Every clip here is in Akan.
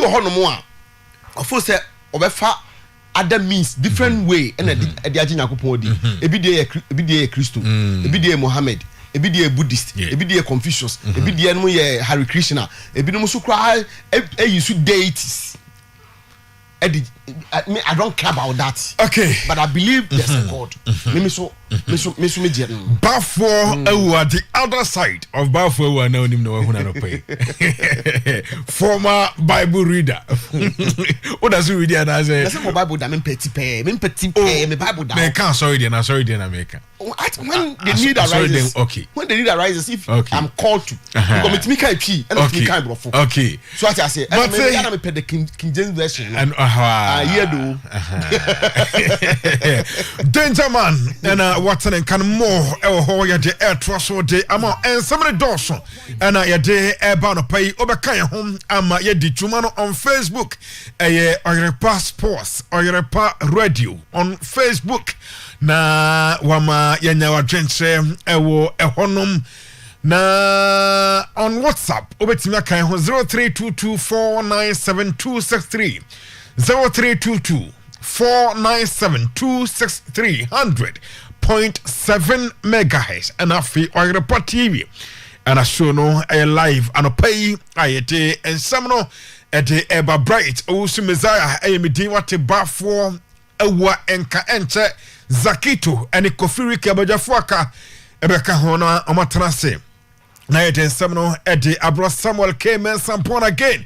hono mo a ofo say obefa other means different way and edi agi Yakopon di ebi dey Christo ebi dey Mohammed ebi dey Buddhist ebi dey Confucius ebi dey no ye Hare Krishna ebi no so cry use deities. I don't care about that. Okay. But I believe there's a God. Me Bafo at the other side of Bafo I know him no one pay. Former Bible reader. What does he read and I say? That's for Bible that mean petty pay. Me Bible that. Me can't sorry then America. When the need arises. Okay. When the need arises, if I'm called to, commit me can't pee and me can't bro. Okay. So what I say, but I me pay the King James version. And do. Danger man and what's an can more ya de air trust or de ama and some of the Dawson and ya de air bound pay Obakaya home ama ya di Chumano on Facebook Oyerepa Sports Oyerepa Radio on Facebook na wama ya nyawa drenche ewo ehonum na on WhatsApp obetimia kan 0322497263 0322497263 100.7 megahertz and afi Oyerepa TV and I show no a live and a pay ayete and some no ede eba Bright Owusu Messiah ayemidi wate bafo ewa enka enche Zakito and Kofiri Kabajafuaka ebeka hona omatrase na yete some no ede Abra Samuel came and sampon again.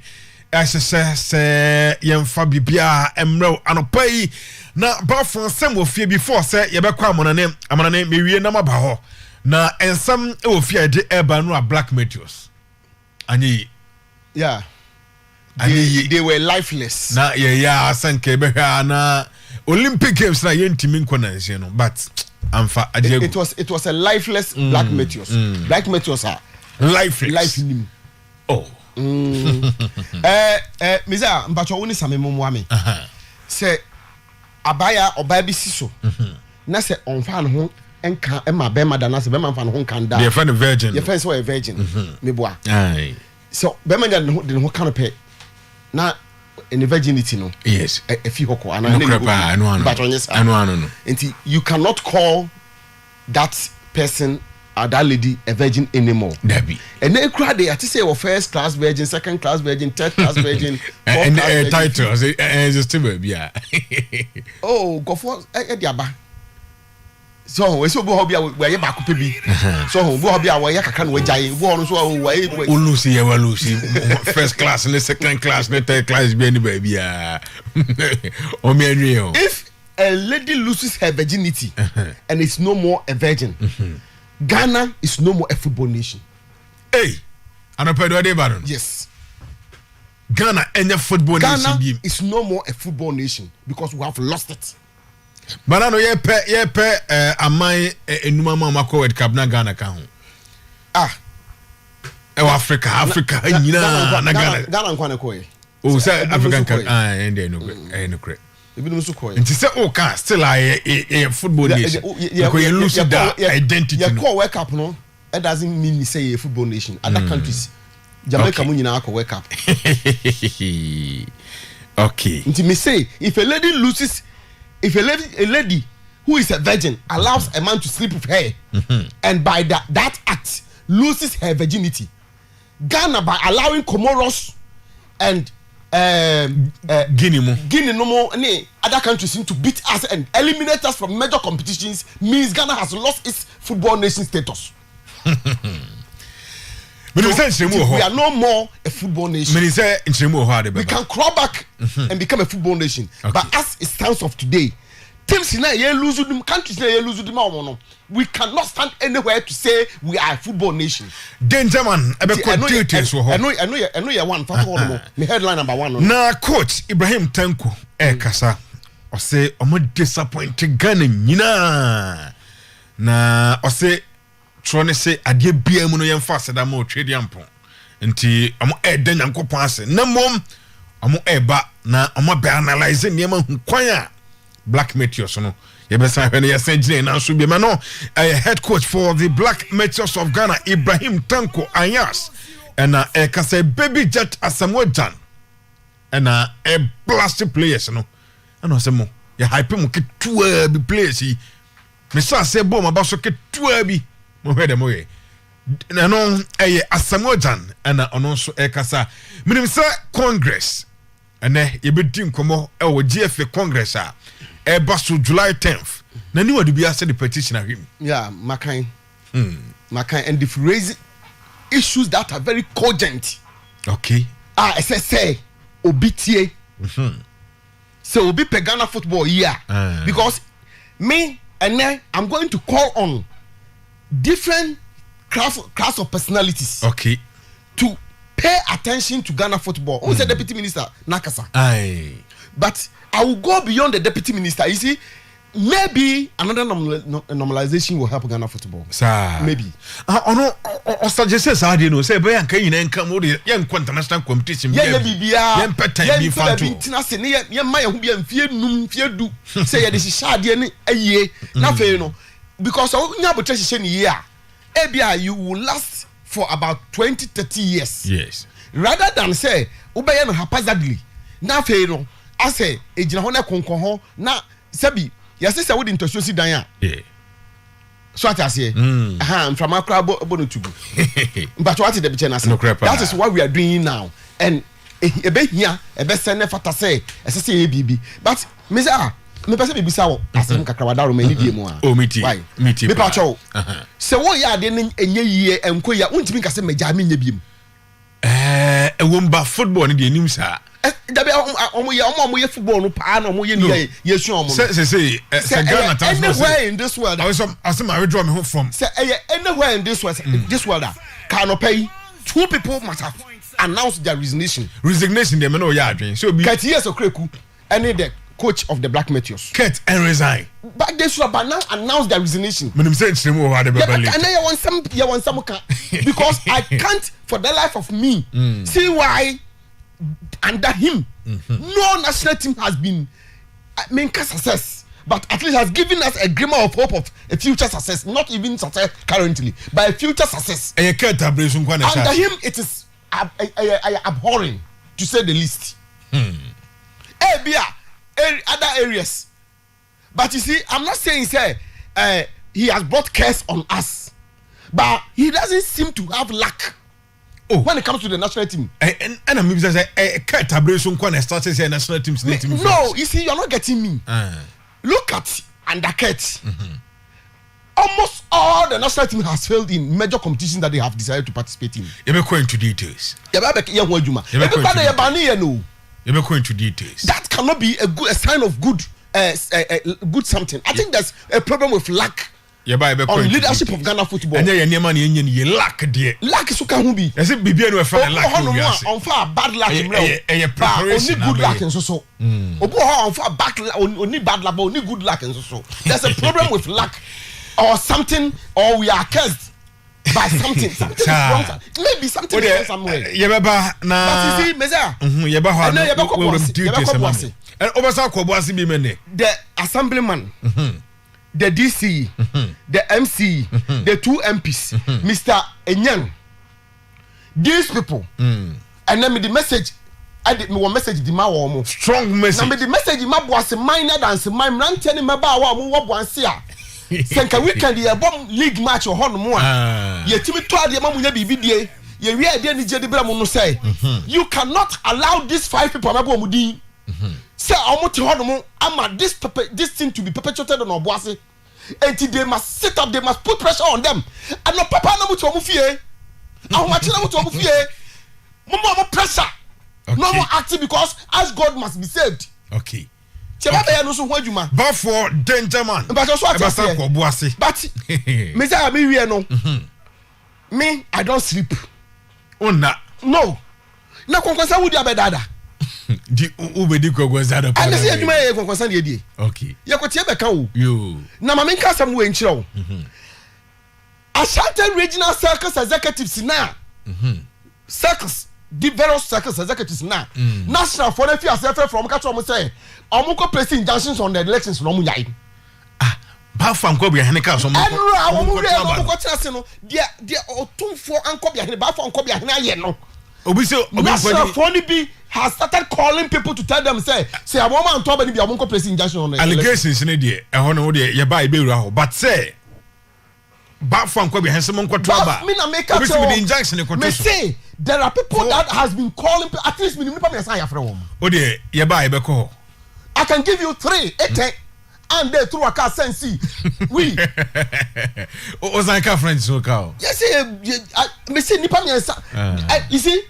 As I say, young Fabia Emro Anopai. Now, but for some will fear before, say, Yabaka Monane, Amanane, Miri Namabaho. Now, and some will fear the Ebanua Black Meteors. And yeah, they were lifeless. Now, yeah, Sanke Behana Olympic Games, na Yentimin Conas, you know, but I'm it was a lifeless Black Meteors. Black Meteors are lifeless. Oh. Misa mpacho woni same momwame se abaya obabi siso na se onfa no ho enka e ma be ma da na se be ma fa no ho kan da the friend virgin your friend so a virgin me boa so be ma da de ho kan pe na in virginity no yes e fi hoko ana no and you cannot call that person or that lady a virgin anymore. Debbie. And then they are to say first class virgin, second class virgin, third class virgin, and titles is still yeah. Oh, go for Ediaba. So we so go hobby where you back up be. So go hobby where you can we jay one so way Lucy first class and the second class and the third class be any baby. Oh me real. If a lady loses her virginity and is no more a virgin. Ghana is no more a football nation. Hey, and I paid what yes. Ghana and a football nation. Ghana is no more a football nation because we have lost it. But I know ye pe amai enuma mama ko World Cup na Ghana ka ho. Africa nyina na Ghana nkwane ko ye. Oh say African Cup ende no kre. Ebi so koy. Nti say o can still a football nation. Because you lose that identity. You call World Cup no, it doesn't mean you say a football nation. Other countries, Jamaica mu nyina akọ World Cup. Okay. Nti me say if a lady a lady who is a virgin allows a man to sleep with her and by that act loses her virginity, Ghana by allowing Comoros and Guinea no more any other countries seem to beat us and eliminate us from major competitions means Ghana has lost its football nation status. We are no more a football nation. We can crawl back and become a football nation. Okay. But as it stands of today, teams in countries we cannot stand anywhere to say we are a football nation. Danger man, I know you one. Me headline number 1. Na coach Ibrahim Tanko kasa o say omo disappointed Ghana nyina na o say trone say ade bia mu no yemfa seda ma o twede ampon nti omo eden yankopon ase na mom omo eba na omo be analyze niam hu kwan a Black Meteors no yebesa hwene yesengine na so bi ma no head coach for the Black Meteors of Ghana Ibrahim Tanko Anyas and kasa baby jet asamojan and a blast players no and ɔsɛ mo yɛ hype mo ketewa bi players yi me sa sɛ bɔ ma ba so ketewa bi mo hwɛ dɛ mo yɛ na no ɛyɛ Asamoah and ɔno nso ɛkasa minim sɛ Congress ɛnɛ yɛbɛdi nkɔmmɔ ɛwɔ GFA Congress a ɛba so July 10th na ni wadu bi ase the petition ahwim makan and if raise issues that are very cogent okay say obi tie so obi pe Ghana football here because me and then I'm going to call on different class of personalities okay to pay attention to Ghana football. Who said Deputy Minister Nakasa? Aye. But I will go beyond the Deputy Minister. You see, maybe another normalization will help Ghana football. Sir. Maybe. Ono o suggest say you know say be yan kan yin nkan mo de yan international competition. Yeah, bibia. Yan petan bi fanto. Yan tina se ne yan ma yan hu bia mfie num fie du. Say ye de hihade ne aye. Na fe no because nya botre hihye ne ye a ebia you will last for about 20-30 years. Yes. Rather than say ubeye no haphazardly. Na fe no I say ejina ho na konkon ho na sabi yes say we into so si dan a. Yeah. So what I say from Accra bono tugu. But what is the bitch na say? That is what we are doing now. And ebe hia ebe send fata say say bibi. But me say me person be bisa wo asem kakra wada ro mani die mu a. Oh miti. Why? Miti. Me pa cho. Se wo ya de enye yie enko ya untimi ka say meja me nya biem. Womba football ni de nim sa. Dabi omo ye football no pa na omo ye ni ye su omo. Say Ghana transfer. Anywhere in this world. I withdraw me home from. Say anywhere in this world, this world can pay two people must have announced their resignation. Resignation dem no ya adwen. So be 30 years Okreku any the coach of the Black Meteors. Cut and resign. But they should have now announced their resignation. Menim say nchiremu wa de baba and I want some because I can't for the life of me see why under him no national team has been success, but at least has given us a glimmer of hope of a future success, not even success currently, but a future success. Under him it is abhorring to say the least. Other areas, but you see I'm not saying say he has brought curse on us, but he doesn't seem to have luck when it comes to the national team. And I'm maybe say Kurt Abreson Kwan started say national team. No, you see, you're not getting me. Look at under Kurt. Almost all the national team has failed in major competitions that they have decided to participate in. You may go into details. You may go into details. That cannot be a sign of good something. I think there's a problem with luck. On leadership of Ghana football. And your name and luck, dear. Luck is okay. Be. As it be no friend luck. On far bad luck. Preparation. Only good luck and so. On far bad only bad luck, only good luck and so. There's a problem with luck or something, or we are cursed by something. Something is wrong. Maybe something is wrong somewhere. Yebaba na. But you see, Meza. Yebaba na. The assemblyman. The DC, the MC, the two MPs, Mr. Enyang, these people, and then the message, I did me one message the ma wo strong message. Now the message ma was minor than my man telling me about what we want to see. Senka weekend the bomb league match or hon mo. Ye timi to ade ma mu nya bibi die. Ye wi ade ni je de bra mo no say. You cannot allow these 5 people ma bo mu din. Say almost this thing to be perpetuated on Obuasi. And they must sit up, they must put pressure on them. And no papa no much omufie. How much no much omufie? More pressure. No more acting because as God must be saved. Okay. But for danger man. But also Obuasi. But me I don't sleep. Oh na. No. Na konkonsa wudi abedada. Di ubedi konkonsa da. And say aduma e konkonsa de die. Okay. Ye kwatie beka wo. Yo. Na ma menka sam we nkyere wo. Ashanti regional circus executives now. Circus, the various circus executives now. National for the fear from catch am say, omuko pressing injunctions on the elections no mu yai. Ba fam ko bia hene ka so mo. Enra omuko tira se no, dia otumfo anko bia hene ba fam ko bia hene aye no. Obi se obi for ni bi has started calling people to tell them say a woman told me be a won't place injection on allegations in there no dey you buy be but say back from ko be handsome ko trouble me na make up the injection ko me say there are people that has been calling at least me nipa me say ya frɛ wo o dey you buy be ko I can give you 3 8 and they through a car sense we o san ka friends so ka yes me say nipa me say you see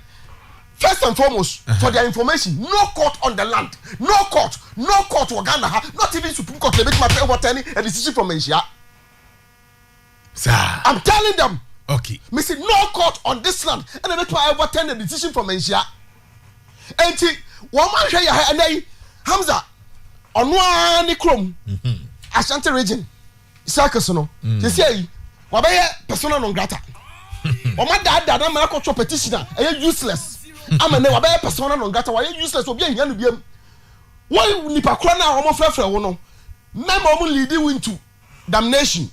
first and foremost for their information no court on the land no court for Ghana not even Supreme Court they make my overturning a decision from Asia. Sir, I'm telling them. Okay. Me say no court on this land, and I make my overturn the decision from Asia. And one man here and I Hamza on one chrome Ashanti region. Circus no. They say wabaya persona non grata. O ma dad na ma ko petitioner useless. I'm a wabaya persona non grata why useless obi ehia no biem. Why nipa kro na o mo frefre wo no. Mema o mo lead you into damnation.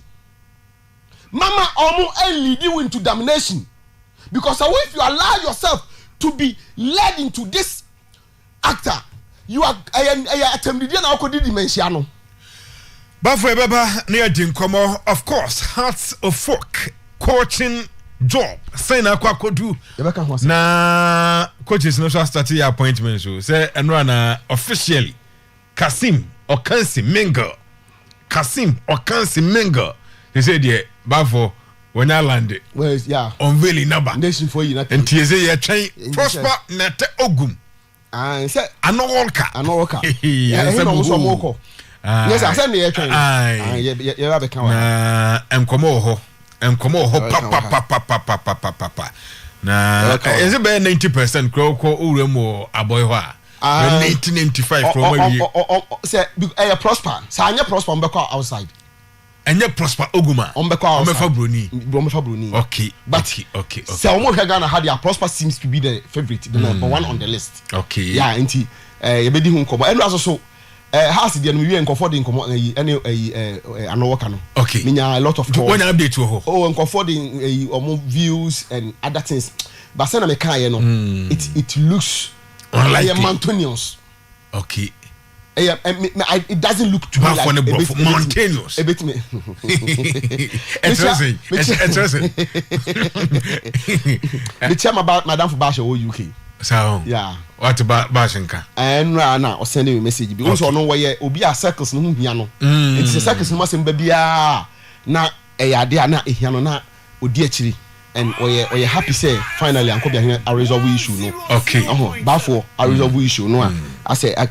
Mama omu lead you into damnation because if you allow yourself to be led into this actor you are attempting na okodi dementia no bafo baba near dinkomo of course Hearts of Folk coaching job say na kwakodu na coaches no start your appointment so say enro na officially Kasim Okansi Menga they say there bafo when I landed well yeah unveiling number nation for you and TSA ya train prosper net ogum and say anoka yes I said me train you have a count enkomo ho papa na is it be 90% ko uremo aboy ho a 1995 from where say a prosper say anya prosper mbeko outside enye prosper oguma omefa broni okay okay so omo Ghana had their prosper seems to be the favorite the number one on the list okay yeah enti ye bedi hu nkomo enu aso house dey no we nkofo dey nkomo anowoka no okay minya a lot of when update ho nkofo dey omo views and other things but say na me kan ye no it looks unlike mountainous okay it doesn't look to me like mountainous. Interesting. The chairman about Madam for Basha UK. So yeah. What about Bashenka? And now sending me message because I know where obi a circles no hiano. It's a circus must be na idea na hiano na odi achiri. And we happy say finally I'm coming a resolve issue no. Okay. Before a resolve issue no. I say I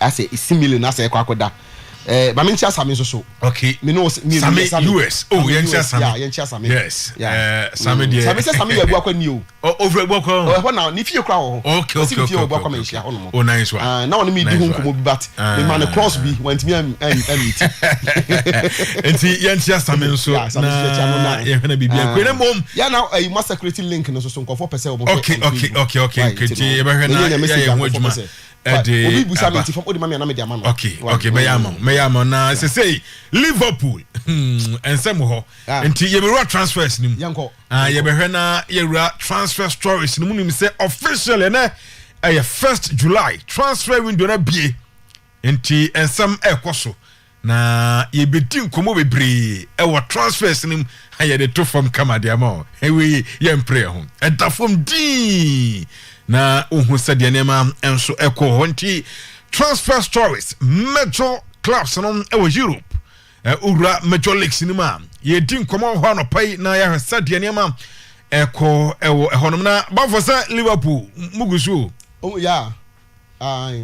say it's million I say kwakoda. But me ntia Sami so. Okay. Me know Sami US. Oh, yentia Sami. Yeah, yentia Sami. Yes. Sami there. Sami say Sami we akwa ni o. Over boko. Oh, now ni fie kra ho. Okay. Oh, nice one. Now me di hu komo bi but me man cross bi went me and meet. Enti yentia Sami so. Na ye hena bibia. Kwena mom. Yeah now mass security link no so nkofo pese obo. Okay. Kiti ye be hena ya ho adwuma. Obi bu Sami ti fam odi mama na me di ama no. Okay, me am na say Liverpool ensem ho enti ye be transfers nim ye be hwe na ye transfer stories nim nim say officially na 1st July transfer window na bie enti ensem ekoso na ye beti nkomo bebre transfers nim ye de to from Kamade ama we ye mpre ho etafom di na uhu sadia nema enso eko ho nti transfer stories major clubs no Europe ura major leagues ni ma ye din komo ho anopai na ya sadia nema eko honom na bafosa Liverpool muguso oh yeah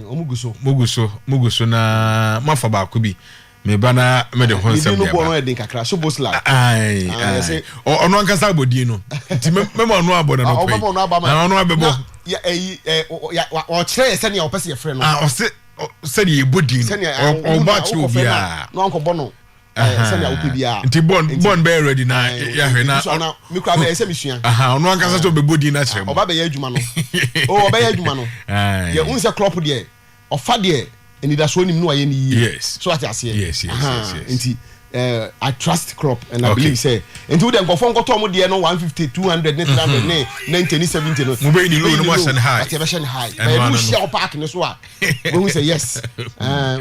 muguso na mafa ba ko bi me bana me de honsem dia no din kakra so bosla ono ankasa bodi no nti me ono abo na no pai na ono abebo ya o chere se ne o pese ye frɛ no o se ye bodi no o ba chi obi a no anko bono se ne o pe bia nti bon be ready na ya hwe na me kra be se misua ono ankasa to be bodi na chere o ba be ye adwuma no o ba ye adwuma no ye unse crop de o fa de eni da so nim no aye ni yes so ati ase yes nti I trust crop and I believe say until then go from go to mo dey no 150 200 300 90 70 no mo be ni low no more high at version high but we share park no so we say yes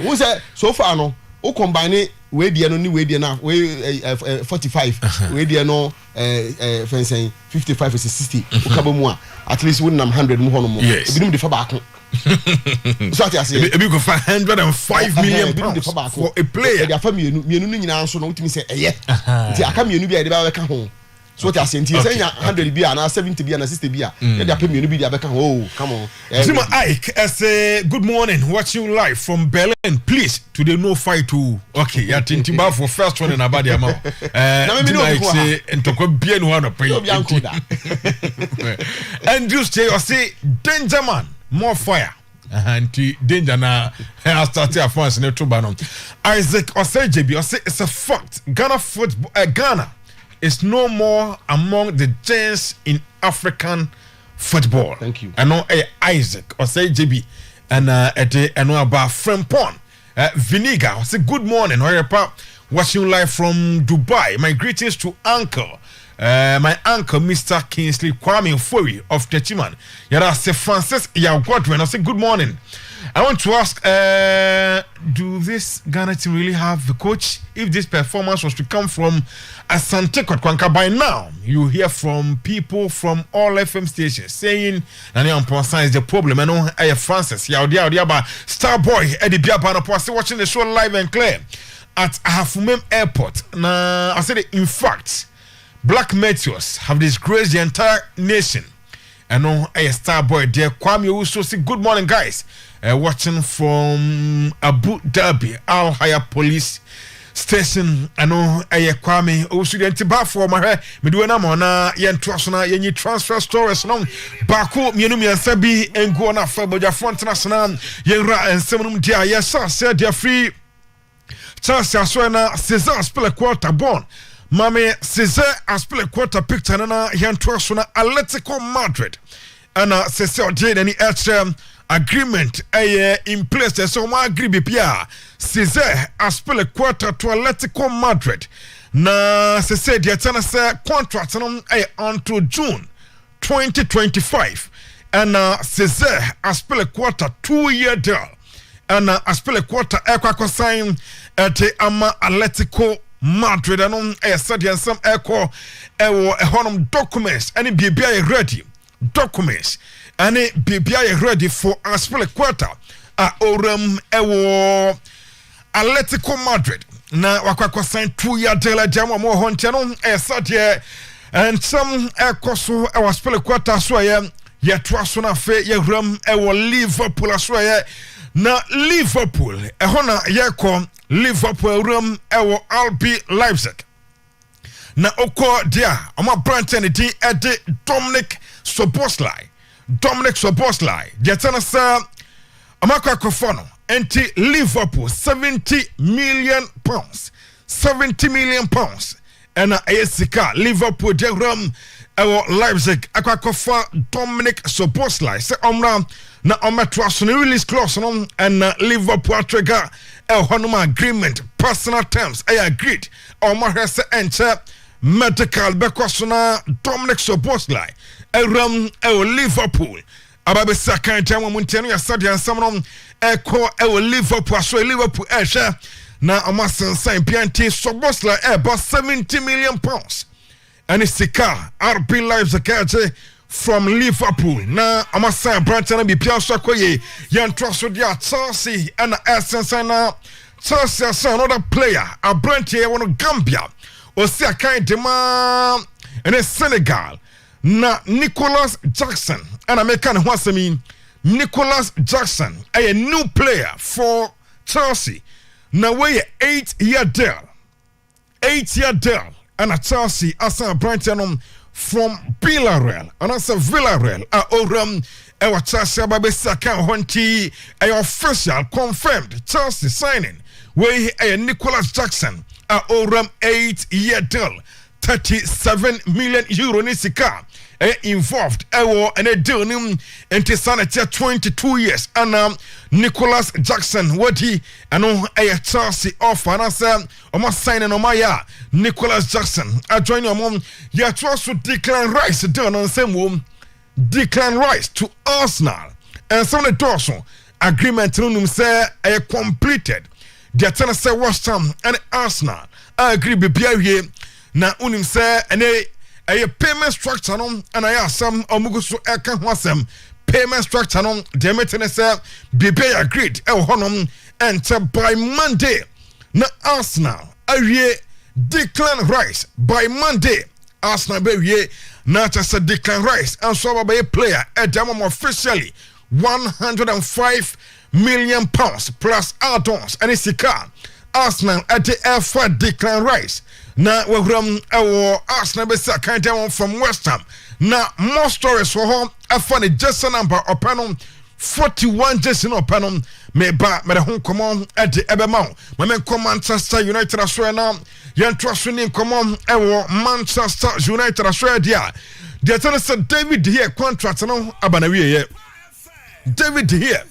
we say so far no o combine we dey no ni we dey na we 45 we dey no fencing 55 is 60 o ka mu a at least we nam 100 mu hono mo ebinim dey fa back so ati ase ebi go 105 million pounds for a player dey afa mienu no nyina so no utimi say eye nti aka mienu bia dey ba ka ho so ati ase nti say 100 bia na 70 bia na 60 bia dey afa mienu bia dey ka ho oh come on Zima Ike say good morning watching live from Berlin please today no fight to okay ya tintiba for first one in Abadia ma Ike say entoko bia no no pay and you say danger man more fire anti danger na start your fans in Tubanon Isaac Osejebi say it's a fact Ghana football Ghana is no more among the giants in African football. Thank you. I know Isaac Osejebi and I know about Frempon Vinegar say good morning Oyerepa watching live from Dubai my greetings to uncle my uncle Mr. Kingsley Kwame Fori of Techiman. Yara say Francis Yagodwin. I say good morning. I want to ask do this Ghana team really have the coach? If this performance was to come from Asante Kotwanka by now, you hear from people from all FM stations saying Nani Amponsa is the problem. I know Francis Yaodiaba Starboy Eddie Biabano watching the show live and clear at Ahafumem Airport. Now I said in fact Black Meteors have disgraced the entire nation. I know a star boy there. Kwame Owusu say good morning, guys. Watching from Abu Dhabi, Al Haya Police Station. I know a Kwame Owusu the antiba for my hair. Me do na mona yen trasona yen transfer stories no. Bako mienu mi ansabi engo na faboja front national yen ra ensemnum dia yesa said they free. Charles Aswena Cesar spell a quarter born. Mame Cesar aspile quarter picture na yantoso na Atletico Madrid ana Cesar did any extra agreement in place so ma agree bia Cesar aspile quarter to Atletico Madrid na Cesar dia tana say contract no until June 2025 ana Cesar aspile quarter 2-year deal ana aspile quarter ekwa sign at ama Atletico Madrid and said some echo honum documents and BBI ready documents and BBI ready for Aspile quarter Orem Ewo Atletico Madrid na wakwa sign 2-year deal jamo mo hontiano said here and some echo so Aspile quarter so ye traso na fe ye ram Ewo Liverpool so na Liverpool ehona yeko Liverpool room ewo RB Leipzig na oko dia oma branch and di ede Dominic Szoboszlai dia tana sa amaka kofono enti Liverpool 70 million pounds and ayesika Liverpool dia room ewo Leipzig akwakofa Dominic Szoboszlai se omra na ometwaso release clause no and Liverpool trigger honoma agreement personal terms I agreed omahese enche medical because na Dominic Szoboszlai ram Liverpool ababe second time muntiano ya sadia nsam no eko Liverpool so Liverpool na omasensan pianti Szoboszlai about 70 million pounds and it's sika RB Leipzig from Liverpool na amasa branch na bi pia so akoye yan troso dia Chelsea and essence na Chelsea is another player a branch here one Gambia o si akan dema in Senegal na Nicholas Jackson and American who asemi Nicholas Jackson a new player for Chelsea na we 8-year deal and a Chelsea asa branch from Villarreal and also Villarreal Oram our Chelsea babesa kan honti official confirmed Chelsea signing where Nicholas Jackson Oram 8-year deal 37 million euro nisika involved and a deal nim into sanity 22 years and Nicholas Jackson what he and a Chelsea offer and I said almost signing on my Nicholas Jackson I join your mom you also Declan Rice down on the same room Declan Rice to Arsenal and some of the torso agreement room say a completed the Tennessee West Ham and Arsenal I agree be here na unim say and a payment structure no and I some omuguso eka hwasem payment structure no the meeting say be agreed honum and by Monday na Arsenal awie Declan Rice by Monday Arsenal be na just Declan Rice and so by a player at them officially 105 million pounds plus add-ons and it's a car Arsenal at the for Declan Rice na we Arsenal be kind of from West Ham na more stories for home after just number open 41 just no open me ba me home come on at the Ebemau me come Manchester United as well now yan trust in come on Manchester United as well dia the Tennessee David here contract no abanawie David here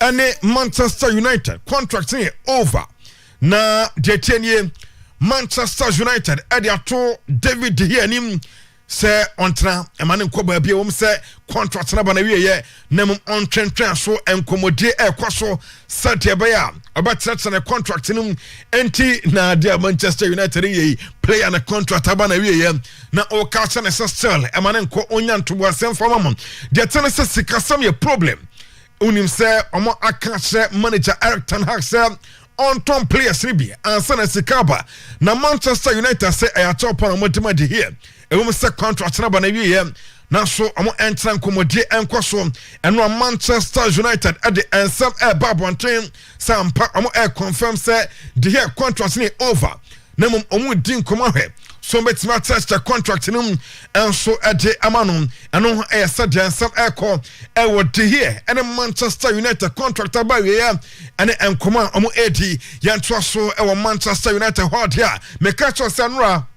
and Manchester United contract over na the 10 year Manchester United ediato David here nim say ontra emane nkoba bia say contract na bana wiye na mum on twentwen so enkomode ekwaso satia baya obatrata na contract nim enti na dia Manchester United ye player na contract abana wiye na o kacha na still emane nko onya ntobo asem fama mum dia Tennessee sikasam ye problem unim say omo aka manager Eric Ten Hag say on tom players ribi ansana sikaba na Manchester United say I top on modima de here e wo say contract na bana wie na so omo entran komode enkoso eno Manchester United at the ensam e babonten sampa omo e confirm say the here contract ni over na mum omo din komahwe so betima test the contract num enso ade amano eno e said ensam e call e wo de here and Manchester United contract about here and enkoma omo edi yanto so e wo Manchester United hard here me catch us anra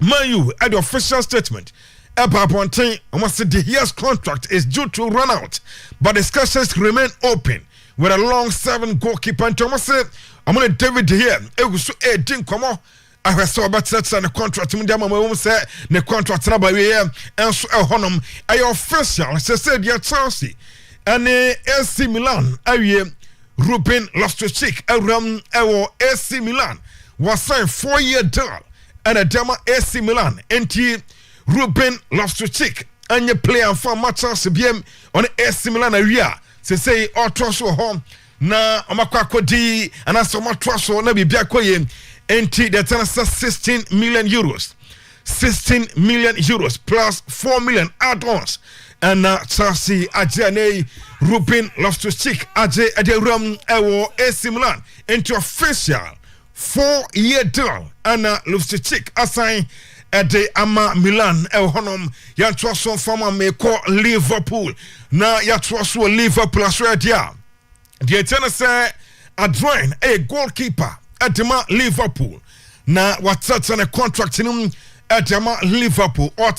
Man U at the official statement about Pontin almost said the year's contract is due to run out but discussions remain open with a long 7 goalkeeper and Thomas said I'm going to David here it was so a ding come on I saw about that and the contract to me say the contract na by here and so honum I official said yeah Chelsea and AC Milan Ruben Loftus-Cheek AC Milan was signed 4-year deal and a demo AC Milan enti Ruben Loftus-Cheek and you play and for Manchester BM on AC Milan area say otoso home na omakwakodi and aso matroso na bibia koye enti the Tennessee 16 million euros 16 million euros plus 4 million add-ons and Chelsea ajane Ruben Loftus-Cheek aje rum AC Milan into official 4-year deal and Loftus-Cheek assign at the Ama Milan honum yatwaso former me call Liverpool na yatwaso Liverpool aswedia the Tennessee adjoin a goalkeeper at the Liverpool na what's on a contract in at the Liverpool or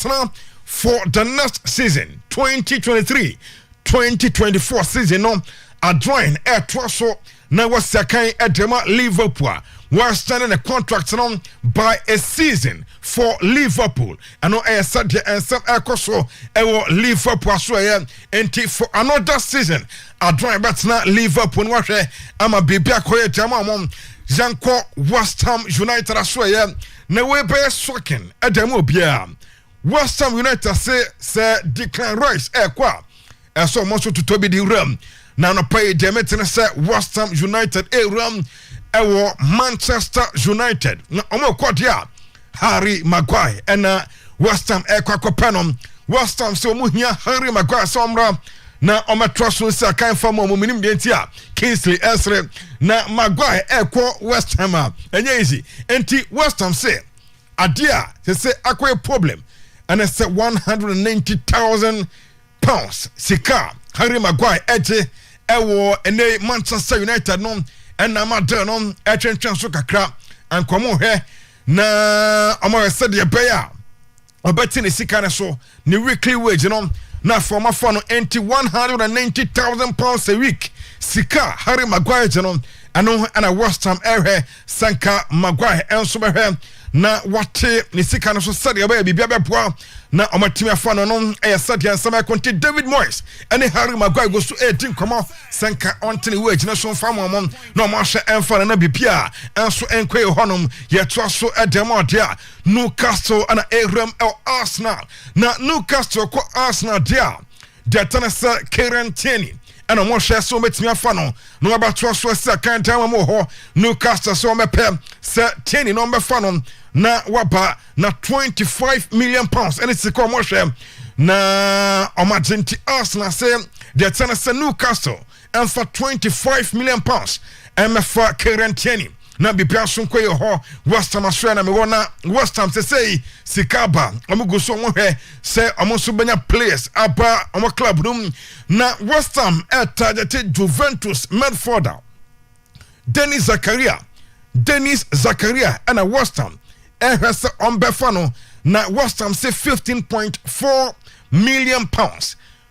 for the next season 2023-2024 season no adjoin a twaso na was sakai at the Liverpool was standing a contract on by a season for Liverpool and no air said and some akoso Liverpool so and for another season adjoin but na Liverpool what ama bibia koye jama mom Janko West Ham United aswaya na we be soking adamo bia West Ham United say Declan Rice kwa so mo so to be the ram na no pay demetin say West Ham United ram Manchester United na omo kwadia Harry Maguire and West Ham kwa penom West Ham so mu hia Harry Maguire somra na ometroso sa kan fam mo minim de ntia Kingsley Esre na Maguire ekwo West Ham enye easy enti West Ham say adia say akwa problem and it's 190,000 pounds sika Harry Maguire eje ene Manchester United no and amadon no etwentwen so kakra and komo he na omo said the bear obeti ne sika ne so ne weekly wage no na former fan enti £190,000 a week sika Harry Maguire no ano ana West Ham Sanka Maguire enso behwe na wate ne sika no so sade ya bibia beboa na omatimi afa no sade ansam akonte David Moyes ene Harry Maguire go so 18 komo Sanka ontene wage na so fa momom na omahwe emfa na bibia enso enkwe honom yeto so edemo dia Newcastle ana Abraham Arsenal na Newcastle ko Arsenal dia Tanasa Kieran Tierney and I'm share so much me afano no about trust was can't tell more Newcastle so me pay sir 10 number fanon na waba na £25 million and it's a commercial na omagenti Arsenal say the Tanasa Newcastle and for £25 million and for Kieran Tierney na bibia so nkwe ho West Ham asua na me wona West Ham say sikaba amugo so mo hwe say amonso benya players aba omo club room na West Ham targeted Juventus midfielder Dennis Zakaria and a West Ham has on befano na West Ham say £15.4 million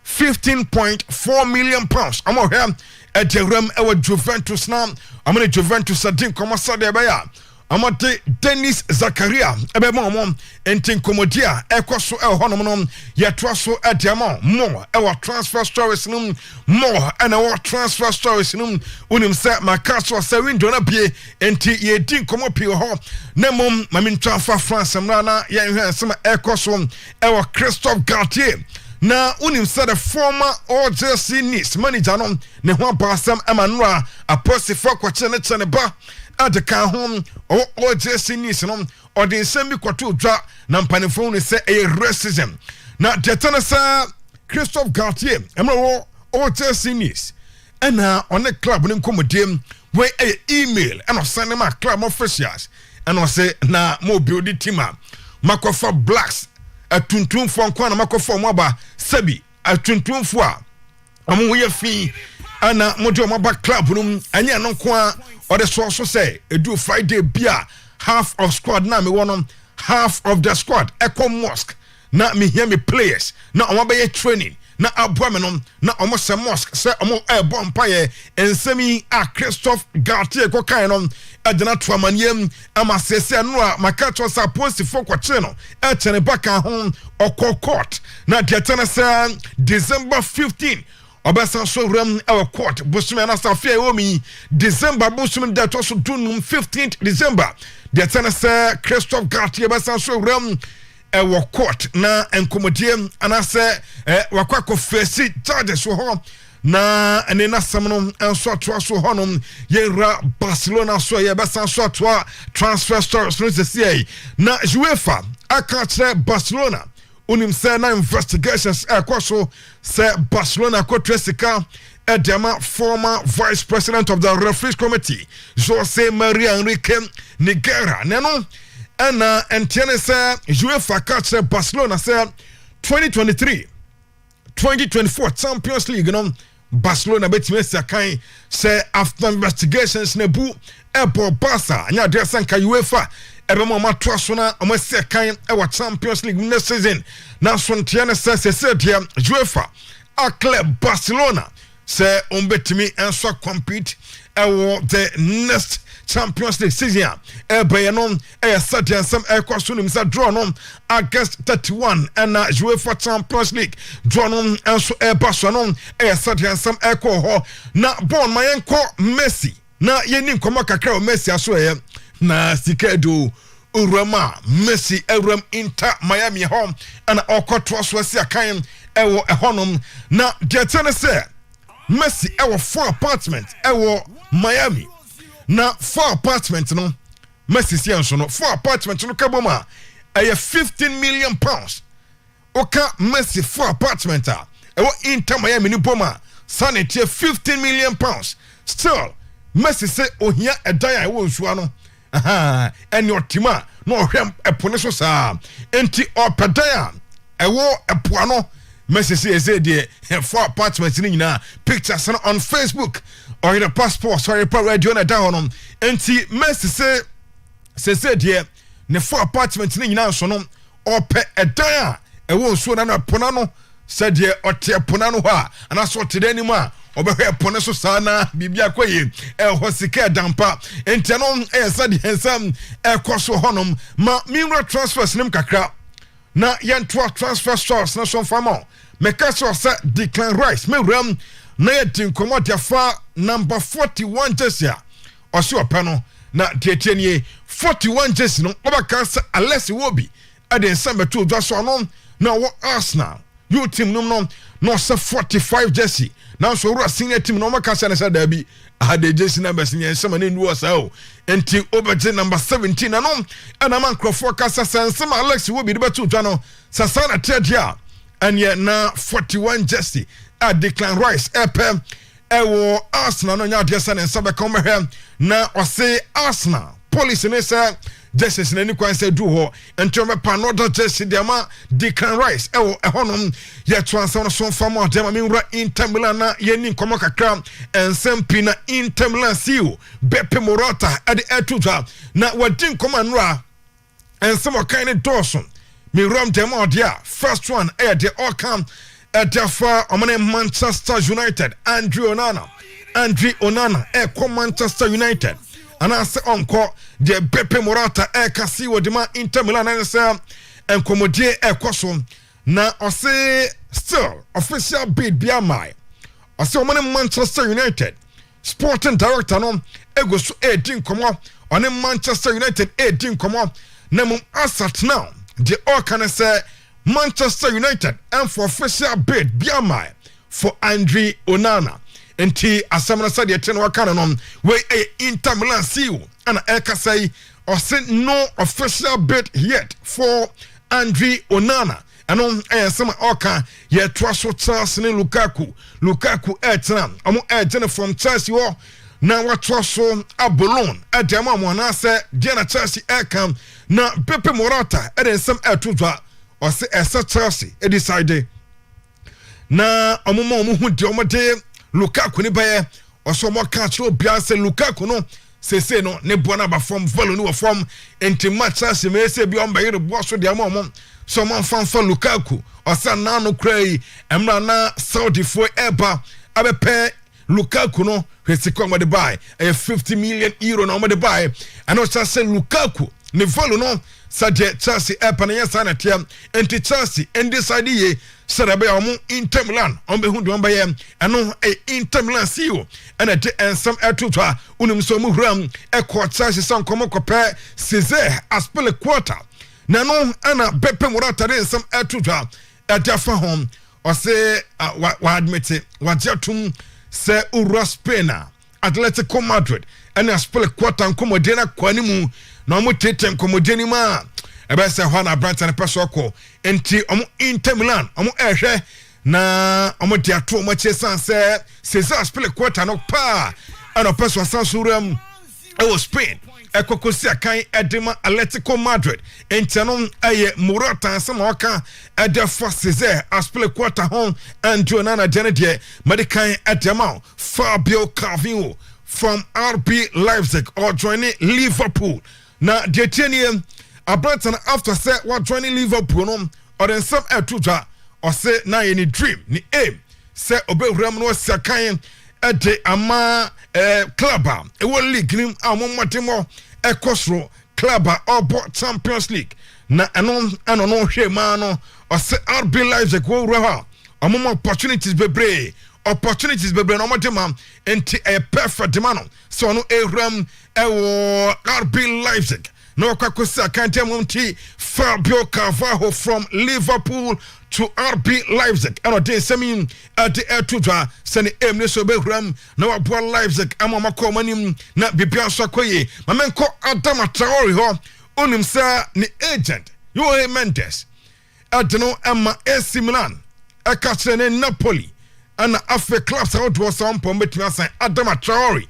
15.4 million pounds amo hwe Ejerum ewa Juventus na amane Juventus adin komo sade baya amate Dennis Zakaria ebe mo entin komodia ekoso honom no yetwa so edema more ewa transfer stories num more and our transfer stories num unim se makaso se window na bie enti yedin komo pio ho na mom mamin transfer France na ye hwe nsema ekoso ewa Christophe Galtier na unim said the former OJC Nice manager no ne ho basam Emmanuel apostle kwa chene ba adeka home OJC Nice no or the same kwato dwa na mpanefo ne say a racism na detana sa Christophe Galtier emro OJC Nice ena on a club ne nkomodem we email and send them club officials and say na mo build the team makofa blacks atuntumfo nkwa na makofo moba sabi atuntumfo a amu ye fi ana mojo moba club num anya no kwa o de so say edu Friday bia half of squad na me wonom half of the squad eco mosque na me hear me players na omo be training na aboamenom na omo se mosque se omo ebo mpaye ensemi a Christophe Galtier ko kan no adena toamaniem ama sese no a makato sa post for kwache no etene baka ho okokot na detena sa December 15 obesa so ram our court bosume na safia omi December bosume that also dunum 15th December detena sa Christophe Galtier obesa so ram our court na enkomodie anase wakwako face charges ho na enena samno enso atoa so honom yera Barcelona so ye besa so atoa transfer stories no se na UEFA aka kire Barcelona unim say na investigations ekoso say Barcelona ko tresika edema former vice president of the referees committee Jose Maria Enrique Negreira neno ana entiene say UEFA ka kire Barcelona say 2023-2024 Champions League no Barcelona betime sakai say after investigations nebu ebo Barca anya de sanka UEFA ebe mo matwa so na o sakai e wa Champions League next season na so ntiane say dia UEFA a club Barcelona say on betime enso compete e the next Champions League season ebe no e sadian some e kwaso nim sa draw no August 31 and UEFA Champions League draw no enso e baso no e sadian some e ko ho na bon mayenko Messi na yeni nkoma kakra o Messi aso e na sikedo urama Messi eram Inter Miami home and okoto so sia kan ewo ehonom na detene say Messi ewo 4 apartments ewo Miami na 4 apartments no Messi sianso no 4 apartments no kaboma aya 15 million pounds oka Messi 4 apartments ewo Inter Miami ni boma sanity 15 million pounds still Messi say ohia edan ewo nsua no eni otima no ohwem epone so saa enti opedan ewo epoano Messi say dey 4 apartments ni nyina pictures on Facebook or the passport Oyerepa Radio na down on enti Messi say dey ne 4 apartments ni nyina so no ɔpɛ ɛdan a ɛwɔ nsuo na pona no sɛdeɛ ɔte pona no hɔ a anaasɛ ɔte dɛ anim a ɔbɛhwɛ pona so saa na biribi akɔyɛ ɛhɔ sika dampa enti no ɛyɛ sɛdeɛ nsɛm ɛkɔ so hɔnom ma minwura transfers nim kakra na yɛntoa transfer stores na so mfama mɛka sɛ ɔsɛ Declan Rice mɛwuram na yɛdi nkɔmmɔ de afa number 41 jersey a ɔse ɔpɛ no na tietie nie 41 jersey no ɔbɛka sɛ Alex Iwobi ɛde nsɛm bɛto dwa so ɔno na ɔwɔ Arsenal you team no no ɔsɛ 45 jersey na nso ɔwura senior team no ɔmɛka sɛ ne sɛ daabi ade jersey numbers nyɛ nsɛm ne nduɔ saa o enti ɔbɛgye number 17 na no ɛna ma nkurɔfoɔ kasa sɛ nsɛm Alex Iwobi de bɛto dwa no sɛ saa na teɛ a ɛneɛ na 41 jersey a Declan Rice ɛpɛ ɛwɔ Arsenal no nya adeɛ sɛ ne nsa bɛka ɔmɛhwɛ na ɔse Arsenal policy ne sɛ jerseys na ni kwan sɛ du hɔ nti ɔmɛpa another jersey de ama Declan Rice ɛwɔ ɛhɔnom yɛto ansa no so mfa mu ade ma menwura Inter Milan na yɛni nkɔmmɔ kakra nsɛm pii na Inter Milan CEO Beppe Morata ɛde ɛto dwa na wɔdi nkɔmmɔ anora nsɛm ɔkan ne dɔɔso menwuram dɛm ɔde a first one ɛyɛ deɛ ɔka ɛdefa ɔmane Manchester United Andre Onana ɛkɔ Manchester United anaasɛ ɔnkɔ deɛ Beppe Morata ɛkasi wɔ de ma Inter Milan ɛne sɛ nkɔmmɔdie ɛkɔ so na ɔse still official bid bi amae ɔse ɔmane Manchester United sporting director no ɛgo so ɛdi nkɔmmɔ ɔne Manchester United ɛdi nkɔmmɔ na mum asat now deɛ ɔka ne sɛ Manchester United and for official bid biamai for Andre Onana. Enti asamana sa de ten waka no we Inter Milan CEO and eka say or sent no official bid yet for Andre Onana. And on some oka ye traso Chelsea ne Lukaku etna amo etna from Chelsea wo na watraso abolon edema mo na se Diana Chelsea ekam na Beppe Morata eden some etudwa or say Chelsea decided na omo de omode Lukaku ni baye or so more catch Bianse Lukaku no say no ne bona ba form follow no form enti match Chelsea me say bi on baye the boss so de amom so man fan for Lukaku or say na no cray emra na Saudi for eba abepe Lukaku no hwesiko mo de buy €50 million na mo de buy and also say Lukaku ne follow no Saje Chelsea eba na yesa na tiam enti Chelsea and decide ye sarabe omo Inter Milan on be hundu amba ye eno Inter Milan CEO and de ensam etotwa unum so mu hram ekọ Chelsea san komo kopɛ Cesar aspele quarter na no ana Beppe Morata de ensam etotwa adafa hom o se wa admit wa jatum se ura Spain Atletico Madrid and aspele quarter nkomode na kwani mu na omo tete nkomode ni ma ebe se ho na Bright Owusu enti omo Inter Milan omo ehwe na omo de ato omo chesan se Cesar spele quarter no pa ana peso sansuram e Spain ekokosi akan edema Atletico Madrid enti no eye Morata sama oka edefa Cesar aspele quarter hon and Onana de medican edema Fabio Carvalho from RB Leipzig or joining Liverpool na de tienie Brighton after say what joining Liverpool no or then some etudwa or say na any dream ni aim say obewuram no sakan e de ama club e wo league nim amomotemo e kosro club obo Champions League na ano no hwe ma no or say RB Leipzig wo wura ha amom opportunities bebre no modema enti a perfect demand so no ehram e wo RB Leipzig no kwakosa kantemumti Fabio Carvalho from Liverpool to RB Leipzig and ode semi at etudwa sene emne so behram na wabo Leipzig amamako manim na bibia so akoye mamenko Adama Traore ho onim sa ni agent Jorge Mendes adno ama AC Milan akachene Napoli ana afe clubs out was some between assign Adama Traore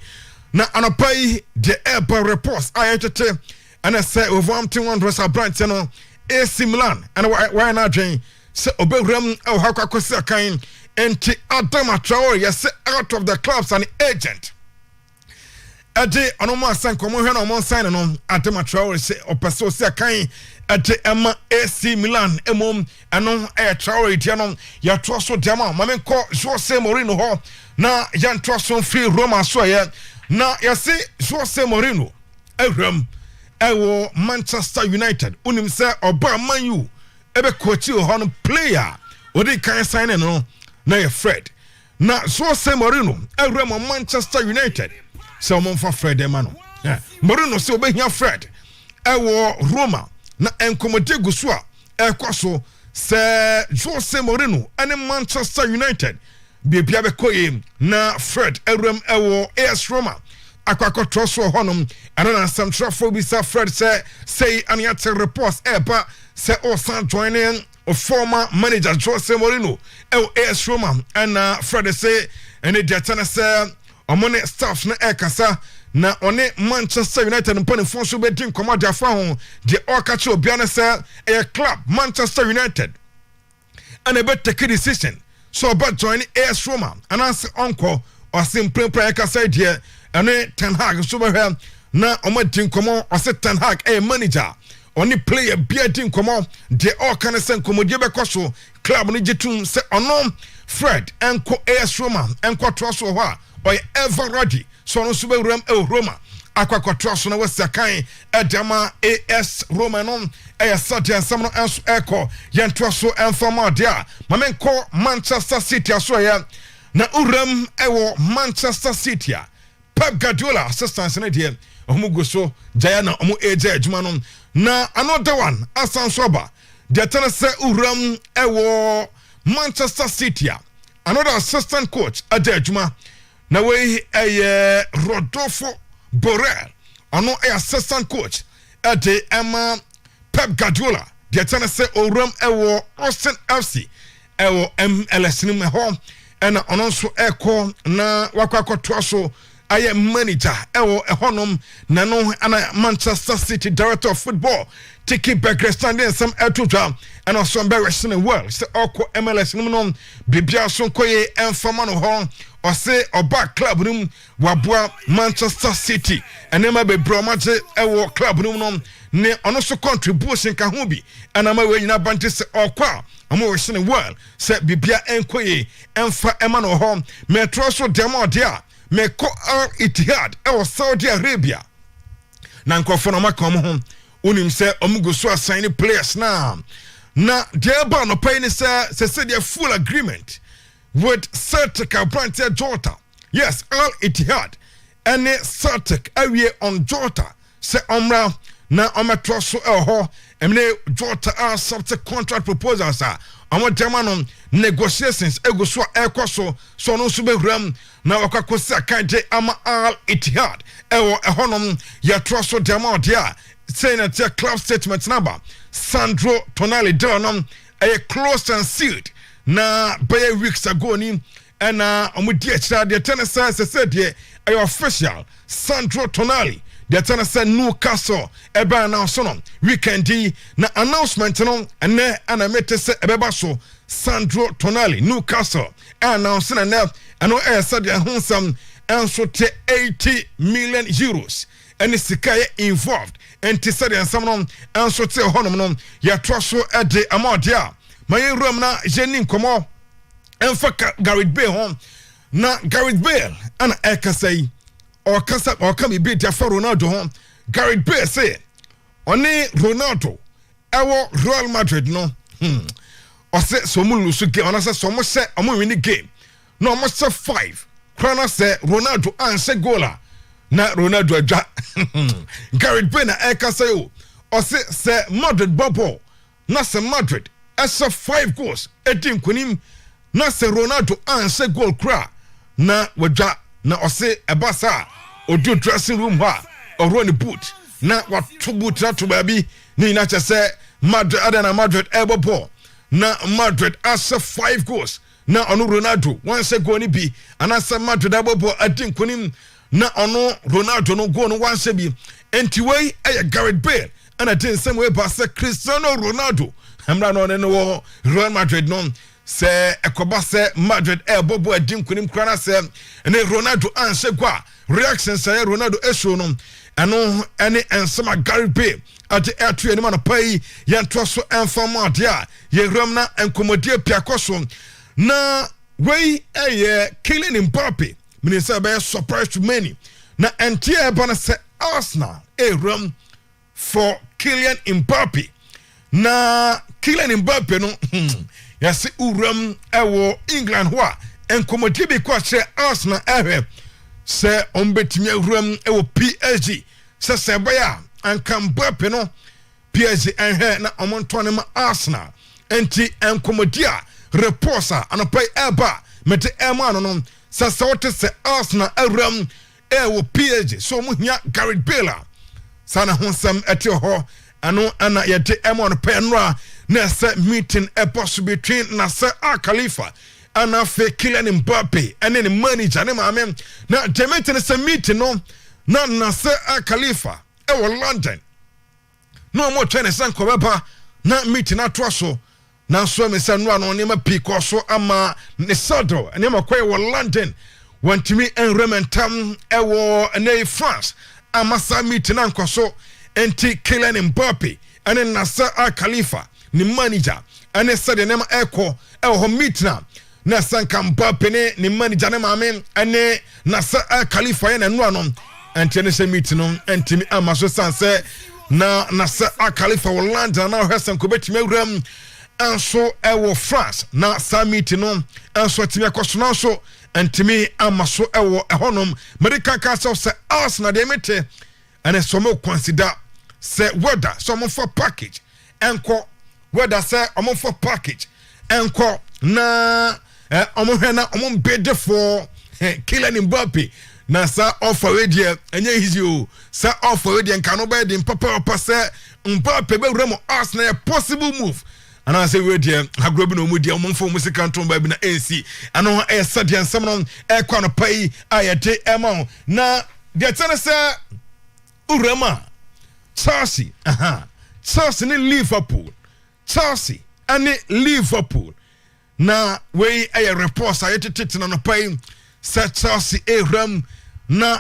na anapai de eba reports ayetete and I say over one was a branch no AC Milan and why not drain say obewuram o hakwakosi akan enti Adama Traore yes out of the clubs and agent ade onomo asan komo hwe na omo sign no Adama Traore se opeso se kan ade ema AC Milan emom eno Traore dia no ya troso dema mamenko Jose Mourinho ho na yan troso free Roma so ye na ya se Jose Mourinho ehram ewo Manchester United unim se oba Man U ebe coach ho no player odi kan sign no na ye Fred na Jose Mourinho ehram Manchester United so mon fa Fred emano Mourinho se obehia Fred ewo Roma na enkomode guso a ekoso se Jose Mourinho ene Manchester United bibia be koye na Fred ehram ewo AS Roma akwakọ troso honum anana some trafo bi sa Fred say aniate reports eba say o san joining of former manager Jose Mourinho AS Roma and Fred say and the tana say omone staff na ekasa na one Manchester United mpani fonso be din komada fa ho de okache obiane say a club Manchester United and a bet take a decision so about joining AS Roma and answer uncle or simple prayer ekasa dia ane Ten Hag so be na omadin komo o se Ten Hag manager oni player bia din komo de all kan sen komo de be koso club ni jetum se ono Fred enko AS Roma enko troso ho a oy ever ready so no so be Roma akwakọ troso na wasa kan edama AS Roma no sadia sam no enso eko yen troso enfama dia mamenko Manchester City aso ya na uram ewo Manchester City Pep Guardiola assistance na die omugo so Jayana omu eje adwuma no na another one asansoba de tana se uram ewo Manchester City another assistant coach ade adwuma na we Rodolfo Borrell ono assistant coach ade Emma Pep Guardiola de tana se uram ewo Austin FC ewo MLS ni me ho ena ono so eko na wakwakọ toaso aye manager ewo ehonom na no ana Manchester City director of football tiki back standing some etutwa and also embarrassing the world say oko MLS no bibia so koye enfama no ho o say oba club num waboa Manchester City enema be bromaje ewo club num no ne ono so contribution ka ho bi ana ma we nyina bante say okwa amo we the world say bibia enkoye emfa ema no ho metro so demo dia Meko Al Ittihad Saudi Arabia na nkofo no maka ho unim se omugo so assign players na deba no pay ni se they full agreement with Celtic Brantford Jota. Yes, Al Ittihad and Celtic awie on Jota se omra na ometro so ho emne Jota are subject contract proposals amo demano negotiations ego so ekoso so no so behram na wakakosa kanje ama Al Ittihad ewo ehonom ya troso demo dia saying that your club statement number Sandro Tonali donom a closed and sealed na by weeks ago ni and omudi extra the tennis said here a official Sandro Tonali the tennis said Newcastle eba na so no weekend na announcement no and na mete se ebeba so Sandro Tonali Newcastle announcing and no said the hunsam and so 80 million euros and the sika involved and to say and some and so te honum no ya troso e de amount ya my room na jenin komo and for Gareth Bale home na Gareth Bale and eka say or kasa or come be there for Ronaldo home Gareth Bale say oni Ronaldo ewo Real Madrid no or say so mu lose game and say so mo say omo win the game no mo say 5 Krana say Ronaldo answer goaler na Ronaldo adwa Gareth Bale na eka say o say Madrid bubble na say Madrid asa 5 goals etin kunim na say Ronaldo answer goal kra na wadwa na o say ebasa odu dressing room ha or run the boot na watu boot na to baby ni na say Madrid adana Madrid elbow ball na Madrid asa 5 goals na ono Ronaldo once go ni bi anasa Madrid elbow ball etin kunim na ono Ronaldo no go no once bi enti wey Gareth Bale and I think some way ba say Cristiano Ronaldo amra no no Real Madrid no say ekoba say Madrid bobo adim kunim krana say ne Ronaldo anse gwa reaction say Ronaldo esho no eno ene ensema Gary Bay ate etu eni ma pai yanto so enfama dia ye ram na enkomodie piakoso na wey Kylian Mbappe minisa be surprise to many na entie bana say Arsenal ram for Kylian Mbappe na Kylian Mbappe no yase uram ewo England ho a enkomodie bi kwa che Arsenal se ombetimi uram ewo PSG se boya anka Mbappe no PSG enhe na omonto ma Arsenal enti enkomodie a reporter anopai eba mete ema no se wote se Arsenal uram ewo PSG so mo hia Gareth Bale sana honsam ete ho ano ana yete ema no penra na se meeting possible between Nasser Al-Khalifa and Kylian Mbappe and then manager ne maame na Demeter se meeting no na Nasser Al-Khalifa e London no mo twene san ko beba na meeting atwaso na so me se no ne ma piko so ama ne sodo ne ma kwai London wantimi enrementam e ne France ama sa meeting ankoso enti Kylian Mbappe and then Nasser Al-Khalifa ni manager ane said the name echo ho meeting na sanka Mbappe ni manager ne maame ane Nasser Al-Khalifa na no anom ante ne se meeting no ante mi amaso sanse na Nasser Al-Khalifa wo London na hwesen ko betime awuram anso ewo France na sa meeting no anso timi akoso na so ante mi amaso ewo ehonom medical council se Arsenal de mete ane so mo consider se whether so mo for package enko whether say omo for package enko na omo hwe na omo bid for Kylian Mbappe na sa offer we dia enye easy o sa offer we dia nka no be di papa say Mbappe be wura mo Arsenal a possible move and I say we dia agrobi no mu dia omo fo music canton ba bi na AC ano e sadia nsam no e kwa no pai ayete ema na dia tene say urama Chelsea Chelsea ni Liverpool Chelsea and Liverpool na we a report say tete na no pai say Chelsea ram na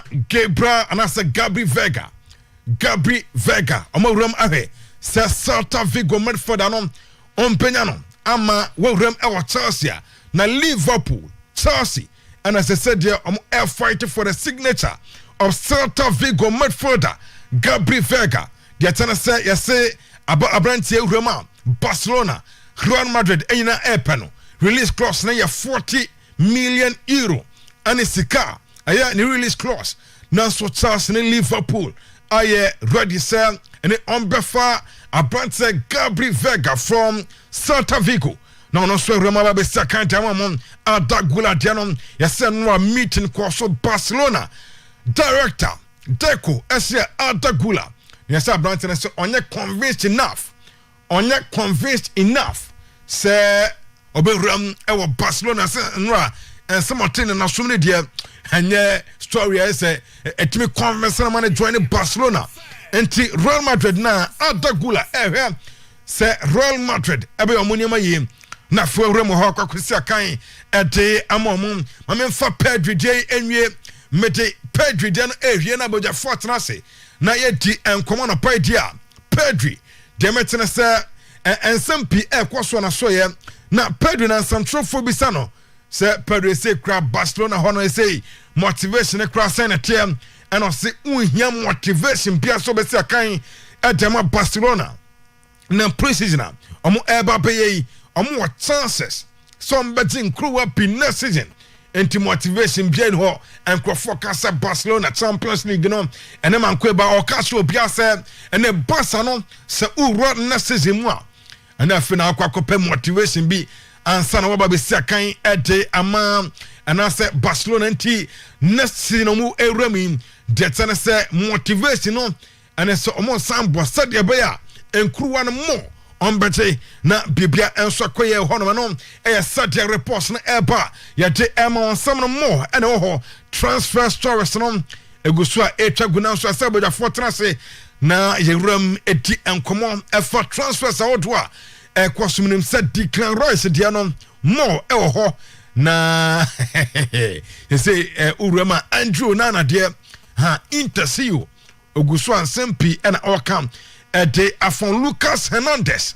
Gabri Vega omo ram ahe say Celta Vigo Medford anon ompenya no ama we ram e Chelsea na Liverpool Chelsea and as I said there omo air fighting for the signature of Celta Vigo midfielder Gabri Vega the atana say say abrantie urama Barcelona Real Madrid ena epeno release clause na ya 40 million euro anisika aya ni release clause na so Chelsea ni Liverpool aye ready sell and on befa abrantie Gabri Vega from Celta Vigo no so remember be second time amon adagula dianon ya say no meeting course Barcelona director Deco ese adagula ya say abrantie na so onye convinced enough say oberam ewo Barcelona say nra ensemotin na somne dia anye story say etimi convince na man join Barcelona enti Real Madrid na adagula say Real Madrid ebe omuniama yi na fo remo ho kwakwisi akan ede amom mamemfa Pedri dey enwie mede Pedri dey no ehwie na boja fort na say na ye di enkomo na pai dia Pedri Demetene say ensempi ekwoso na so ye na Pedro na samtrofo bisano say Pedro say kra Barcelona hono say motivation e kra say na tem and o say unhia motivation bia so be say kan edema Barcelona na preseason omo eba pay omo chances some betting crew up in next season enti motivation bia ho and kro focus Barcelona Champions League no ene man ko eba o kaso bia say ene Barca no say uro next season mu and afina akwakope motivation bi ansa na waba be sakan ede ama and I say Barcelona enti next season mu ewrami detane say motivation no and so omo sambo sadia be ya enkruwa no mo ombete na bibia enso akoye hono no e sadia reports na eba ya de ema onsam no mo ene ho transfer stories no egusu a etwa guna so aseboja fortress na yewram edi enkomo efa transfers awodwa ekosumnim said Declan Rice dia no mo ho na say urema Andrew nana dear ha intercede oguso ansempi and okam de afon Lucas Hernandez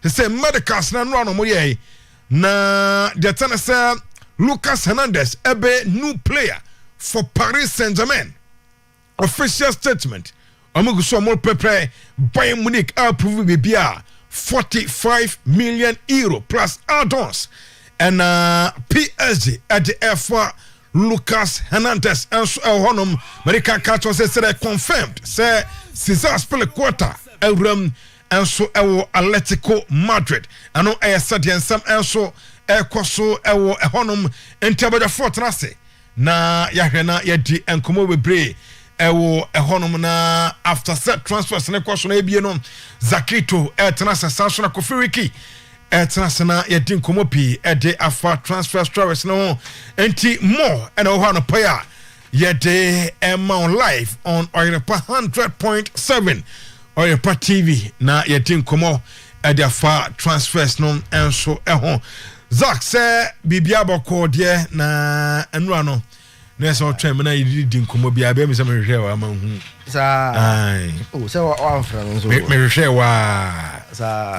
he say medicals na no mo ye na de tana say Lucas Hernandez ebe new player for Paris Saint-Germain. Official statement omuguso mo prepare Bayern Munich approve bibia 45 million euro plus add-ons and PSG at the F4 Lucas Hernandez and honum American Carton says confirmed say Cesar spell a quarter and so Atletico Madrid and no air study and some also Koso honum and Tabada Fortrase na yahena yedi and komo bebre ewo honum na after set transfers na question ebie Zakito etnasa sansona kofiriki etnasa na yedi komo pi ede afa transfer stories no enti more and no player yede on live on Oyerepa 100.7 Oyerepa TV na yedi komo ede afa transfers no enso Zach say bibia boko de na enura no na so twem na yidi nkomo bia be me se me hwehwe wa ma hu sa ai o se wa amfra no so me hwehwe wa sa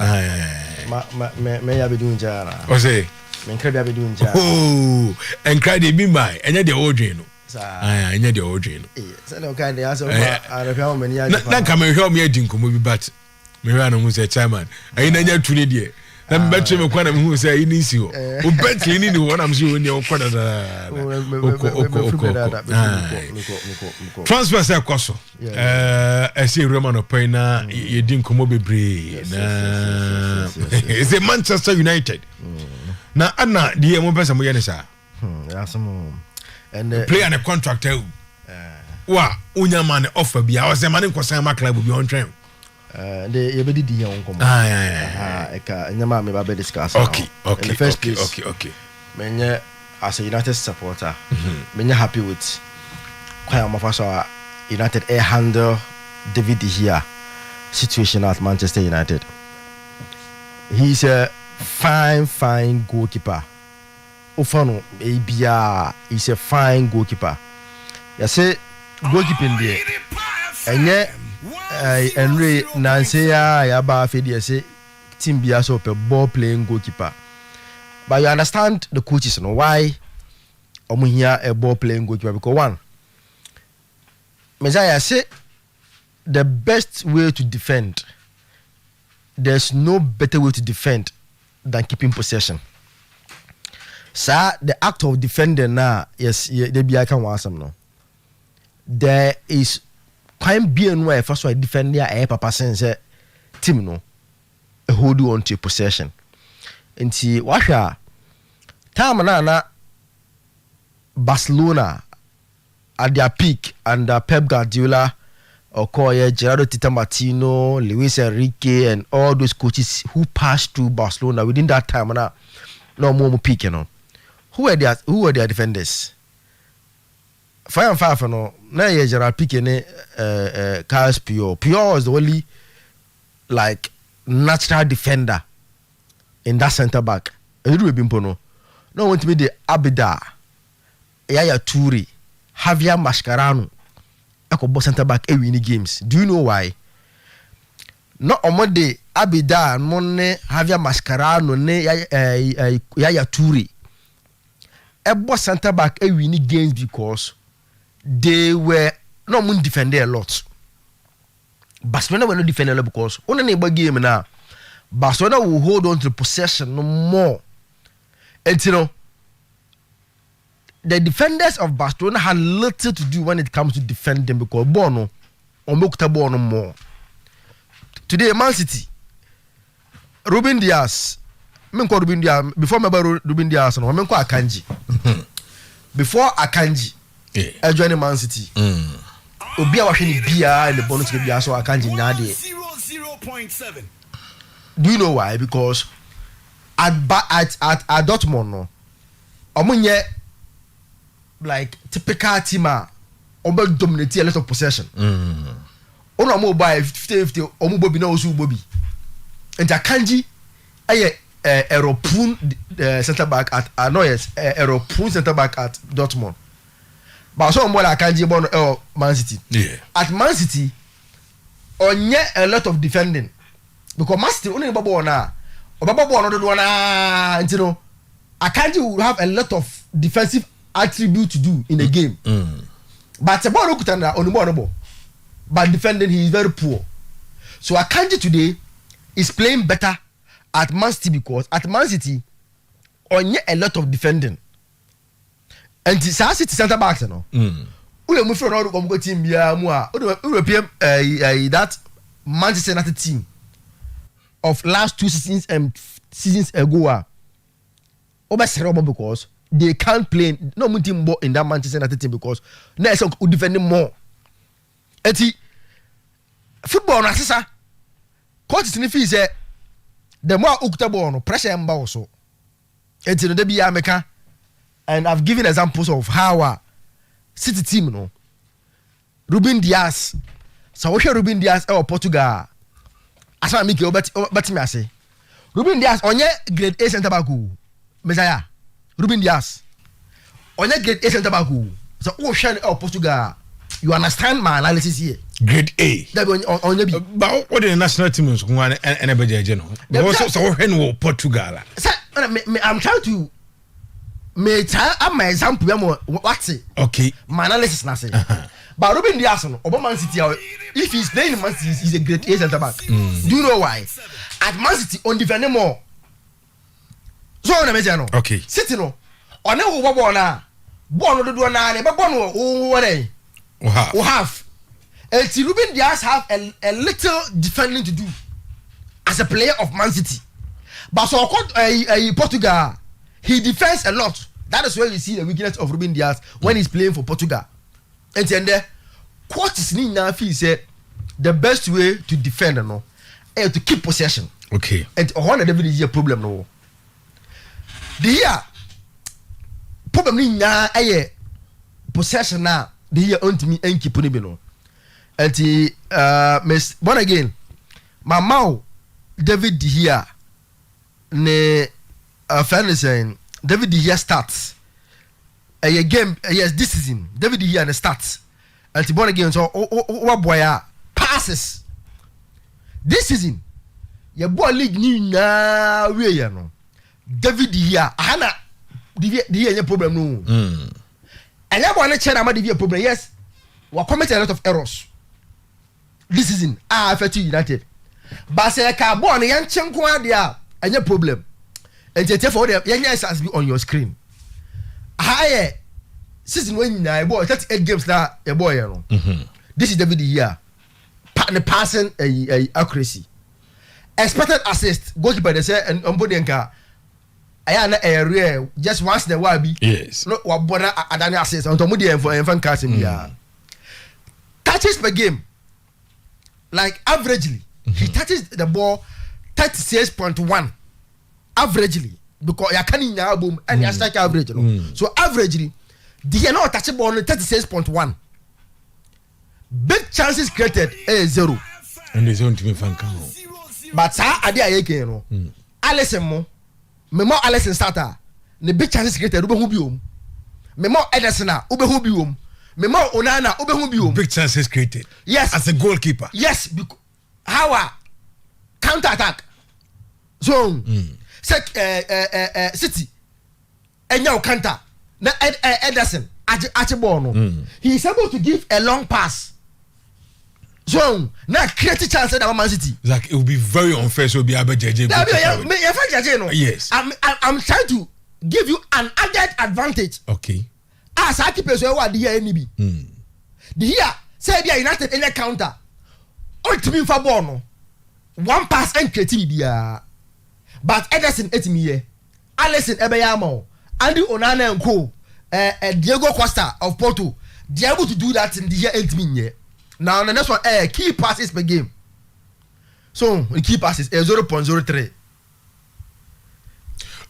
me ya be du njara o se me nkra bia be du njara oh enkra de bi mai enye de odwen no sa enye de odwen no se na ka de aso fa arafia o mani ya na ka me hwehwe o me yidi nkomo bi but me hwehwe no hu se chairman ayi na nya tuni de na mbetwe me kwa na me hu say yi nisi ho o betli ni ho na me so ni o kwada da transfer say koso say Roman Opay na yedi nkomo bebre na is Manchester United na ana die mo pesa mo ye ne sa asamo and player and contract wa unya man offer bia o say man nkosan ma club bi on train the yebedi di yon komo eka nyama me ba be discuss okay in the first place okay menye as a United supporter menye happy with kwaya mafaso United handle David De Gea situation at Manchester United. He's a fine goalkeeper. Ofano ebia is a fine goalkeeper. You say goalkeeping there enye Henry Nanseya yaba fedi say team bia so pe ball playing goalkeeper. But you understand the coaches no why omo here a ball playing goalkeeper because one Messiah say the best way to defend, there's no better way to defend than keeping possession. So the act of defending now, yes, they be I can want some no. There is quite being where first I defend there papa sense team no hold on to possession. And see washa time na Barcelona at their peak under Pep Guardiola, Okoye, Gerardo Tita Martino, Luis Enrique, and all those coaches who passed through Barcelona within that time, no more peak, you know. Who were their defenders? 5 and 5, no. Now Gerard Piqué and Carlos Puyol. Puyol was the only like natural defender in that centre back. You do bimpono. No want to be the Abida, Yaya Toure, Javier Mascherano. Ako center back winning games. Do you know why? No omode Abida monne Javier Mascherano ne Yaya Toure. Ebo center back winning games because they were no mun defend a lot. Barcelona were not defending a lot because on a neighbor game now, Barcelona will hold on to the possession no more. And you know, the defenders of Barcelona had little to do when it comes to defend them because Bono or Mokta Bono more. Today, Man City, Ruben Diaz, before Ruben Diaz, no, Akanji. Before Akanji, I joined Man City. Obia washing beer and the bonus to be so Akanji Nadi. 0.7. Do you know why? Because at Dortmund, no, Omunye like typical team over dominate a lot of possession. Ono mo buy 50-50 omo bobi na osu bobi. And Akanji aye Eropun centre back at Eropun centre back at Dortmund. But so more like Akanji Bono Man City. Yeah. At Man City, on a lot of defending because Man City only babo na obabo no do na you know Akanji will have a lot of defensive attributes to do in the game. But the ball okutana on the ball, but defending he is very poor. So Akanji today is playing better at Man City because at Man City on a lot of defending. And the City centre backs no. Ule mu from all the team bia mu a European that Manchester United team of last 2 seasons ago because they can't play no team more in that Manchester United team because now so defending more. Eti football na sisa coach ni feel say the more ukuta ball no pressure mba also. Eti no dey be America. And I've given examples of how our City team, no, Ruben Dias. So we hear Ruben Dias or Portugal. As I make you but me I say, Ruben Dias onye grade A centre back Messiah. Ruben Dias onye grade A centre back. So we share or Portugal. You understand my analysis here? Grade A. That be onye bi. But what the national team is going and everybody no. So when we Portugal. I'm trying to. I'm my example. What's it? Okay. My analysis na say. But Ruben Dias no, Man City, if he's playing in Man City, he's a great A centre back. Do you know why? At Man City, on defend more. So on the no. Okay. City no. On a ball na. Ball no do na. But ball no. Have. And Ruben Dias have a little defending to do as a player of Man City. But so Portugal. He defends a lot. That is where you see the weakness of Ruben Dias when he's playing for Portugal. And then coach is say the best way to defend is to keep possession. Okay. And one of the is a problem no. The problem is possession now. The on me and keep no. And miss born again. My mouth David De Gea ne fan saying David De Gea starts a game yes this season David De Gea starts and born again so boy passes this season your boy league ni na we no David De Gea hana De Gea problem no and your boy na chena ma De Gea problem yes we commit a lot of errors this season affect United but say ka boy na yan chenko dia any problem. And therefore, yes has be on your screen. Higher season when I boy 38 games now a boy. This is David here. Passing a accuracy. Expected assist. Goalkeeper they say and Ombodienka. I am a rare just once in a while be. Yes. No what border Adani assist on Tomudi for infant casting here. Touches per game. Like averagely, he touches the ball 36.1. Averagely, because you can't in album and you strike average. So averagely, they are not touchable on 36.1. Big chances created is 0. And there's only me fan count. But sir, I did a no. Allison mo, me more Allison starter. The big chances created ube hubium. Me more Edersona ube hubium. Me more Onana ube hubium. Big chances created. Yes, as a goalkeeper. Yes, because how counter attack. So. City and now counter na Ederson Archibald no he is able to give a long pass so now create a chance that Man City like it will be very unfair so be able JJ yes I'm trying to give you an added advantage okay as I keep so what the here NB the here say be United any counter ultimate for ball no one pass and creativity but Ederson etimi here Alisson Ebeyamo Andy Onana and Co Diego Costa of Porto they are able to do that in the year 8 minutes now the next one key passes per game so the key passes 0.03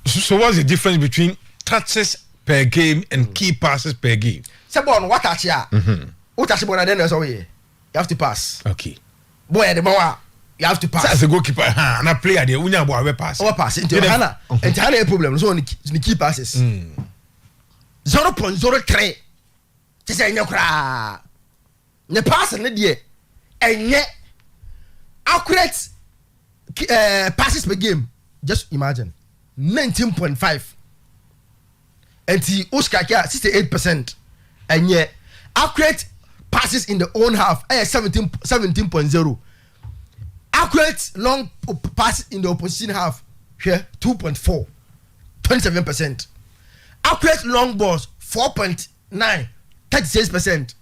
so what's the difference between touches per game and key passes per game Sebon what touch ya what touch ball then you have to pass okay boy the ball you have to pass. As a goalkeeper, and a player there, unya bo we pass. Our pass into Hana. And Hana a problem. So the key passes. 0.03. Just say no cry. The pass and the and yet accurate passes per game. Just imagine 19.5. And the Oscar 68%. And yet accurate passes in the own half 17.0. Accurate long passes in the opposition half here 2.4. 27%. Accurate long balls 4.9. 36%.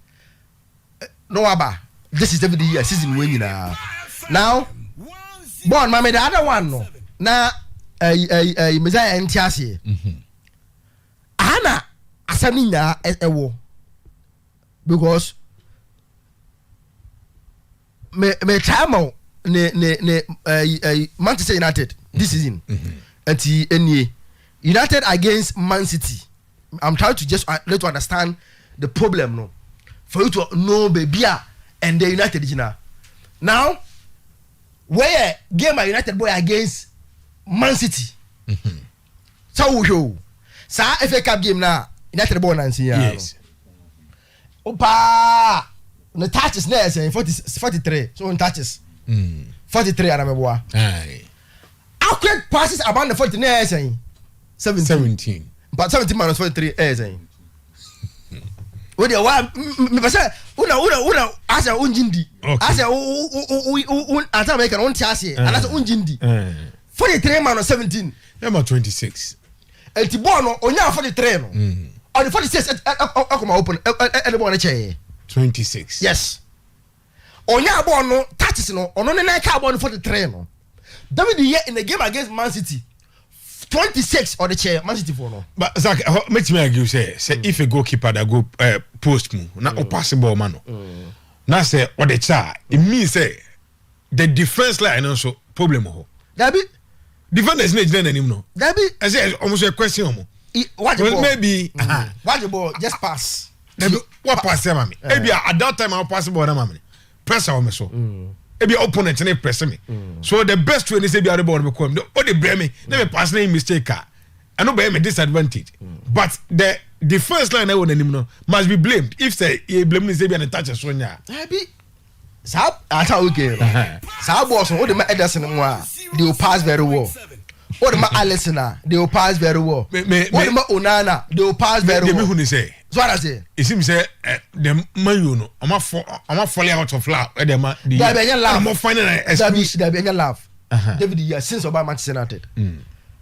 No aba. This is every year season winning now. Born mama the other one no. Na Messiah entiase. Ana asamina ewo. Because me chamo ne Manchester United this season. And United against Man City. I'm trying to just let you understand the problem no. For you to know baby and the United now where game by United boy against Man City. So we show sa FA Cup game na United boy nansi ya. Yes. Opa the touches na say 43 so on touches 43 anameboa. Aye. Accurate passes about the 40 na say 17. But 17 minus 43 say what the one me pasa una asa unjindi asa asa make on tiase and asa unjindi 43 minus 17 number 26 and the ball no onya 43 no on the 46 akoma open and the ball na che 26 yes onya ball no touches no ono ne na ka ball 43 no David here in the game against Man City 26 or the chair Man City for no. But Zach, make me argue say if a goalkeeper that go post move na possible man na say or the cha it means say the defense line also problem ho. David defenders need then anymore no. David I say almost a question mo. What the ball? Maybe what the ball just pass. David what pass am me. Maybe at that time I pass ball na me. Press am so. Ebi opponent na press me. So the best way is say be the ball be come. O dey blame me. Na me pass na mistake ka. I no be me disadvantage. But the defense line na won anim no must be blamed. If say e blame ni say be an touch so nya. Abi sa ata okay. Sa boss o dey ma Ederson mo a they will pass very well. O dey ma Alisson they will pass very well. O dey ma Onana they will pass very well. Me who ni say. So what I say? It seems say the man you know I'm falling out of love. The man I'm finding an excuse. There be any love. David here since about Manchester United.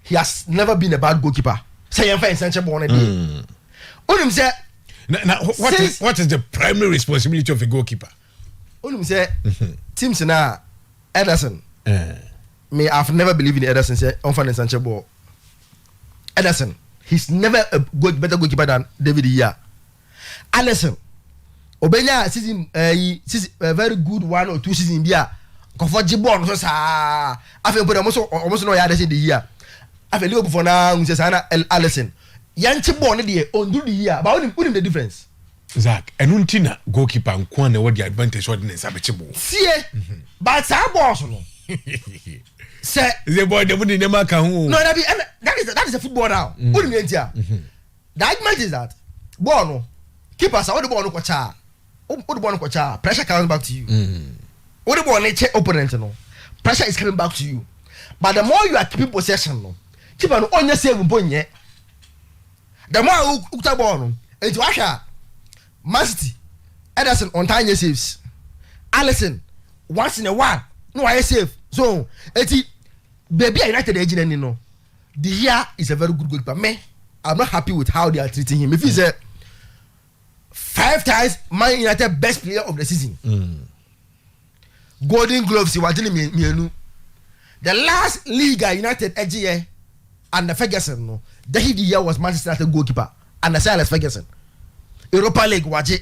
He has never been a bad goalkeeper. Say I'm fine Sanchez born a day. Only say now what is the primary responsibility of a goalkeeper? Only say teams na Ederson. Me I've never believed in Ederson say I'm fine Sanchez born. Ederson he's never a better goalkeeper than David here. Alisson Obenya season a very good 1 or 2 season bia comfort jibon so sa afi put almost no ya dey the year afi Liverpool for now say sana Alisson yanchi ball no dey on do the year but who the difference Zach enuntina goalkeeper nko na what the advantage ordinance abechibo see but sa boss no say the boy the money never can no that is a football now who the here the argument is that ball no keepers how the ball no kwacha o the ball no kwacha pressure comes back to you o the ball no check opponent no pressure is coming back to you but the more you are keeping possession no keeper no onye save mbonye the more you take ball no it washa Man City Ederson on time saves Alisson once in a while no I save so eti baby United agent no the year is a very good goalkeeper me I'm not happy with how they are treating him if he's a 5 times Man United best player of the season Golden Gloves he was telling me the last league United edge year and the Ferguson no the year was Manchester United goalkeeper and the Silas Ferguson Europa League waje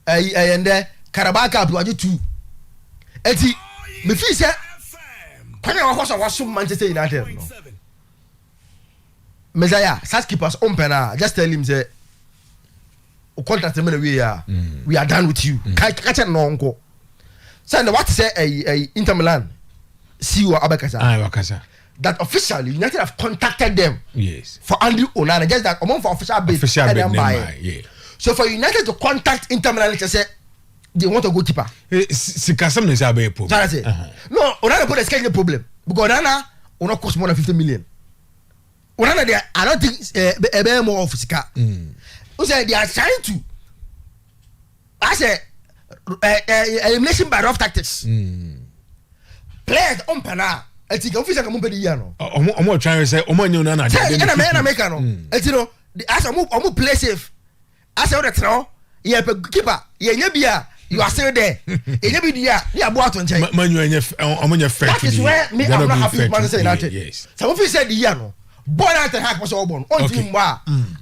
and the Carabao Cup waje 2 eti me feel say kwanya was so Manchester United no Messiah such keepers open just tell him say contract we are done with you catch no uncle so what say Inter Milan CEO Abakasa. Wakasa. That officially United have contacted them. Yes. For Andrew Onana, just that among for official bid. Yeah. So for United to contact Inter Milan, they say they want a goalkeeper. Sikasam is a big problem. No, Onana put a schedule problem because Onana cost more than 50 million. Onana there, I don't think a bear more of Sika. Who said they are trying to? I said elimination by rough tactics. Players on pana. I think official come be the no. I'm trying to say Omo Nana. And America no. You know, as I play safe. As I would know, you have a keeper. You are still there. You are bought on check. That is where me I'm not happy with Manchester United. Yes. Some of you said the no. Born out the hack was all born. On team wa.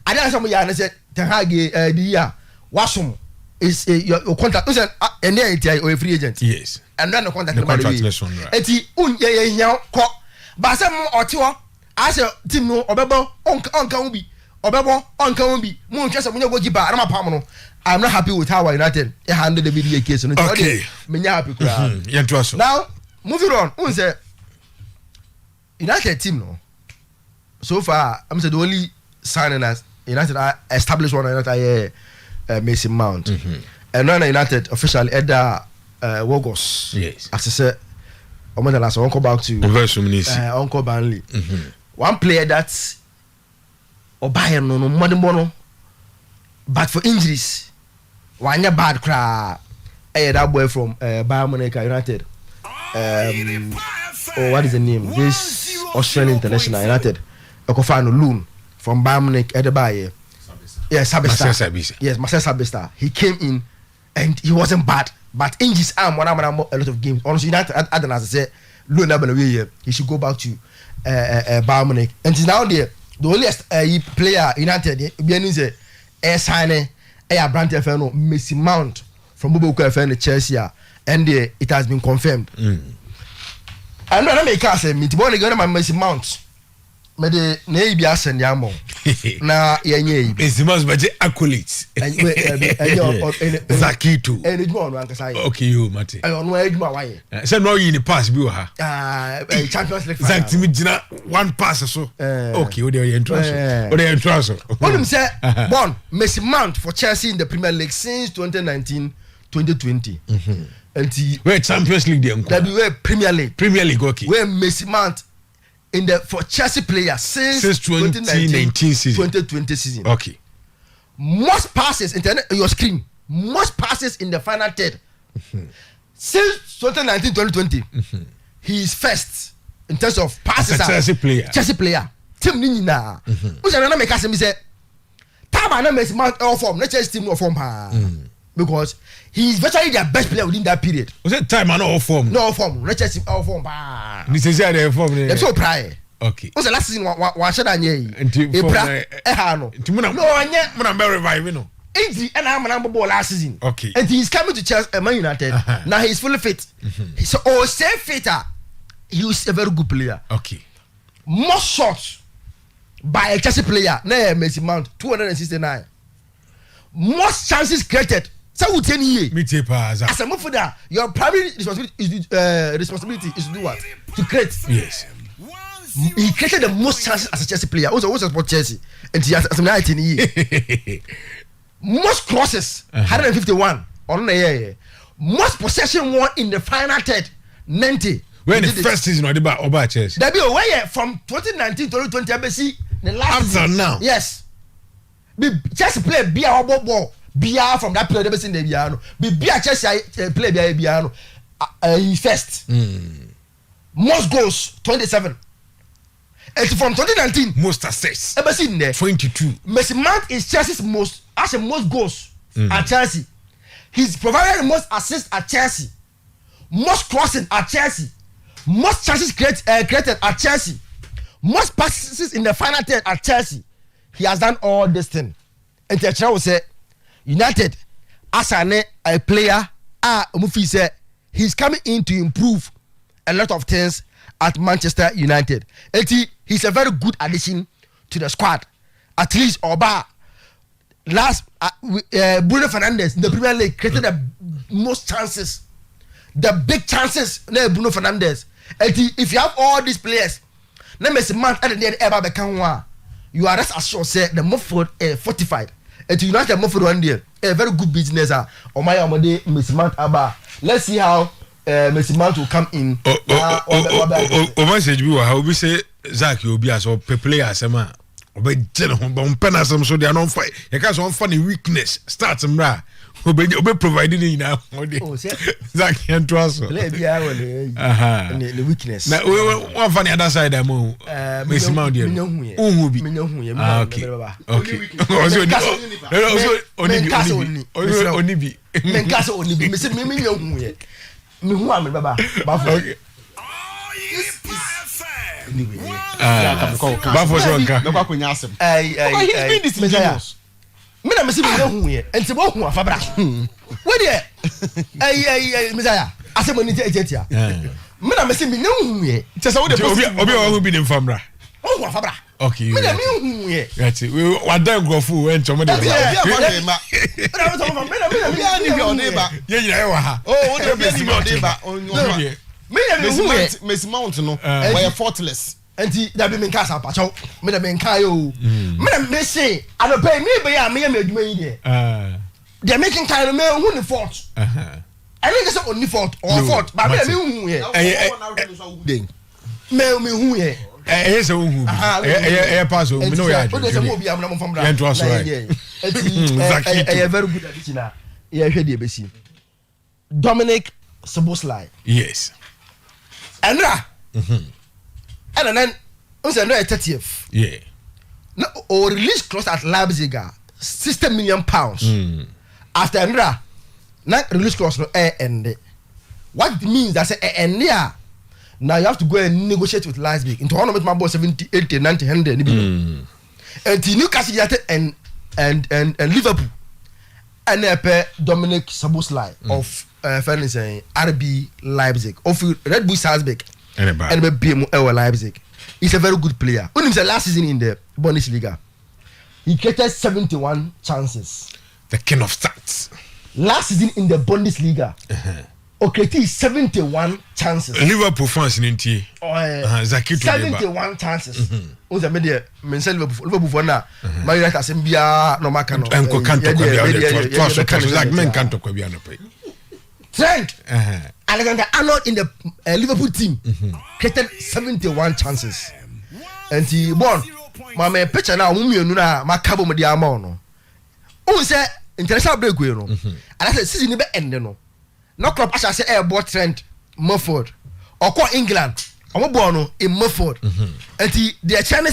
I don't some ya said Ten Hag the year. Wasum is your contract. Listen, and there it is a free agent. Yes. And then the contract. The contract less one right. Eti un ko. But some otiwa. As a team no obebo on can be. Obebo on can be. Moon just a goalkeeper. I'm not happy with how United handled the video case. Okay. Now moving on. Who say United team no? So far, I'm saying the only signing as United established one United Mason Mount, and then United officially at the Wogos. Yes. As I said, I'm going to uncle back to Uncle Burnley. One player that's Bayern no money mono, but for injuries, one year bad cry. That boy from Bayern Munich United. What is the name? This Australian international United. A loan from Bayern Munich at the Bayer. Yes, Sabesta. Yes, Marcel Sabesta. He came in and he wasn't bad, but in his arm, a lot of games. Honestly, United, as I said, loan up in a way. He should go back to Bayern Munich. And he's now there. The only player United, Bianinze, signing a brand FNO, Messi Mount from Bobo FN Chelsea, and it has been confirmed. I'm not make us a meet. Born again, my Messi Mount. Me de na ibi asen ya mo na yenye ibi Benzema's budget accolades Zakito edwuma no ankasa ye okay you mate no edwuma waye say no you in the pass bi wo ha Champions League Zakt mi gina one pass so okay we dey intro so Only say born Messi Mount for Chelsea in the Premier League since 2019-2020 and where Champions League dey that be where Premier League okay where Messi Mount in the for Chelsea players since 2019 season 2020 season. Okay. Most passes your screen. Most passes in the final third. Since 2019-2020, he is first in terms of passes. Chelsea player. Team ni na. Who say na make us say Taba na Messi Mount all form. Not Chelsea team no form because he is virtually their best player within that period. Was it time and all form? No form. Not Chelsea all form. This is their form. They're so prior. Okay. What's the last season? What should I say? No. I'm reviving. No. Injury and I'm number ball last season. Okay. And he's coming to Chelsea, Man United. Now he's fully fit. So say fitter. He's a very good player. Okay. More shots by a Chelsea player. Nah, Messi Mount 269. Most chances created. So we tell you. As a move for that, your primary responsibility is to do what? To create. Yes. He created the most chances as a Chelsea player. Also support Chelsea, and he has some 19 years. Most crosses, 151 on the year. Most possession won in the final third, 90. When the first season or the Chelsea. That be away from 2019-2020. I see the last season now. Yes. Chelsea play beer ball. Beer from that player never seen the piano. Be Chelsea play beer piano. He first. Most goals 27. And from 2019 most assists ever seen there 22. Messi Mount is Chelsea's most goals at Chelsea. He's provided the most assists at Chelsea, most crossing at Chelsea, most chances created at Chelsea, most passes in the final third at Chelsea. He has done all this thing. And the will say United as a player Mufi said he's coming in to improve a lot of things at Manchester United. He's a very good addition to the squad. At least Oba last Bruno Fernandes in the Premier League created the most chances, the big chances. Bruno Fernandes If you have all these players, let me say man at the end ever become you are just assured say the Mumford fortified. And United Mumford one day a very good business. Oh my amade Miss Mount Abba. Let's see how Miss Mount will come in. Message we how we say Zach will be as a player sama. Obe general but so they are not fight. You can't so funny weakness start some ra. Obe providing it now. Zach can trust. The weakness. Now one funny other side I'm Miss Mount here. Okay. Onibi. Mina mesi mi hu ye enti bo hu afabra we de Messiah asemo ni ejetia mina mesi mi hu ye tese wo de obi o hu bi ni famra hu afabra okay mina mi hu ye right we wadan grofo we ntomo de mina ni bi oneba ye nyina ye wa ha wo de bi ni oneba mina Miss Mount no we faultless. Enti da bi men ka sa pa chaw me da men ka yo me say I don't pay me be ya me adwuma yi de they making kind of me who the fault I think say only fault or fault but me hu ye me hu ye say hu pass o me no ya o de say mo bi am na mo fam da enti was right enti very good addition na ye hwe de be si Dominic Szoboszlai yes Enra and then on the 30th yeah no or release clause at Leipzig £60 million after Enra na release clause no end what it means that say end there now you have to go and negotiate with Leipzig into one of my boss 70 80 90 100 and Newcastle United and Liverpool and Dominic Szoboszlai of RB Leipzig of Red Bull Salzburg and BM Leipzig. He's a very good player. When he was last season in the Bundesliga, he created 71 chances. The king of stats. Last season in the Bundesliga, created 71 chances. Liverpool fans in T. 71 chances. On the media, Liverpool for now. My United Sembia no Macano. Uncle Canto like men Canto Cobiano pay. Trent Alexander-Arnold in the Liverpool team created 71 chances. And he won. My picture now, Mumia, my cabo Mediamo. Oh, say international break, you know. And I said, season never end, no. No club, I shall say, airboard Trent, Murford, or call England, or Bono in Murford. And the channel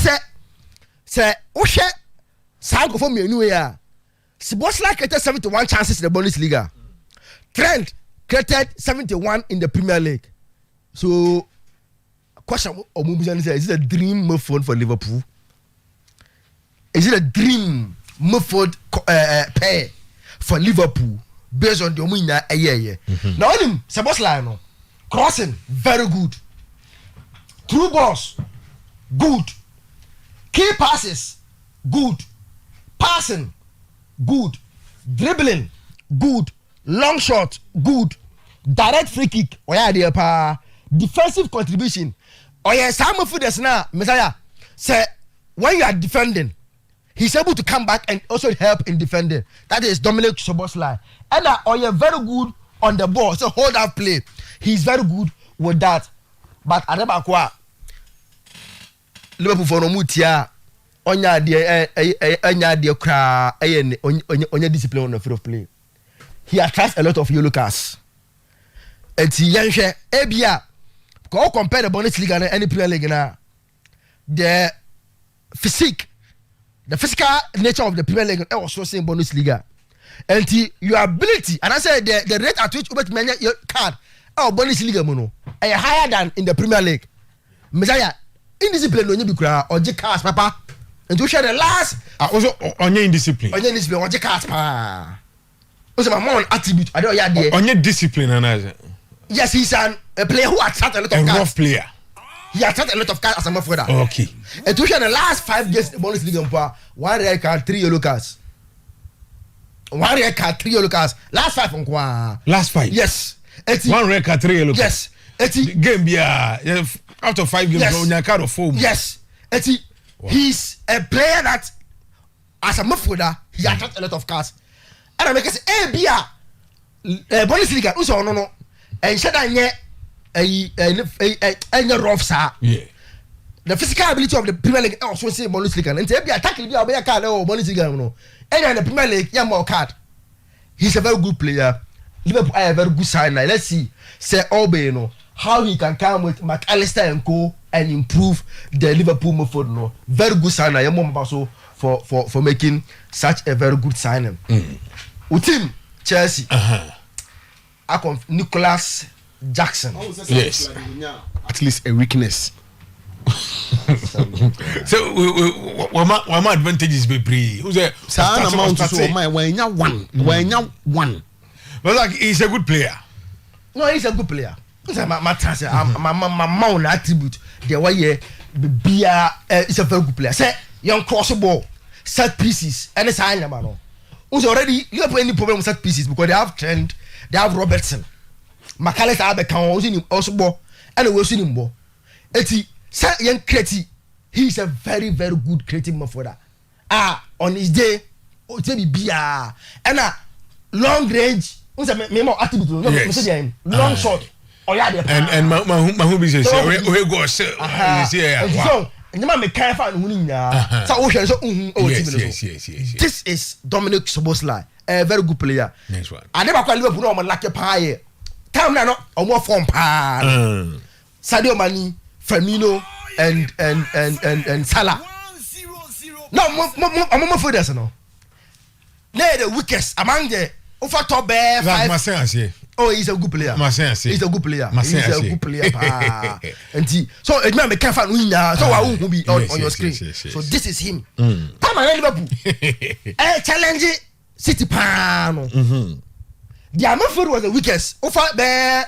say, oh, shit, Sango for me, New Year. Szoboszlai created 71 chances in the Bundesliga. Trent created 71 in the Premier League. So, question of is it a dream move for Liverpool? Is it a dream move pair for Liverpool based on the winner a year? Now, him Szoboszlai no crossing very good, through balls good, key passes good, passing good, dribbling good. Long shot, good. Direct free kick, defensive contribution. Some of this now, Messiah. Say when you are defending, he's able to come back and also help in defending. That is Dominic Szoboszlai. And very good on the ball. So hold up play. He's very good with that. But Adebakwa, Liverpool for Nomutia, onya discipline on the field of play. He attracts a lot of yellow cards. And he Abia. Go compare the Bundesliga and any Premier League now. The physical nature of the Premier League also same Bundesliga. And your ability, and I said the rate at which you get your card, Bundesliga mono, higher than in the Premier League. Messiah, indiscipline when you be cry or J-Cars, Papa. And to share the last also on your indiscipline. On your indiscipline, or J-Cars, Papa. Also, my more attribute. I don't hear on your discipline, and yes, he's a player who attracts a lot of cards. A rough player. He attracts a lot of cards as a midfielder. Okay. And to share the last 5 games in the Bundesliga, 1 red card, 3 yellow cards. 1 red card, 3 yellow cards. Last 5 on Last 5. Yes. 1 red card, 3 yellow cards. Yes. game out of 5 games Onyaka of 4. Yes. He's a player that as a midfielder he attracts a lot of cars. And I make say Bundesliga also no and said a rough sir. The physical ability of the Premier League also say Bundesliga and be attacking be a card or Bundesliga no. And the Premier League more card. He's a very good player. Liverpool are a very good signer. Let's see say Obe how he can come with McAllister and co and improve the Liverpool midfield no. Very good signer. Yamo for making such a very good signing. Team Chelsea. Nicholas Jackson. Yes. At least a weakness. So what advantages be pre? Who's a amount to so my one. But like he's a good player. No, he's a good player. My attribute the way is a very good player. Say young cross ball, set pieces, and it's high man. Who's already you have any problem with set pieces because they have Trent, they have Robertson, McAllister have a count also ball, and we'll see him ball. Say young creative, he's a very very good creative midfielder. On his day, and long range. Who's a more attribute? Long shot. And Mahubi says, we go so and the man careful and winning this is Dominic Szoboszlai, a very good player. Next one. I never quite Liverpool on like a pie. Time now or more form pa. Sadio Mane, Firmino and Salah. No, I'm more for this no. They're the weakest among the over top bear five. Oh, he's a good player. He's a good player. He's a good player. And so it may be careful winner. So I won't be on your screen. So this is him. Time and Liverpool. Challenge City Pan. The Amaford was the weakest. Over there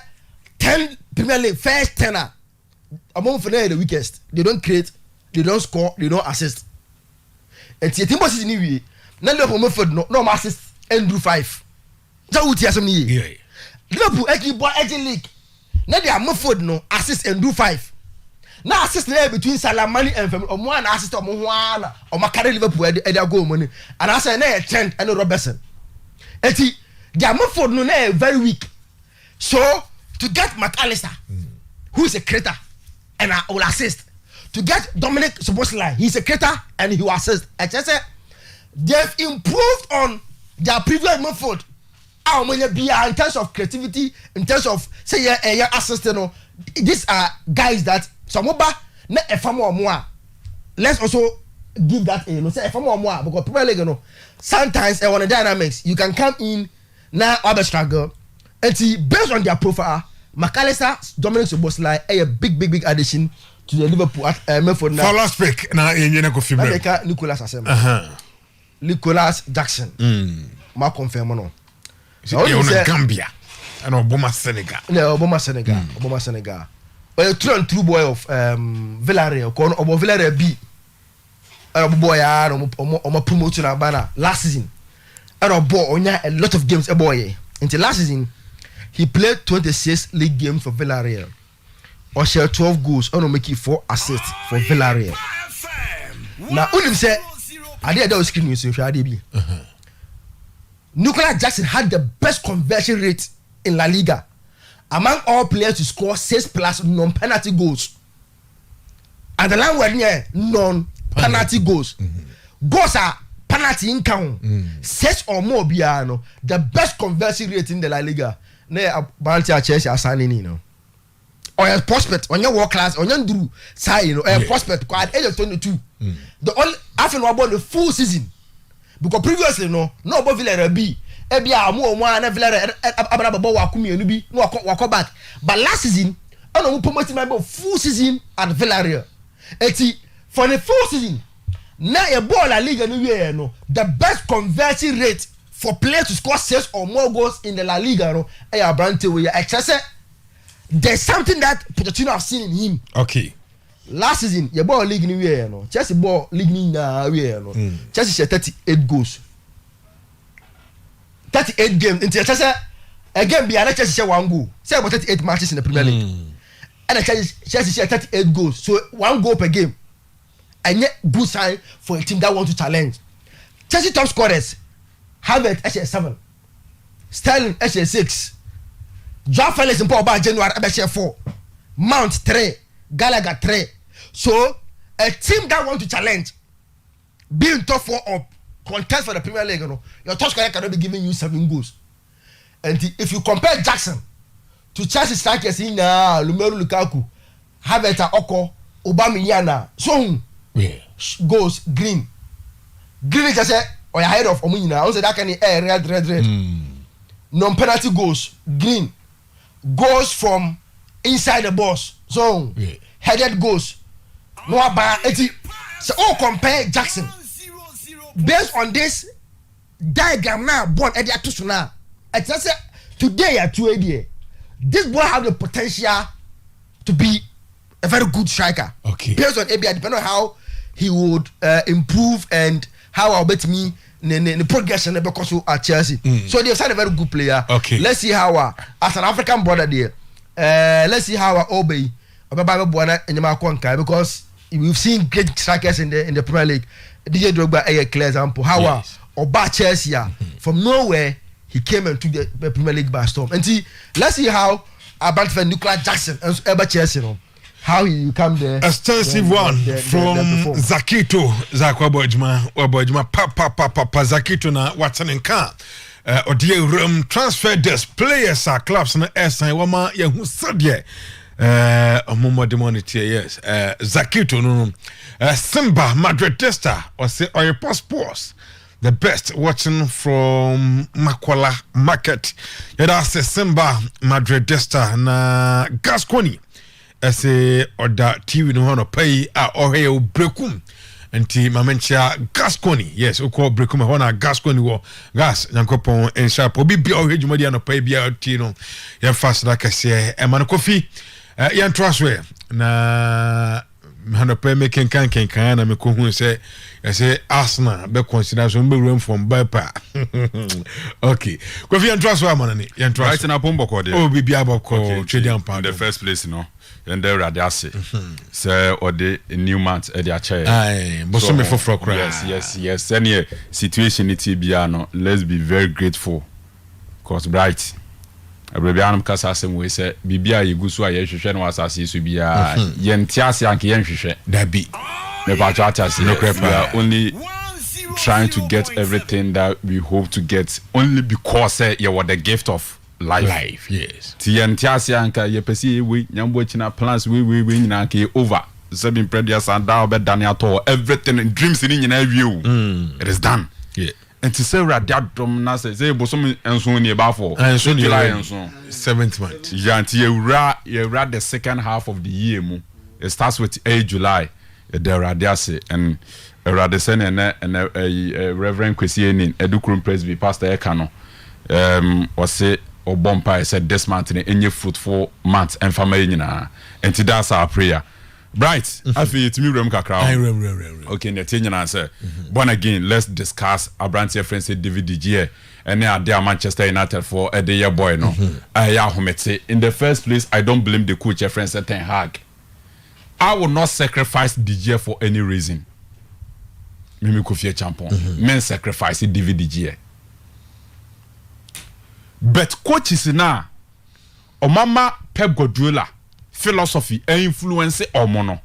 10 Premier League first tenor. Among for the weakest. They don't create, they don't score, they don't assist. And the team was in the way. None of Amaford no assist and do 5. So what you have me? Liverpool boy league. Now they are Muford no assist and do 5. Now assist there between Salah Mane and Firmino. One assist or one or Macari Liverpool at their goal money. And I say na Trent and Robertson. Eti they are Muford no na very weak. So to get McAllister, who is a creator and I will assist. To get Dominic Szoboszlai, he's a creator and he will assist. I just say they've improved on their previous Muford. In terms of creativity, in terms of say assistant, these are guys that some na efamo more. Let's also give that say efamo more because Premier League sometimes on the dynamics you can come in now other struggle and see based on their profile. McAllister, Dominic Szoboszlai a big addition to the Liverpool Medford. For last pick now Nicholas Jackson. Ma confirm no. Gambia and Obama Senegal. No, Obama Senegal. A true boy of Villarreal, Villarreal B. Boy, I'm promoting our banner last season. And a boy on a lot of games. A boy until last season, he played 26 league games for Villarreal. Or share 12 goals. Or make 4 assists for Villarreal. Now, Unim said, I did that screen with you. Nicholas Jackson had the best conversion rate in La Liga among all players to score 6+ non-penalty goals. And the line were near non-penalty goals. Goals are penalty income. 6 or more biano. The best conversion rate in the La Liga. Ne Baltia Chelsea assigning or a prospect on your world class on your Drew say a prospect at age of 22. The only after about the full season. Because previously no about Villarreal B ebia mo one Villarreal ababa wakumi enu bi no wako back but last season I no promote my full season at Villarreal eti for the full season na a ball La Liga no the best conversion rate for players to score 6 or more goals in the La Liga no Brante we there's something that Pochettino have seen in him. Okay. Last season, your ball league anywhere, no. Chelsea ball league anywhere, no. Chelsea share 38 goals. 38 games. Into Chelsea again, be Chelsea share 1 goal. Say about 38 matches in the Premier League. and Chelsea share 38 goals, so 1 goal per game. And yet, good sign for a team that want to challenge. Chelsea top scorers, Havertz HS7, Sterling HS6, Joao Felix in Paul January HS4, Mount 3, Gallagher 3. So a team that want to challenge, being top 4 up, contest for the Premier League, your top scorer cannot be giving you 7 goals. And if you compare Jackson to Chelsea strikers in Romelu Lukaku, Havertz, Oko, Aubameyang, so goals Green is just or ahead of Omunina. Also that can red. Non-penalty goals Green, goals from inside the box, so headed goals. No about it. So compare Jackson based on this diagram now. Born at the now. It's just today at 2 ADA. This boy have the potential to be a very good striker. Okay. Based on ABI, depending on how he would improve and how I'll bet me the progression because of at Chelsea. So they've signed a very good player. Okay. Let's see how as an African brother there. Let's see how Obey because we've seen great strikers in the Premier League. DJ Drogba a clear example. How Oba Chelsea from nowhere he came and took the Premier League by storm. And see, let's see how about Nicolas Jackson and Ever Chelsea, how he come there. Extensive one from Zakito Zakwabojma Papa Zakito na Watson and Khan. Odie transfer desk players are clubs na S and Wama Yahu Sadye. Omomo demonity, yes. Zakito no. Simba Madridista or say Oyerepa Sports. The best watching from Makwala Market. Yada se Simba Madridista na Gascony. Ese oda TV no hono pay a oheo brekum. Enti mamencha Gascony. Yes, uko brekum hona Gascony wo gas nyankopon ensha po bibia ohejumadi ano pay bia tino. Ya fast like say e man kofi yan trustwe na hano pay making kan na me ko hu say Arsenal be consider so be room from Bepa. Okay. Kofi yan trustwe manani yan trust. Right na pombo ko de. Oh bibia boko trading pound. The first place, you know. And there radiasi say or the new month at their chair. Aye, but so me for yes. Any situation it be no. Let's be very grateful. Cause Bright. Abrabianum kasa asem we say bibia yegusu a yehwehwe no asase su bia yentiase anke yenhwehwe da bi. Me ba twatase no crap. We are only trying to get everything that we hope to get only because you were the gift of life, yes. Tientiase anka ye pesi we nyambo china plans we nyina ke over 7 previous and down be done at all everything in dreams in nyina view. It is done. Yeah. And to say radiadom na say bosom enso ne ba for July enso 7th month. Yeah, until you read the second half of the year mu. It starts with July. The radiase and radesen and Reverend Kwesi Enin Edukrum Presby Pastor Ekano was say or bompa said this month in any fruitful month and family nyina. And that's our prayer. Bright, I feel it's me room kakra. Okay, the thing I say. Born again, let's discuss our brand friend said David Digier and they are there Manchester United for a day boy no. In the first place, I don't blame the coach friend said Ten Hag. I will not sacrifice Digier for any reason. Mimi Kofi champion. Men sacrifice David Digier. But coaches now, o mama Pep Guardiola philosophy and influence omono.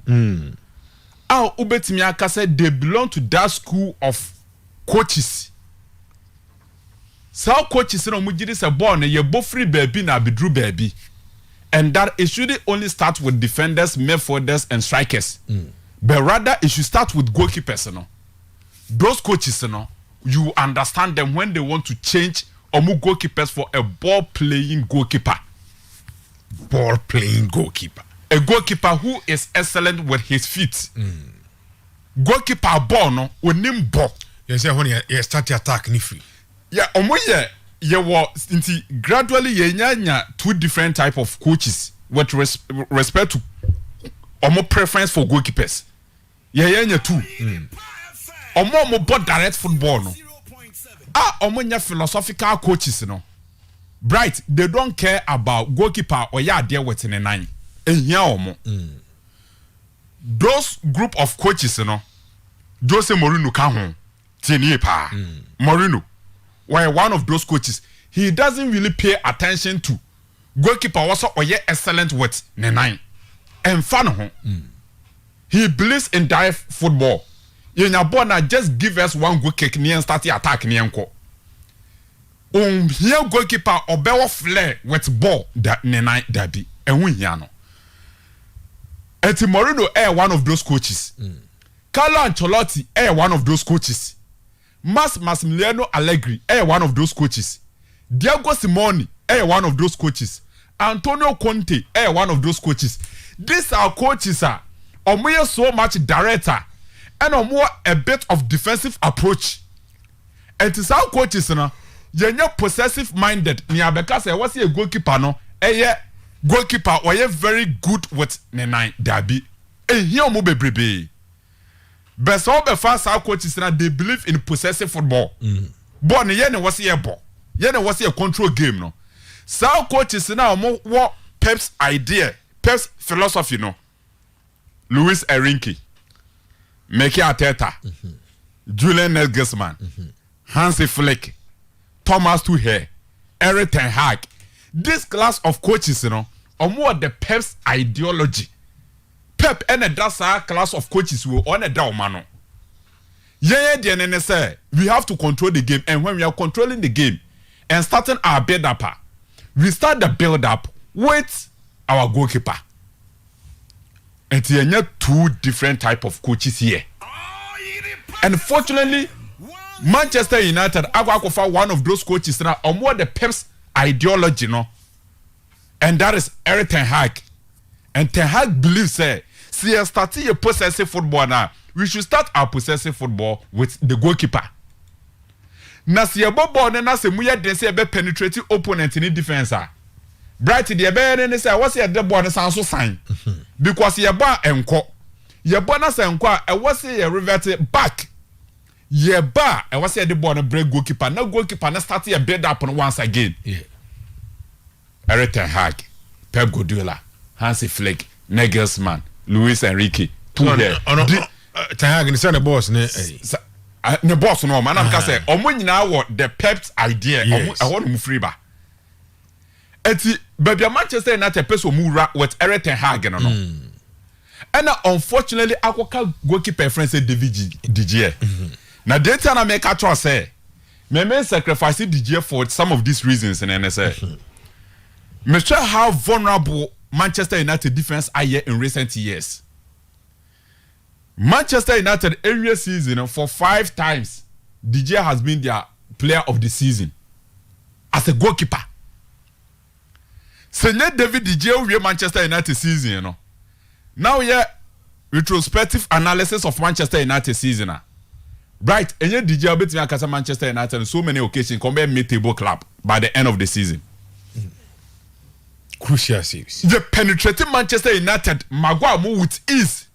Our ubetimi aka said they belong to that school of coaches. So coaches no mujiri se born ye bofri baby na bidru baby. And that it should only start with defenders, midfielders and strikers. But rather it should start with goalkeepers no. Those coaches no, you understand them when they want to change omu goalkeepers for a ball-playing goalkeeper. Ball-playing goalkeeper. A goalkeeper who is excellent with his feet. Goalkeeper ball no, onim ball. You say when you start your attack ni free. Yeah, omu ye wo inti gradually ye nya two different type of coaches with respect to omu preference for goalkeepers. Ye nya two. Omu ball direct football no. Omunya philosophical coaches no. Bright, they don't care about goalkeeper or ya there within a 9. ehia omo those group of coaches no Jose Mourinho ka ho tinie pa Mourinho why one of those coaches he doesn't really pay attention to goalkeeper was oye excellent with nine and fan ho he believes in dive football yenya ball na just give us one goal kick near start attack near nko here goalkeeper obewo flare with ball that nine dabi enwu hia no Eti Mourinho one of those coaches. Carlo Ancelotti one of those coaches. Massimiliano Allegri one of those coaches. Diego Simeone one of those coaches. Antonio Conte one of those coaches. These are coaches omo so much director and omo a bit of defensive approach. And it's our coaches na yenye possessive minded. Ni abeka say what's a goalkeeper no goalkeeper were very good with nine dabi here mo bebrebe but so be fast our coaches na they believe in possessive football ball ne ye was here ball ye ne was a control game no so coaches na mo what Pep's idea Pep's philosophy no Luis Enrique Mikel Arteta Julian Nagelsmann Hansi Flick Thomas Tuchel Erik ten Hag this class of coaches more the Pep's ideology. Pep and that class of coaches will on a down man. Yeah, say we have to control the game, and when we are controlling the game and starting our build up, we start the build up with our goalkeeper. And there are two different type of coaches here. And fortunately, Manchester United have one of those coaches now or more the Pep's ideology, and that is Erik ten Hag. And ten Hag believes see starting a possessive football now. We should start our possessive football with the goalkeeper. Na see a ball na se muya den say be penetrating opponent in defense. Bright the be say what's the ball na so sign. Because ye ball enko. Ye ball na say enko e was ye revert back. Ye ba e was the ball na break goalkeeper. Na goalkeeper na start a build up once again. Yeah. Erik ten Hag, Pep Guardiola, Hansi Flick, Nagelsmann, Luis Enrique, Tuchel. Ten Hag ni say the boss ne. The boss no man. I'm say omo nyina wo the Pep's idea. Omo e ho no free ba. Eti baby Manchester United person mu ra with Erik ten Hag no. And unfortunately akoka goalkeeper friend say David De Gea. Na data na make a choice say me sacrifice De Gea for some of these reasons in NSA. Mr. How vulnerable Manchester United defense are in recent years. Manchester United area season for 5 times De Gea has been their player of the season as a goalkeeper. So let David De Gea we Manchester United season now retrospective analysis of Manchester United season Bright and yet De Gea bet me Manchester United on so many occasions come mid-table club by the end of the season. Crucial saves. The penetrating Manchester United, Magua move with ease.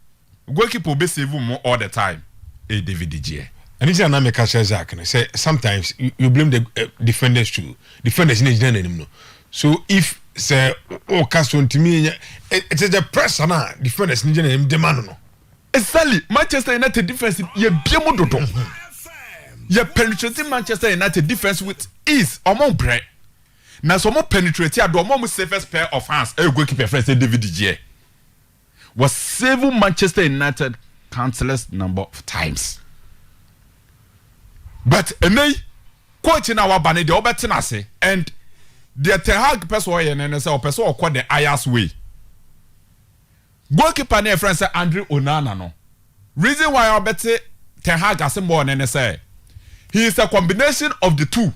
Goalkeeper be save more all the time. David De Gea. And it's an American Zach. Say sometimes you blame the defenders too. Defenders in the so if say Castle to me, it is a press on defenders in the demand. Exactly. Manchester United defense ye biemododo. Ye penetrating Manchester United defense with ease. Among bread. Now, some more penetrating at the most safest pair of hands. A goalkeeper friend said David De Gea was saving Manchester United countless number of times. But coach in our banner, the Obertinase, and the Ten Hag person or person or called the Ayas way. Goalkeeper near friend said Andre Onana no. Reason why I bet Ten Hag has more than NSA. He is a combination of the two.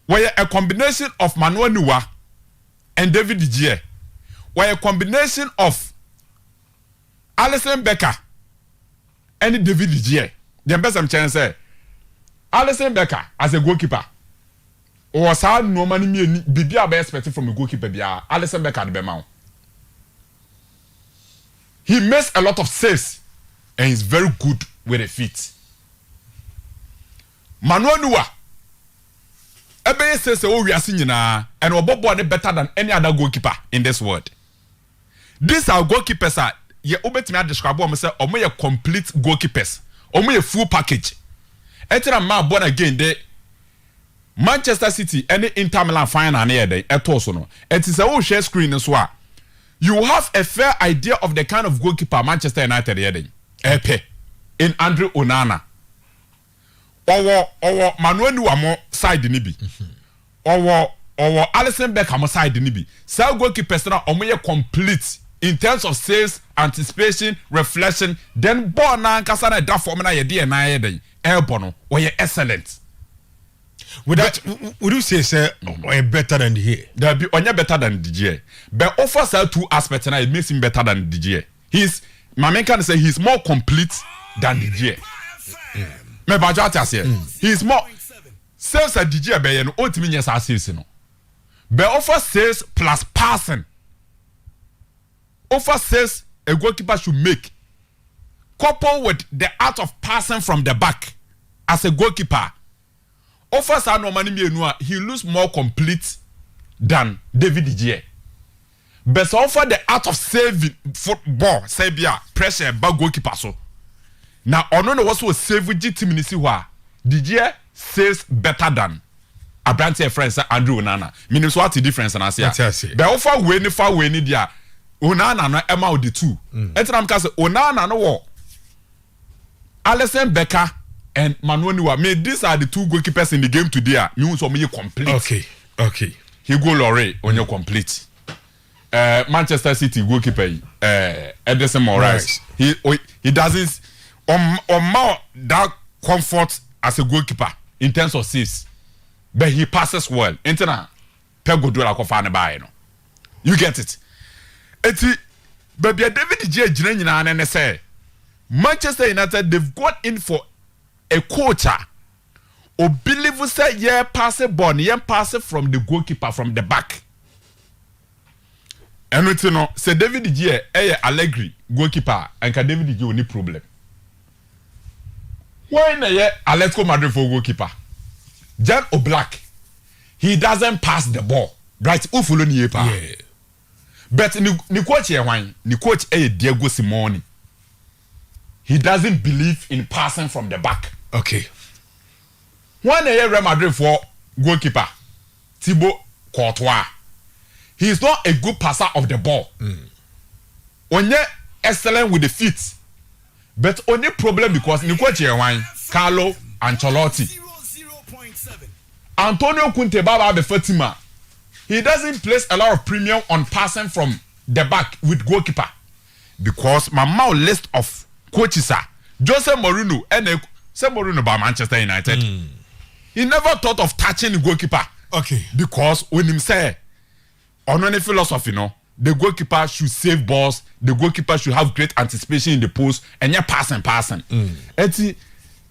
Where a combination of Manuel Neuer and David De Gea. Where a combination of Alisson Becker and David De Gea. The best I'm trying to say, Alisson Becker as a goalkeeper was how no money be expected from a goalkeeper. Alisson Becker the Bemau. He makes a lot of saves and he's very good with the feet. Manuel Neuer. Ebe says oh we are seeing na and Obobo better than any other goalkeeper in this world. These are goalkeepers are ye obetimi describe them say omo ye complete goalkeepers. Omo ye full package. Etira ma born again de Manchester City any Inter Milan final na dey eto so no. It is a share screen so a you have a fair idea of the kind of goalkeeper Manchester United here dey. Epe in Andre Onana. Owo Manuel Nuamo side ni bi. Owo Alisson Becker side ni bi. Say goalkeepers na omo ye complete in terms of sales, anticipation, reflection, then born na nkasa na da form na ye dey na ye dey. Elbono or ye excellent. Would you say or better than the here? There be onye better than DJ. But offers are two aspects and it makes him better than DJ. My man can say he's more complete than DJ. Me bajata say he's more sales at DJ be no ultimate yes sales no. But offer sales plus passing. Offer sales a goalkeeper should make coupled with the art of passing from the back as a goalkeeper. Offers are normally he looks more complete than David De Gea. But offer the art of saving football, say pressure back goalkeeper so. Now ono was so save team ni si wa. De Gea saves better than Abrante friends Andrew Onana. Meaning what the difference and I say. But offer we ni dia Onana no ema the two. Etinam ka say Onana no wo Alisson Becker and Manuel Neuer. These are the two goalkeepers in the game today. You so me complete. Okay. Hugo Lloris on your complete. Manchester City goalkeeper Edison Moraes. He doesn't more that comfort as a goalkeeper in terms of saves, but he passes well. Interna Pep Guardiola ko fa ne buy no. You get it. Eti baby David De Gea gyina nyina na say Manchester United they've got in for a coach who believe say yeah pass a ball, yeah pass it from the goalkeeper from the back. And you know, say David De Gea Allegri goalkeeper and can David De Gea any problem. Why na yeah Atletico Madrid for goalkeeper? Jan Oblak, he doesn't pass the ball. Right, ufolo ni yepa. Yeah. But ni coach here wine, ni coach Diego Simeone. He doesn't believe in passing from the back. Okay. When a Real Madrid for goalkeeper, Thibaut Courtois, he is not a good passer of the ball. Only excellent with the feet, but only problem because ni coach here wine, Carlo Ancelotti, Antonio Conte Baba be Fatima. He doesn't place a lot of premium on passing from the back with goalkeeper because my mouth list of coaches are Jose Mourinho and Mourinho by Manchester United. He never thought of touching the goalkeeper. Okay. Because when him say on any philosophy, no, the goalkeeper should save balls, the goalkeeper should have great anticipation in the post, and you're passing. Eti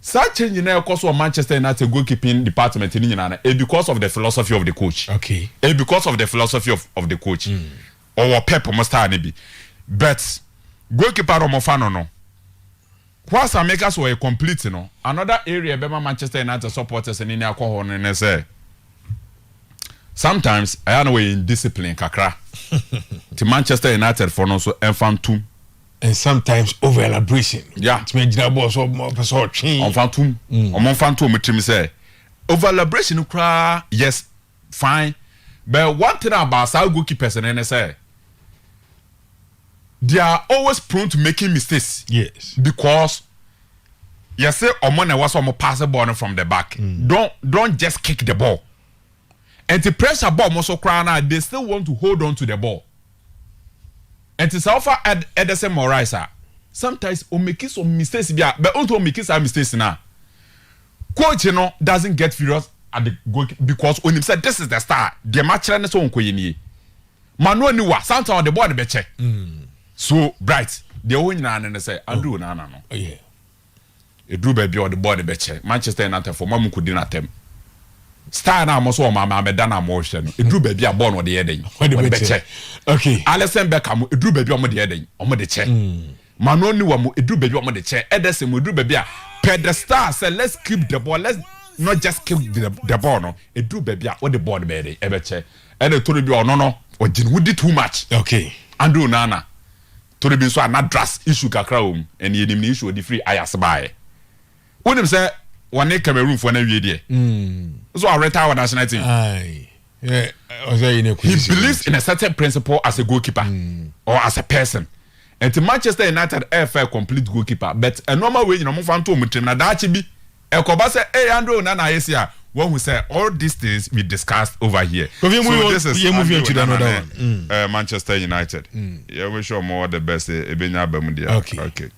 such change in course of Manchester United goalkeeping department in because of the philosophy of the coach. Okay. Because of the philosophy of the coach. Or Pep must have maybe. But goalkeeper Romofano no. Whilst Americans were complete, you know, another area Bema Manchester United supporters and in alcohol and say sometimes I know in discipline kakra to Manchester United for no so infantum and sometimes over elaboration. Yeah, to make the boss of more person change. Infantum me say over elaboration cry yes fine, but one thing about our goalkeepers and say they are always prone to making mistakes. Yes. Because you say Omone was some pass the ball from the back. Don't just kick the ball. And the pressure ball also cry they still want to hold on to the ball. And to offer Edison Moraes sometimes o make some mistakes but also make some mistakes now. Coach you know doesn't get furious at the goal because when he said this is the star, the match run so onko yini. Manuel Neuer sometimes the ball the beche. So Bright, the only and say Andrew no. Oh yeah. A drew baby or the body beche. Manchester United for mamu could dinner them. Star now must mama medana motion. A drew baby a born or the heading. When the beche. Okay. Alisson Becker, a drew baby on the heading, on the chair. Manon Nuamu, a drew baby on the chair. Edison will drew baby. Per the star said let's keep the ball, let's not just kick the ball no e do baby what the ball be dey e be che e dey to be no o jin would too much okay Andrew Nana to be so na dress issue kakra o and ye nim issue the free ayas bae wonim say one Cameroon for na wie dey so I retire with national team aye yeah he believes in a certain principle as a goalkeeper or as a person. And to Manchester United fair complete goalkeeper, but a normal way you know move on to mutim na dachi bi e ko ba say Andrew Nana yesia one who say all these things we discussed over here. So this is moving to another one. Manchester United. Yeah, we show more the best ebenya bamudia. Okay.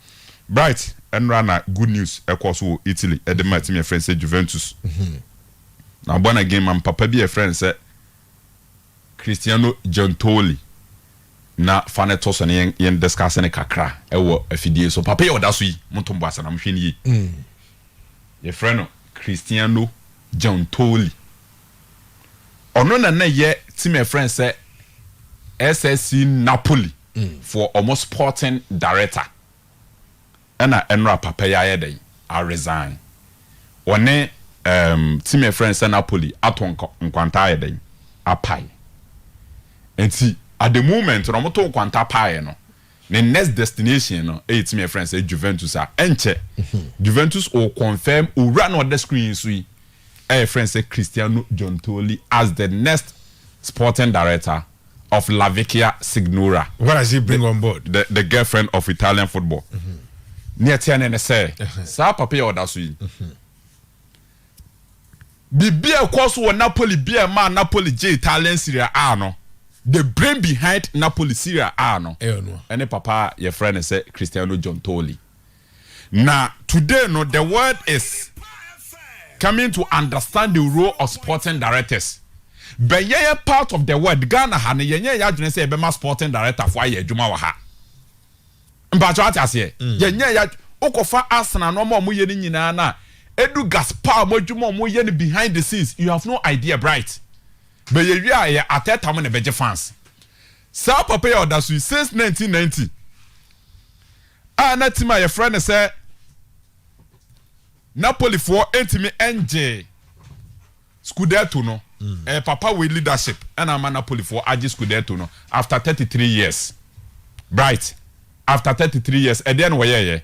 Bright and Rana good news e ko so Italy e de my team friend say Juventus. Now born again man papa bi a friend say Cristiano Giuntoli na faneto so ne yen discuss ne kakra e wo afidie so papa ye oda so yi montombo asa na mhwe ni yi ye friend no Cristiano Giuntoli ono na ye team a friend say SSC Napoli for almost sporting director na enra papa ya den I resign one team a friend say Napoli aton nkwanta ya den apai enti at the moment no moto kwanta pae no the next destination no team my friends say Juventus are enche Juventus will confirm will run on the screen so friends say Cristiano Giuntoli as the next sporting director of La Vecchia Signora. What does he bring on board? The girlfriend of Italian football. Near Tiana say sa papa ya oda so yi bibia kwaso wo Napoli bia ma Napoli je Italian Serie A no. The brain behind Napoli Serie A no. Any papa your friend say Cristiano Giuntoli. Now today no the word is coming to understand the role of sporting directors. But yeah part of the word Ghana ha ne yenye ya dwene say be ma sporting director for aye adwuma wa ha. Mbacho atase yenye ya okofa Arsenal no mo ye ni nyina na Edu Gaspar mo adwuma mo ye ni behind the scenes you have no idea Bright. But you are at that time on the fans. Sa papa ya oda so since 1990. Na team your friend say Napoli for entime NJ Scudetto no. Papa with leadership and I'm Napoli for Agi Scudetto no after 33 years. Bright. After 33 years and then where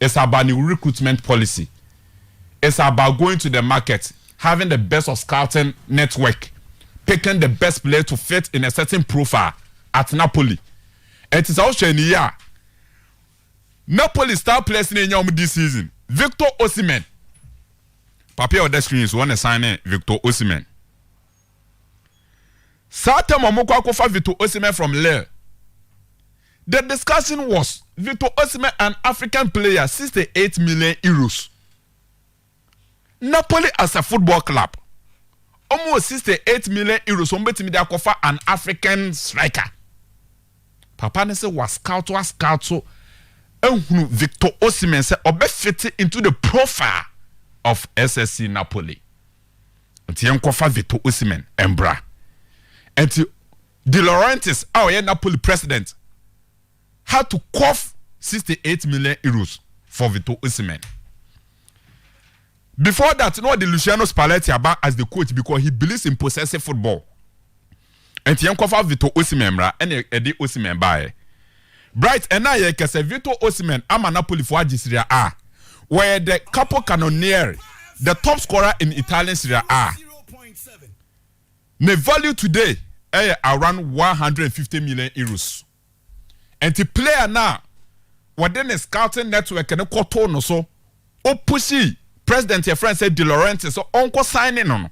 it's about new recruitment policy. It's about going to the market, having the best of scouting network. Picking the best player to fit in a certain profile at Napoli. And it is also in year. Napoli star players in this season. Victor Osimhen. Papier on the screen is one signing Victor Osimhen. Sata Momoko Akofa Victor Osimhen from Lille. The discussion was Victor Osimhen, an African player, 68 million euros. Napoli as a football club. Almost 68 million euros on betimi dey offer an African striker. Papa ne say was scout so ehunu Victor Osimhen say obefit into the profile of SSC Napoli. Nti enkofa Victor Osimhen embra. Nti De Laurentiis our Napoli president had to cough 68 million euros for Victor Osimhen. Before that, no, the Luciano Spalletti about as the coach because he believes in possessive football. And he uncovered Victor Osimhen and Eddie Osimhen by Bright and I can say Victor Osimhen ama Napoli for Serie A, where the capo cannoniere, the top scorer in Italian Serie A. The value today around 150 million euros. And the player now, within the scouting network and the quarter no so, pushy. President your friend said De Laurentiis so uncle signing on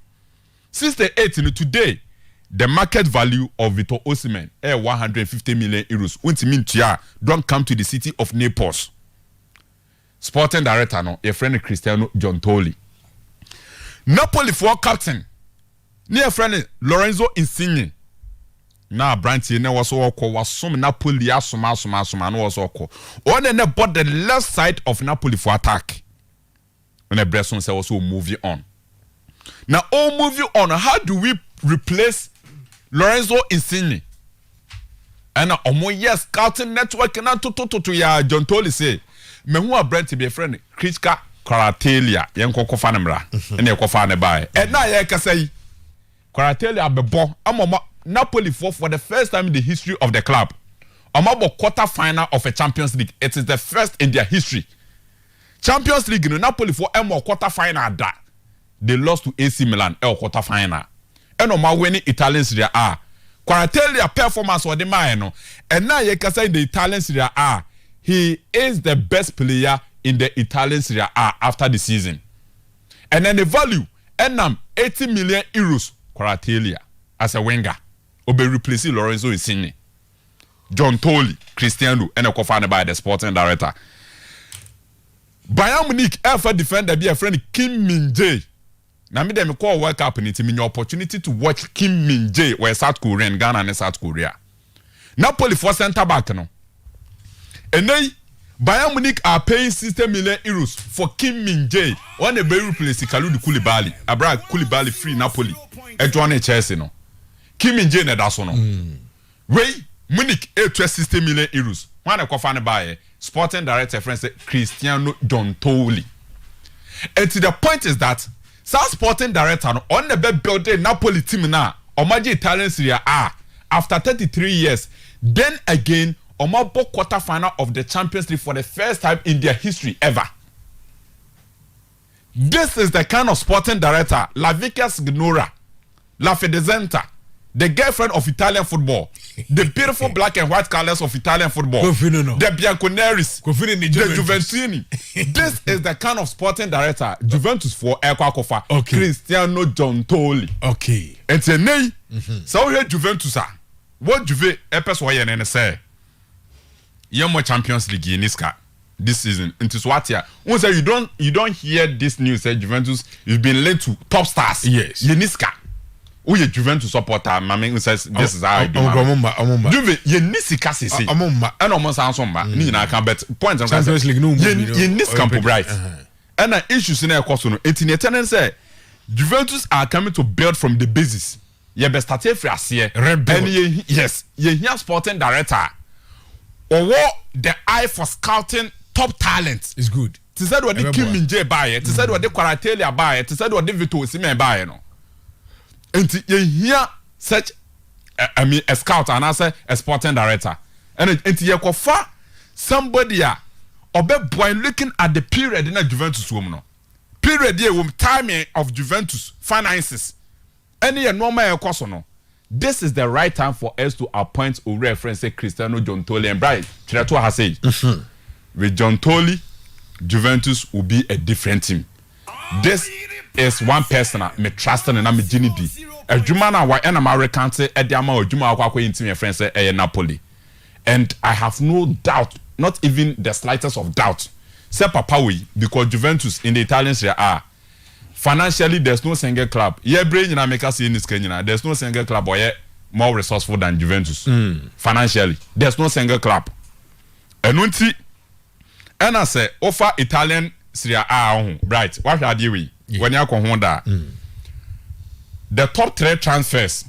68 today the market value of Victor Osimhen 150 million euros untimintia don't come to the city of Naples. Sporting director no your friend Cristiano Giuntoli. Napoli for captain near friend Lorenzo Insigne. Now Branty ne was some Napoli asoma no was oko on the bought the left side of Napoli for attack. When a Bresson said also moving on. Now, moving on, how do we replace Lorenzo Insigne? And yes, scouting network and to ya Giuntoli say, me who are brand to be a friend, critical Kwaratelia yenko kofa ne mra ene kofa ne bae na ye kasa yi Kwaratelia abebo amoma Napoli for the first time in the history of the club amabo quarter final of a Champions League. It is the first in their history. Champions League no Napoli for emo quarter final da they lost to AC Milan quarter final and oma winning Italian Serie A. Kwaratelia performance or the man no and now ye kasa in the Italian Serie A he is the best player in the Italian Serie A after the season. And then the value, and 80 million euros Kwaratelia as a winger. Obe replacing Lorenzo Insigne. John Tolley, Cristiano, and a co-founded by the sporting director. Bayern Munich ever defender be a friend Kim Min-jae. Now me dem call World Cup and it mean your opportunity to watch Kim Min-jae where South Korea and Ghana and South Korea. Napoli for centre back no. And then Bayern Munich are paying 60 million euros for Kim Min-jae. One a very replace Kalidou Koulibaly. Abra Koulibaly free Napoli. E join Chelsea no. Kim Min-jae na daso no. Wey Munich 60 million euros. One a kofane buy sporting director friend say Cristiano Dontoli. And to the point is that South sporting director no on the bed building Napoli team na omaji Italian Serie A after 33 years. Then again Omabo quarter final of the Champions League for the first time in their history ever. This is the kind of sporting director La Vicia Signora, La Fedezenta, the girlfriend of Italian football, the beautiful black and white colors of Italian football, the Bianconeris, the Juventini. This is the kind of sporting director Juventus for Ekwakofa, Cristiano Dontoli. Okay. And say, so here Juventus are. What Juve Epes Wayan say? More Champions League in Niska this season. Into Swatia. Once you don't hear this news that Juventus you've been linked to top stars. Yes. Niska. Oh, you Juventus supporter. Mami says this is how I do. Juve ye Nisika sisi. And almost ansomba. Ni na can bet points on Champions League no. Ye Niska po bright. And an issue in a course no. It's in a tenant say Juventus are coming to build from the basis. Ye best start free as here. Yes. Ye here sporting director. Or what the eye for scouting top talent is good. To say what the Kim Min-jae buy it, to say what the Kwaratelia buy it, to say what the Vito Osimhen buy no. And you hear such a scout and answer a sporting director. And you kofa somebody or be boy looking at the period in a Juventus woman no. Period here timing of Juventus finances. Any normal course no. This is the right time for us to appoint a reference Cristiano Dontoli and Bright. Chireto has said with Dontoli, Juventus will be a different team. This is one person me trust and me Ginidi. A Jumana wa an American say at the amount of Juma Aqua in team friends say Napoli. And I have no doubt, not even the slightest of doubt. Say Papawi, because Juventus in the Italian Serie A. Financially, there's no single club. Yeah, brain in America in this Kenya. There's no single club or more resourceful than Juventus. Financially, there's no single club. And I say offer Italian Serie A right. What are you doing? When you come Honda, the top 3 transfers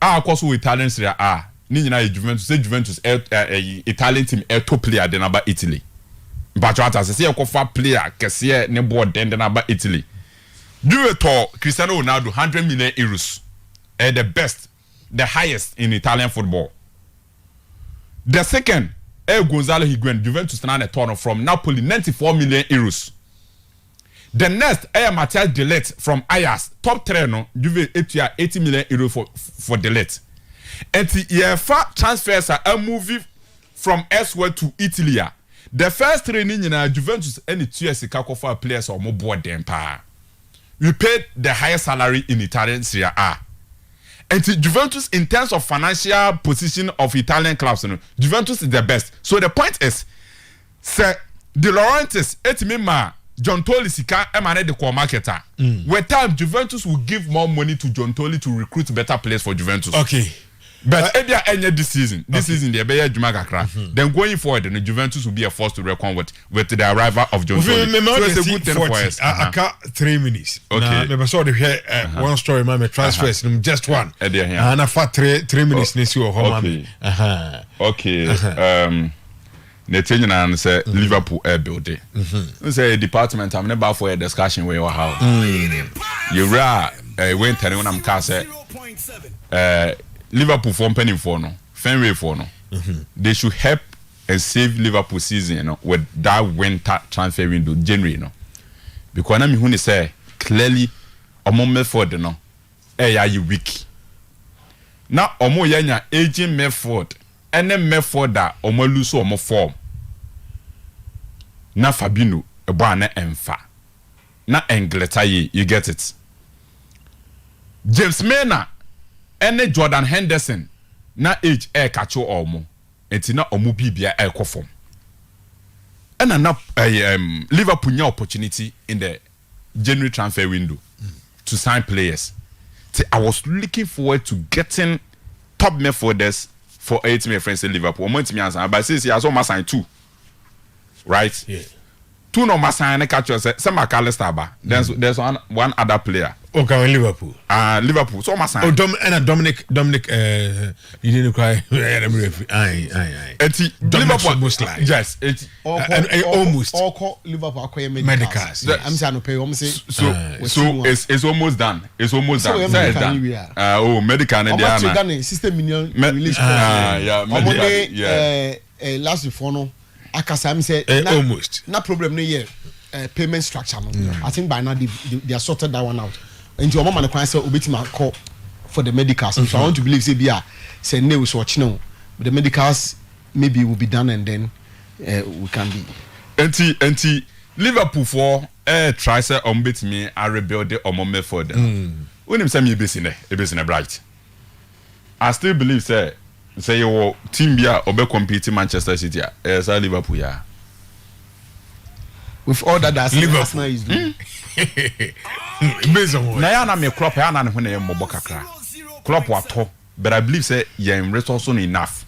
are of course Italian Serie A. Nina Juventus say Juventus Italian team top player than about Italy. But what I say, offer player Kessie ne board than about Italy. Do it to Cristiano Ronaldo 100 million euros. The best, the highest in Italian football. The second, Gonzalo Higuain, Juventus stand a turn from Napoli 94 million euros. The next, Matthias de Ligt from Ajax, top 3 no, Juve 80 million euros for de Ligt. And the EFA transfers are moving from elsewhere to Italy. The first training in Juventus any 2 years for players or more board them pa. We paid the highest salary in Italian Serie A. And Juventus, in terms of financial position of Italian clubs, Juventus is the best. So the point is, Sir De Laurentiis, Etimima, John Tolley Sika, emanate the core marketer. With time, Juventus will give more money to John Tolley to recruit better players for Juventus. Okay. But if they are ended this season, they be Jumagakra. Then going forward, the Juventus will be a force to reckon with the arrival of John Tolley. So it's a good thing for us. I got 3 minutes. Okay. Maybe saw the here one story, my transfers, just one. And I fought 3 minutes. Okay. Okay. na change na say Liverpool building say department am never for a discussion where how you went and when am ka say Liverpool for penny for no Fenway for no they should help and save Liverpool season, you know, with that winter transfer window January, you know. Because na me hu say clearly omo Medford no are you weak. Na omo yanya aging Medford ene Medford da omo lose omo form. Na Fabinho ebo na emfa. Na Engleta you get it. James Mena ene Jordan Henderson na age kacho omo. Enti na omo bibia form. And na Liverpool nya opportunity in the January transfer window to sign players. See, I was looking forward to getting top midfielders for 8 my friends in Liverpool. But since he has almost signed 2, right? Yeah. 2 no must sign. Catch yourself. Some McAllister ba. There's one other player. Okay, Liverpool. Liverpool. So must sign. Dominic. You didn't cry. Aye. Liverpool most like. Yes. Almost. All call Liverpool acquire medicals. I'm saying no pay. So it's almost done. It's almost done. It's done. Medical. How much you done? $60 million release. Yeah. Last before no. Akasa say almost. No problem no here. Payment structure no. I think by now they are sorted that one out. And your mama can say obetima call for the medicals. So I want to believe say bia say no we watch now. The medicals maybe will be done and then we can be. Enti Liverpool for try say betimi a rebuild the omo Medford. When him say me be in Bright. I still believe say your team bia obe compete Manchester City say Liverpool ya. With all that Arsenal is doing. Based on what? Na ya na me Klopp ya na ne ho na mobo kakra. Klopp wato, but I believe say your resource not enough.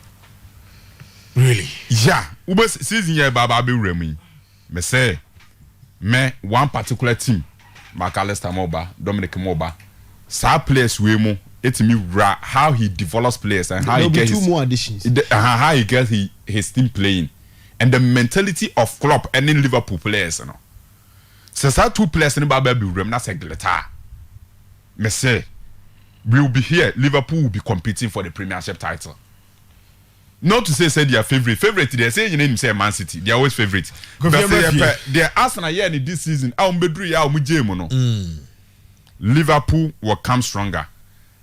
Really? Yeah. Ube season year baba be remi. Me say me one particular team, McAllister Moba, Dominic Moba, sa players we mo etimi ra how he develops players and how he gets 2 more additions. How he gets his team playing. And the mentality of Klopp and in Liverpool players, you know. Since our 2 players in Baba be rem na segleta. Me say we will be here. Liverpool will be competing for the Premiership title. Not to say they are favorite. They say you name say Man City. They are always favorite. They are Arsenal here in this season. Liverpool will come stronger.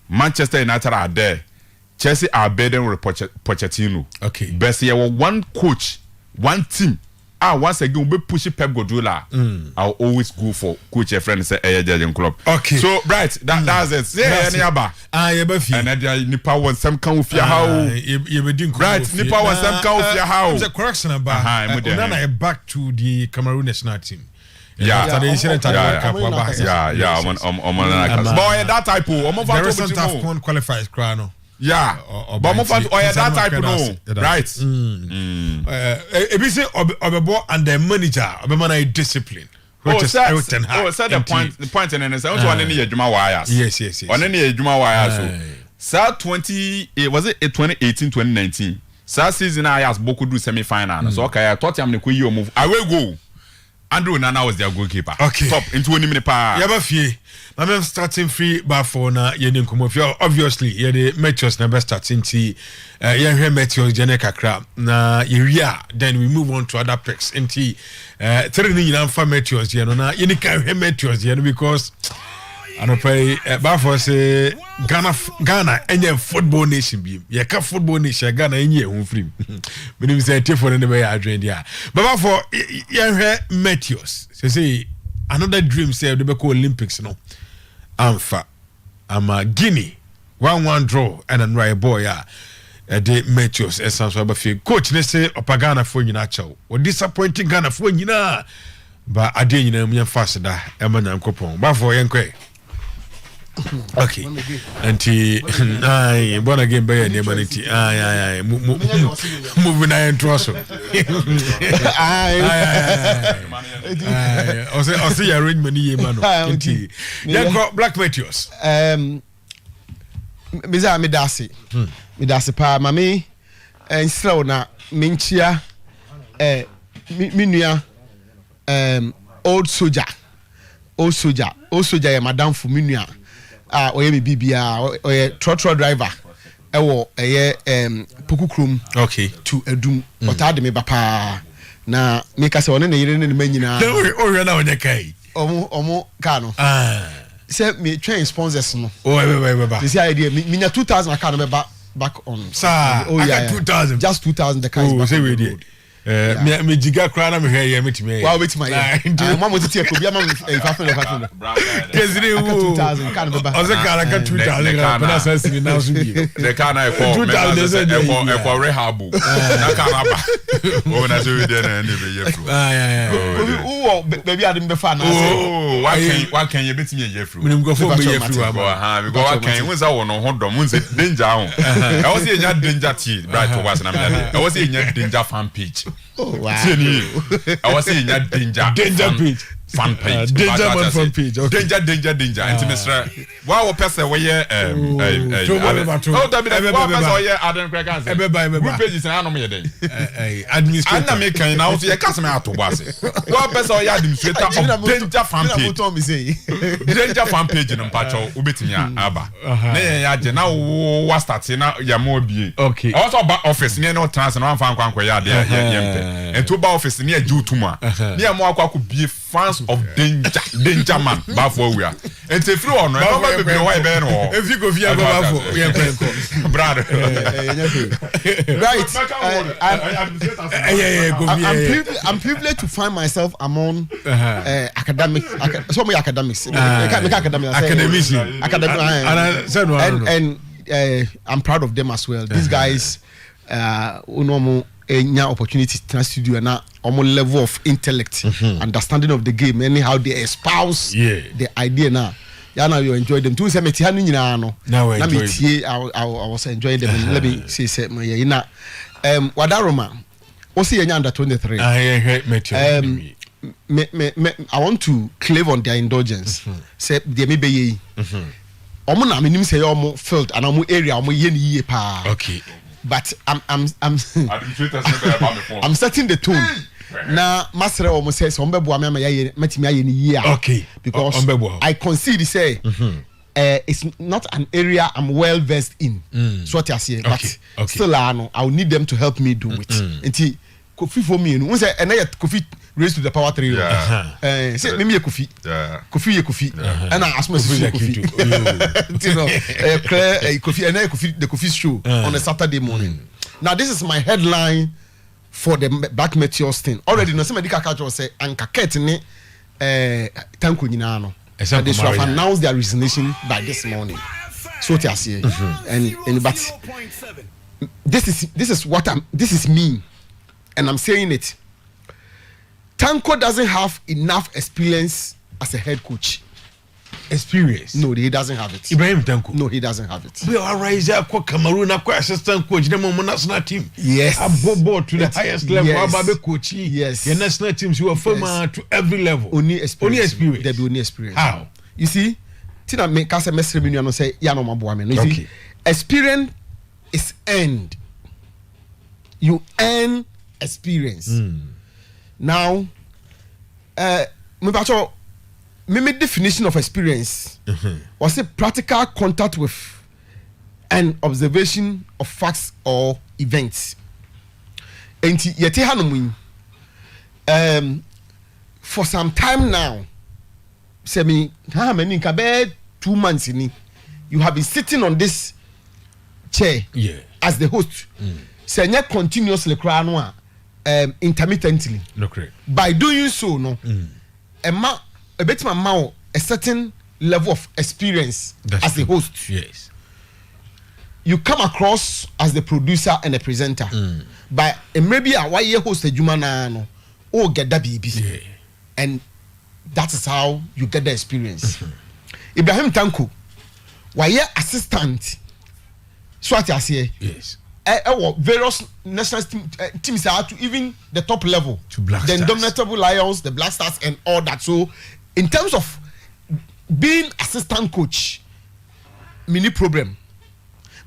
Manchester United are there. Chelsea are better with Pochettino. Okay. But there was one coach, one team. Once again, we push Pep Guardiola. I'll always go for coach a friend say Jurgen Klopp. Okay. So right, that's it. Yeah, niaba. And then nipa want some kind of how. Right, nipa want some kind of how. It's a correction about. Now back to the Cameroon national team. Yeah. But that type of. There is some tough qualifiers, Crano. Yeah, but mo fan that type no, right? Ebisi obebo and the manager obema discipline. Said the point and say want to any adwuma wires. Yes. On any adwuma wires so. 2018 2019. Sa season I has Boku do semi final. So okay, I thought I'm the move. I will go. Andrew Nana was their goalkeeper. Okay. Top in 20 minutes per. Yabafie. I'm starting free bar for na yenin komo. Obviously, yeah the Meteors never starting to yeah Meteors Janeka crap. Na area then we move on to other picks. Inti training in for Meteors yeah na yenika Meteors yeah because I don't pray bar for say Ghana any football nation be. Yeah ka football nation Ghana any home free. Me say take for the way I drain yeah. But for yeah Meteors say another dream say they be call Olympics no. Amfa Guinea 1-1 draw and then right boy the Meteors essence of a coach they say Opagana for you natural or disappointing Ghana for you na but I didn't know me faster that Emmanuel Kopon but for Yankwe. Okay. Anti I born again by any humanity. Aye. Moving I trosso. Aye. I see arrangement here man. Anti. Then got Black Meteors. Miza Midasi pa mami slow na minchia Minia old soldier yɛ madam for Minia ɔyɛ me bibia ɔyɛ trotro driver ɛwɔ ɛyɛ Pokukrom okay to Edum ɔtaa de me ba paa na meka sɛ ɔne ne yere ne ma nyinaa ɔhwɛ na ɔnyɛ kai ɔmo kaa no sɛ me twɛn sponsors no ba they say idea minya 2000 aka no bɛba back on sir I got 2000 just 2000 the car is back say we dey me jiga kra na me hwɛ yɛ metime wow metime yɛ mama tete ko bia mama 500 kesire wo 2000 car no bɛba ɔsɛ car ka 2000 gra na sɛ sini na so bi the car na ɛkɔ ɛkɔ rehab na car na ba o na so we dey na ne be yɛ fro wo baby ade me fa na sɛ wa kan yɛ betime yɛ fro me go for be yɛ fro ha because wa kan wo sa wo no ho dɔm wo sɛ danger ho I was say nya danger tea Bright Owusu na me I was say nya danger fan page oh wow I was saying that danger page fan page danger man fan page okay. danger and Mr. Wow person we oh that be wow person we Adam Crackers group pages na no me den administrator and make kan now so you cast me out to base wow person we administrator of danger fan page danger fan page no mpacho obetimi aba na ya je na wo start na ya mo bie okay also ba office ne no trans na fan kwankwa ya de yempe and to ba office ne aju tuma ne ya mo akwa ko bie fans of danger man ba for we are and say free on no be be why be no if you go via go ba for we brother right I'm privileged to find myself among academics and I'm proud of them as well. These guys any opportunity to studio and almost level of intellect, understanding of the game, and how they espouse the idea now. Yeah, now you enjoy them too. Say me tiani nyina no. I was enjoying them. And let me say my yina. Wadaroma. Osi yenya under 23. I want to claim on their indulgence. Say they may be omo na minim say omo felt and omo area omo ye ni ye pa. Okay. But I'm setting the tone. Now master almost says ombebo am matimi aye ni ye. Okay. Because I concede say it's not an area I'm well versed in. So what I say, but still I will need them to help me do it. Nti Kofi for me, no say na Kofi raised to the power 3. Say me Kofi. Kofi ye Kofi. And I ask myself Kofi. You know, Kofi and Kofi the Kofi show on a Saturday morning. Now this is my headline for the Black Meteors thing. Already no somebody catch say anka ket ne tanko nyina no. They should have announced their resignation by this morning. So what I say. And but this is me. And I'm saying it. Tanko doesn't have enough experience as a head coach. Experience? No, he doesn't have it. Ibrahim Tanko? No, he doesn't have it. We are rising up Cameroon, assistant coach, the national team. Yes. Above to the highest level. Yes. Coach. Yes. The national teams you are former to every level. Only experience. There be only experience. How? You see, Tina make us a message when you say, "Ya no mabuame." You see, experience is earned. You earn experience. Now, my definition of experience was a practical contact with an observation of facts or events. And for some time now, say me, how many 2 months in you have been sitting on this chair as the host. Say not continuously intermittently. No, correct. By doing so, no, a bit a certain level of experience as the host. Yes. You come across as the producer and the presenter. But maybe a why host a Jumana no or get that baby. And that is how you get the experience. Ibrahim Tanko, why assistant? So what I say? Yes. Various national teams are to even the top level, to Black the Stars. Indomitable Lions, the Black Stars, and all that. So, in terms of being assistant coach, mini problem.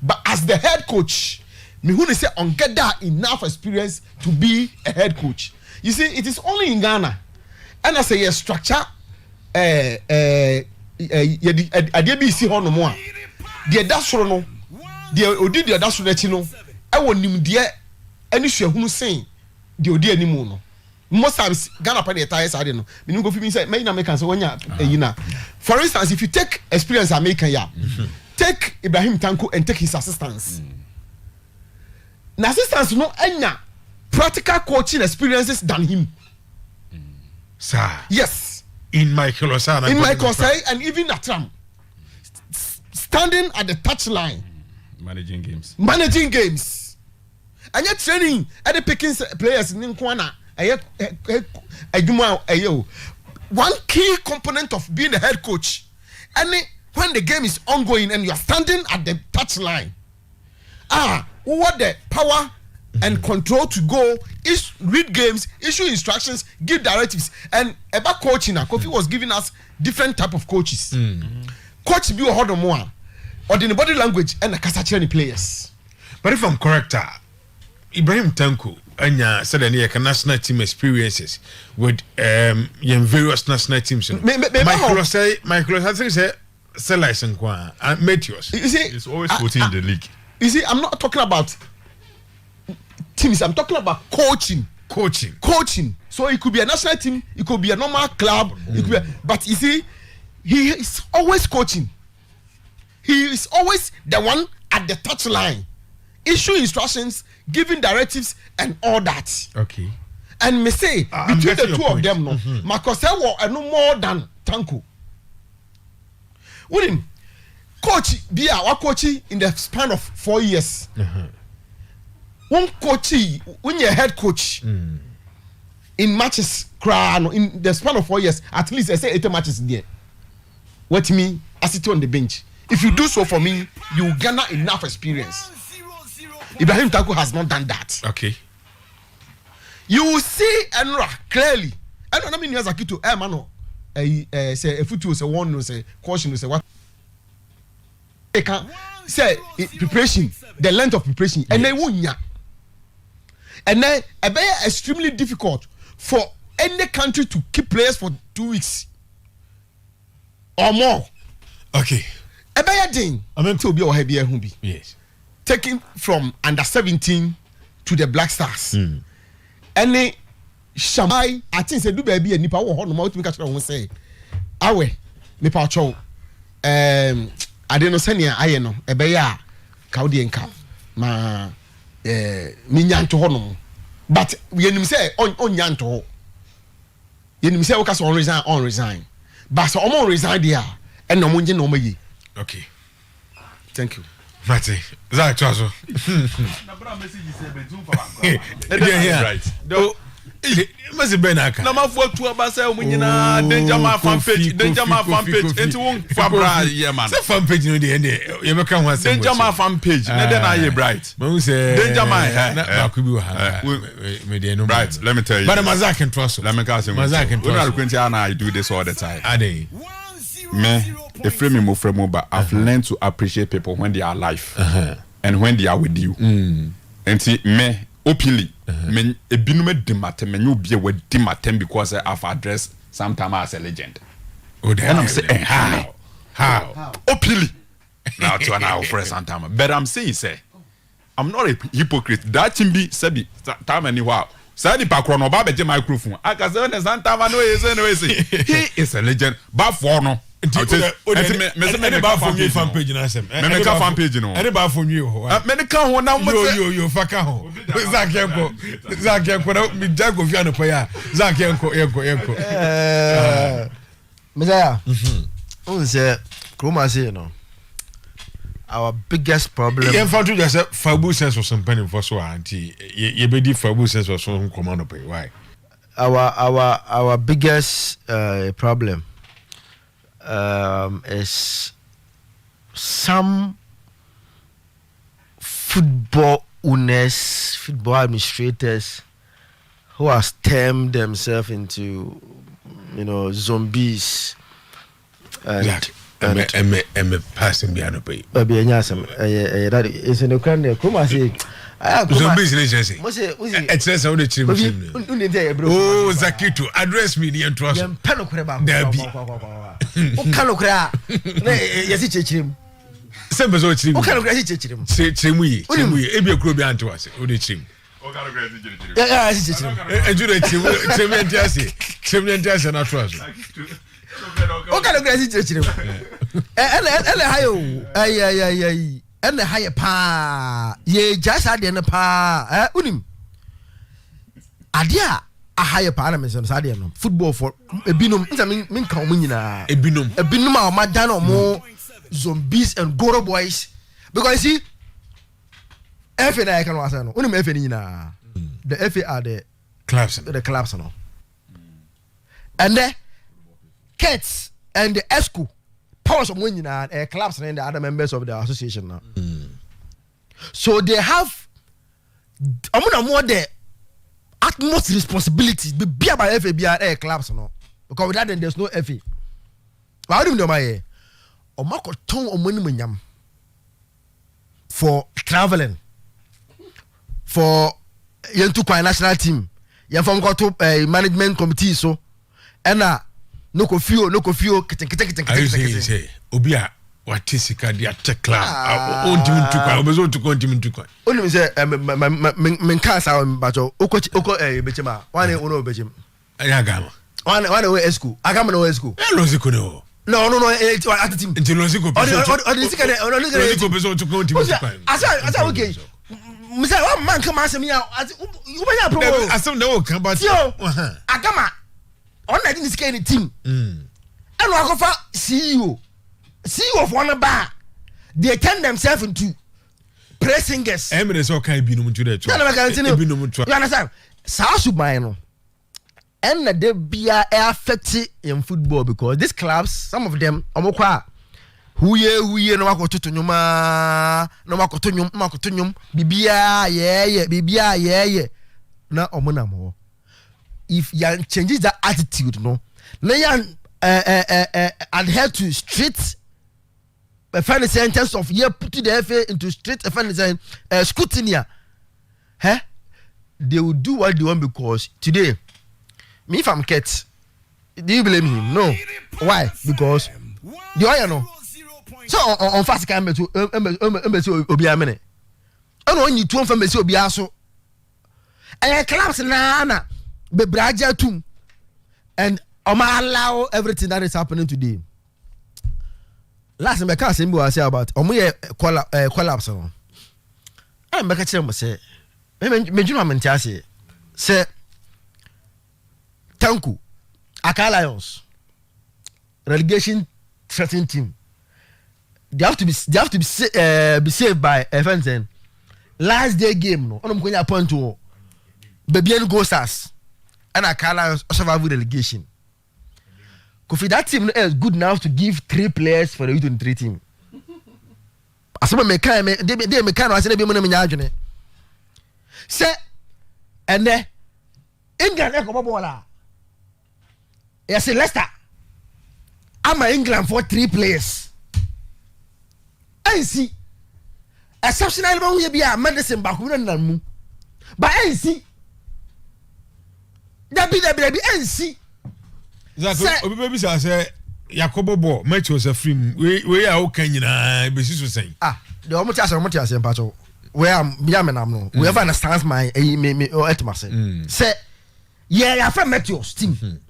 But as the head coach, me who say on get that enough experience to be a head coach. You see, it is only in Ghana, and I say a structure. ADBC ho no mo a de da soro no de odi de da soro achi no e wo nimde ani hwehunu sen de odi animu no most times Ghana pa de tire side no me go fi say me na make say wonya yina. For instance, if you take experience American ya take Ibrahim Tanko and take his assistants. Na assistants no anya practical coaching experiences than him. Sir. Yes. In Michael Osai and even at Trump, standing at the touchline, managing games, and yet training at the picking players in Kwana. One key component of being a head coach, and when the game is ongoing and you are standing at the touchline, what the power and control to go is read games, issue instructions, give directives, and about coaching. Kofi was giving us different type of coaches. Coach be a hold on more, or the body language and the Kasachani players. But if I'm correct, Ibrahim Tanko and said any national team experiences with various national teams. Michael I think say Selais and Matthews. You see, it's always putting in the league. You see, I'm not talking about teams, I'm talking about coaching. So it could be a national team, it could be a normal club, it could be but you see, he is always coaching. He is always the one at the touch line, issue instructions, giving directives, and all that. Okay. And me say between the two of them, no, Marcus was no more than Tanko. Wouldn't coach be our coach in the span of 4 years? One coach, when you're head coach in matches, in the span of 4 years, at least I say 80 matches there. What me? I sit on the bench. If you do so for me, you garner enough experience. Ibrahim Tanko has not done that. Okay. You will see Enra clearly. I don't mean as a kid to mano. Say a foot say one say caution say what. They can say preparation, the length of preparation, and they won't. And then it be extremely difficult for any country to keep players for 2 weeks or more. Okay. A bad thing. I mean to be or heavier humbi. Yes. Taking from under 17 to the Black Stars. Any Shamai, I think say do baby and nipa wo no ma to catch on say. Awe nipa chow. I don't know senior aye no e be ya kaudi enka. Ma minyanto ho no. But yenim say on nyanto. Yenim say woka so on resign. But so on resign there and no monje no mayi. Okay. Thank you. Mate, Zach Chazo. Right. Must be Benaka. Na mafo tu abasa omunyina danger ma fan page enti won fabra ye man. Say fan page no dey you make am one danger ma fan page na dey na ye bright. Me say danger ma na ku bi wa ha. Me dey no. Right, let me tell you. But Mazak and trust. Let me cast him. Mazak and trust. I do this all the time. Ade. Me, a frame me from but I've learned to appreciate people when they are alive and when they are with you. And see me openly, me a binume dimate me you be a word dimate because I've addressed sometime as a legend. Oh, then I'm saying how openly now to an hour for some time. But I'm saying say I'm not a hypocrite. That can be sabi time anywhere. Sadi Pakrono Baba microphone. I can say Santa no is he is a legend. But for no. Anybody from you fan page na sem. Me ka fan page no. Anybody from you. Me ka ho na mo yo faka ho. Zach Yanko na mi jago fi ano pa ya. Zach Yanko. Messiah. Say Kroma say no. Our biggest problem. In fact, you just fabu sense of some penny for so auntie. You be fabu sense of some command pay. Why? Our biggest problem is some football owners, football administrators who have turned themselves into, zombies. And me passing behind the pay. That is in the kind of come I say Zombies relationship. Mose It's less how the chim. Oh, Zakito, address me the entrance. Derby. Okanokra. Yesi chechim. Sembe zo chim. Okanokra chechim. Chimui. Ebi ekro bi anto ase. O de chim. Yeah, yesi chechim. Ejure chim entiase. Chim entiase na trust. Okanokra yesi chechim. Ele hayo. Ay. And the higher pa ye just had the pa unim adia a higher parliament on Sadia football for a binum min kaumina a binum our madano more zombies and goro boys because you see FA can was no unim FA na the FA are the clubs no and the cats and the ESCO powers of winning and clubs and the other members of the association now. So they have more the utmost responsibility be by FABR clubs no because without them there's no FA. How do you know my Omako ton omoni munyam for traveling for yentu kwa national team yen from go to management committee so and no kofio kete obia wati sika dia tekla ontimu tukwa obezo tukwa ontimu tukwa oni say men kasa bacho oko bechema wane ono bechem aya gama wane we esku agama no esku loziko no at team nti loziko odi sika loziko bezo tukwa ontimu tukwa asa okay misa wa man kama asemi ya ubanya pro asem na wo kan ba agama on na dis kind team and we go for CEO of one bar they turn themselves into praise singers eminence o kan binum to the church you understand sao suban no and na dey bia affect in football because these clubs some of them omokwa huye no makototo nyuma no makoto nyum bibia ye na omona mo if you changes that attitude no na you adhere to strict offense in terms of you put the FA into strict offense scrutiny they will do what they want because today me if I'm Ket do you blame him? No. Why? Because the oil no so on fast can to embassy obi amene and when you two from embassy obi aso and clubs na be braja tum and allow everything that is happening today. Last time I can't say about collapse no. I'm back at him say me say Tanku Accra Lions relegation threatening team. They have to be saved by FNN. Last day game no. On going point to Bebian Gosas and Accra Lions survival relegation. Kofi that team is good enough to give 3 players for the U23 team. Asema meka they meka no ase be mo na menya adwene. Say and England e ko bola. Yes, Leicester. I'm England for 3 players. I see. Exceptional man we be a medicine back we na mu. But I see. That be NC. Exactly. Obi baby say Yakobo bo match was a film. We are okay nyina be so saying. The almost as mpacho. Where am biamenam no. Whoever understands my me or etmase. Say yeah, from Matthews team.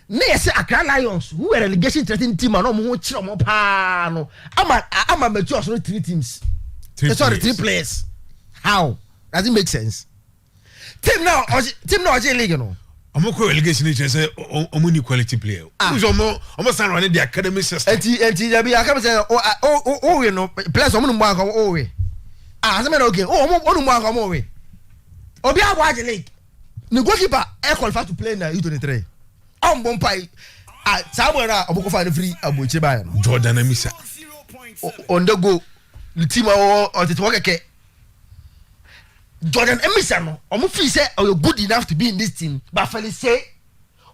Ne say Accra Lions who were relegation threatening team and no mo chiro mo pa no. Ama Matthews no 3 teams. Sorry, 3 players. How? Does it make sense? Team now league no. Amoko relegation is say omuni quality player. Who's almost running the academy system. Enti ya bi aka say we no players omu mu aka we. Say me okay. Onu mu aka we. Obi awaje league. The goalkeeper qualified to play na U23. Bompai Sabora Aboko fa free Abuche Bayan. Jordan Amisa. On the go the team or the worker. Jordan Emerson, Omufi say, you're good enough to be in this team. But Felix say,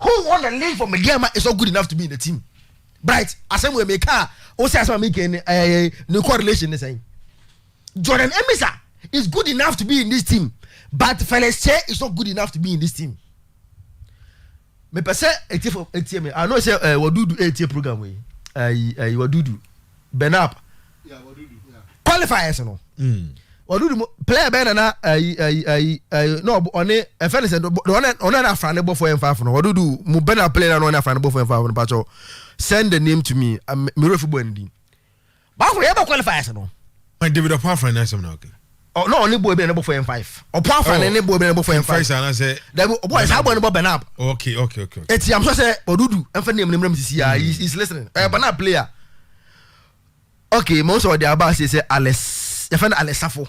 who won the league from Megama is not good enough to be in the team. Bright, as I make car, also as I make no correlation the same. Jordan Emerson is good enough to be in this team, but Felicien is not good enough to be in this team. Me pese etie me. I know say Wadudu etie program we. Wadudu Benap. Yeah, Wadudu. Yeah. Qualifiers no. Wadudu player ben na no on e Felicien on na afran bo for M5 no. Wadudu mu Benap player no na afran bo for M5 no pacho. Send the name to me. Me refu bo ndi. Ba for e ba qualifiers no. My David Opa finance na okay. Oh no, only boy be number 4 and 5. Opa fan any boy be number 4 and 5. First and say that boy is how boy number Benap. Okay. Eti am so say Odudu emfa name sisi ya he's listening. Benap player. Okay, most of the about say Alex. You find Alex Safo.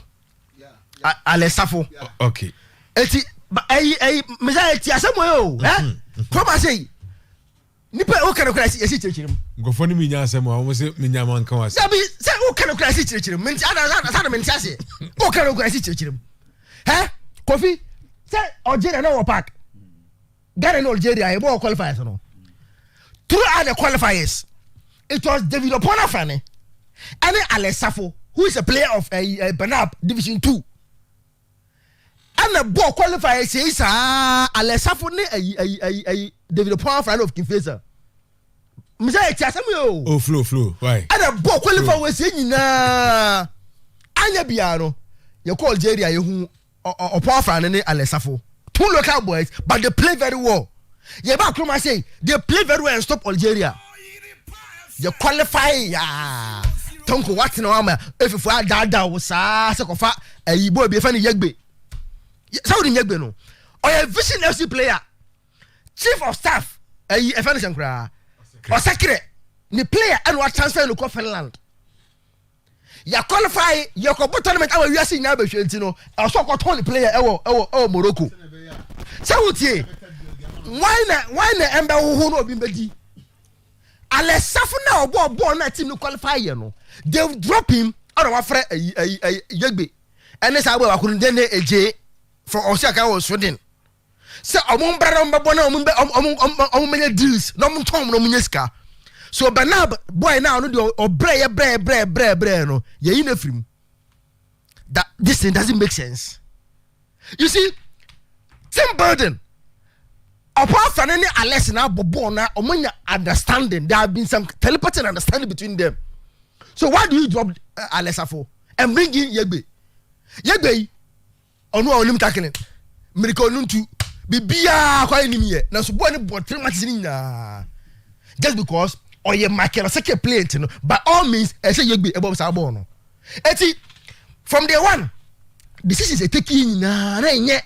Yeah. Alex Safo. Okay. Eti me say eti asemo yo. Come and say nipa o kan okra si chichirim. Go for ni mi nya asemo a mo say mi nya man kan wase. Say o kan okra si chichirim. Menti ada menti ase. O kan okra si chichirim. Kofi say Algeria no park. Ghana no Algeria e bo qualifiers no. Throughout the qualifiers, it was David Oponafane and Alex Safo, who is a player of Benap Division 2. And the ball qualifier says Alex Safo ne David Oponafane of Kinfesa. Mzee tiasamu yo. Flow. Why? And the ball qualifier was saying na anya biano. You call Algeria you Oponafane ne Alex Safo. Two local boys, but they play very well. Yeba Kroma say they play very well and stop Algeria. You qualify ya. Tonko what no ama if you for dada wo sa se kofa boy be fa ni yegbe. Saudi yegbe no. Or a vision FC player. Chief of staff e fa ni sankra. O secret ni player and what transfer no ko Finland. Ya qualify you ko tournament our USA nya be hwenti no. E so ko ton player e Morocco. Say why na embe wo no obi mbedi. Alex Safo na obo na team no qualify ye no. They drop him out of afre yegbe. Ene sa boy wakunu den eje for Osaka was Sweden. Say omon brada mbabo na omon menya deals no omon tom no munya sika. So Benab boy now no dey obre no. Ye yin afrim. That this thing doesn't make sense. You see, team burden. Apart from any Alex na bobo na omonya understanding, there have been some telepathy and understanding between them. So why do you drop Alex Safo and bring in Yegbe? Yegbe onu onim tackling. Miriko nuntu bibia kwa enim ye. Na so boy ni bot 3 matches ni na. Just because oye Michael second play no, by all means I say Yegbe ebo sa ball no. Eti from day one decisions e take na nye.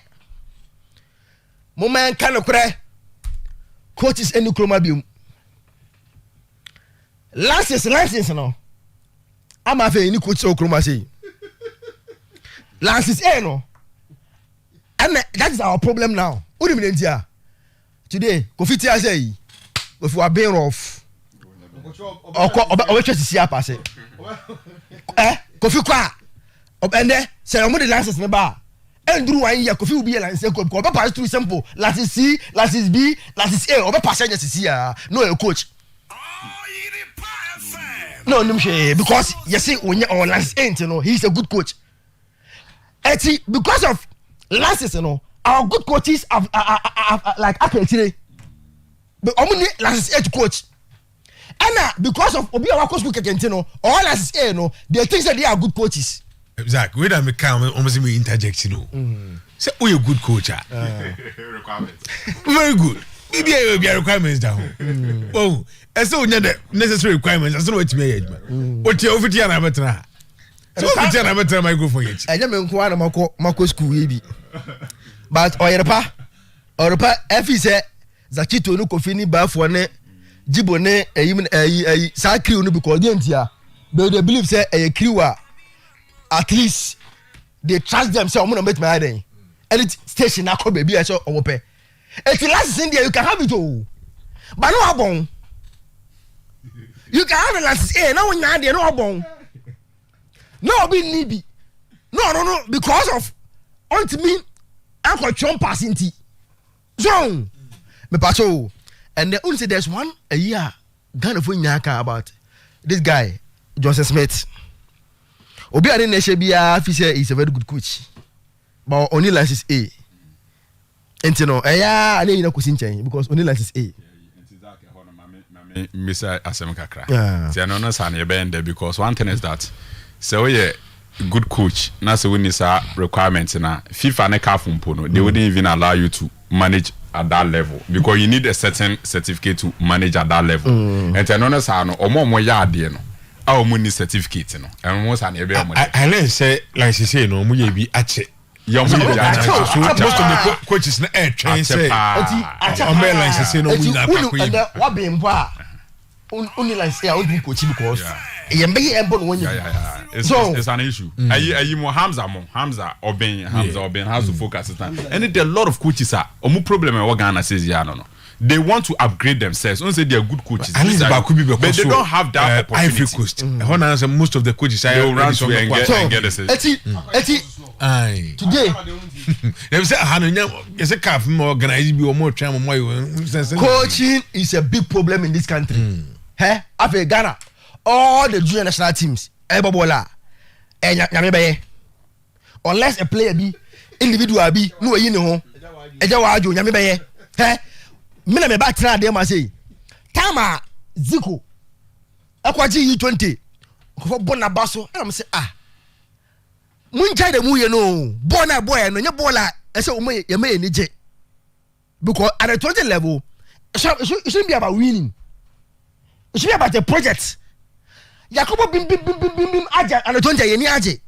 Moment kan okre coaches enu kroma bium. Lances no. Ama fe ni coach o kroma say. Lances no. And that is our problem now. Udi mi ntia. Today, Kofi Tia say, if we are being rough. Obe sisi apa say. Kofi kwa. Obende say omo the lances ne ba. Endru wan ya Kofi will be lances ko obe pass through simple. Lances C, lances B, lances A. Obe pass sisi ya. No a coach. No, because you see when you on lances ain't you know he's a good coach. Because of lances you know our good coaches are like actually but only lances A coach. And because of obi our coach you know all lances A no they think that they are good coaches. Exactly. Where that me come almost me interject you know. Say we a good coach. Requirements. Very good. Maybe a requirements down. Oh, and so the necessary requirements. That's not what me age man. What you over here na better. So over here na better my go for it. I just me na mako school we but Oyerepa FE say Zakito no Kofini ba for ne Jibo ne sa crew no because game tia. They believe say a crew at least they trust them say I'm gonna make my head. Any station na come baby I saw owope. If you last in there you can have it all. But no abon. You can have the last now when you there no abon. No be nibi. No because of on me Uncle John passing tea. John me pacho and the only say there's one a year Ghana for nyaka about this guy Joseph Smith. Obi ane neshe biya fi say is a very good coach. But only license A. Enti no, ane yina kusi nchen because only license A. Mr. Asem Kakra. See, I know not saying there because one thing is that so yeah, good coach. Now so when it's a requirement na FIFA ne kafum pono, they wouldn't even allow you to manage at that level because you need a certain certificate to manage at that level. And I know not saying omo ya ade no. Our money certificate no. And most an ebe money. I learn say like you say no, mu be ache. Most of the coaches na train say. Like say no, mu na akwa. What be mpa? Only like say I won't coach because it's an issue. Hamza Oben has to focus it. And there are a lot of coaches are problem what Ghana says no. They want to upgrade themselves. Don't say they are good coaches. But they don't have that opportunity. Ivory Coast. Most of the coaches they will run to and get today they say it's a calf more organized be more time more coaching is a big problem in this country. After Ghana, all the junior national teams, Ebobola, and unless a player be individual be no you know, Ejawajo, Yamibeye, Miname Batra, they must say, Tama Zico, Aquaji U20, for Bonabaso, I'm say, Munchai the Mu, you know, Bona boy, and your bola, and so you may need because at a 20 level, it shouldn't be about winning. It should be about a project. Yakubo bim aja and don't yeni aje.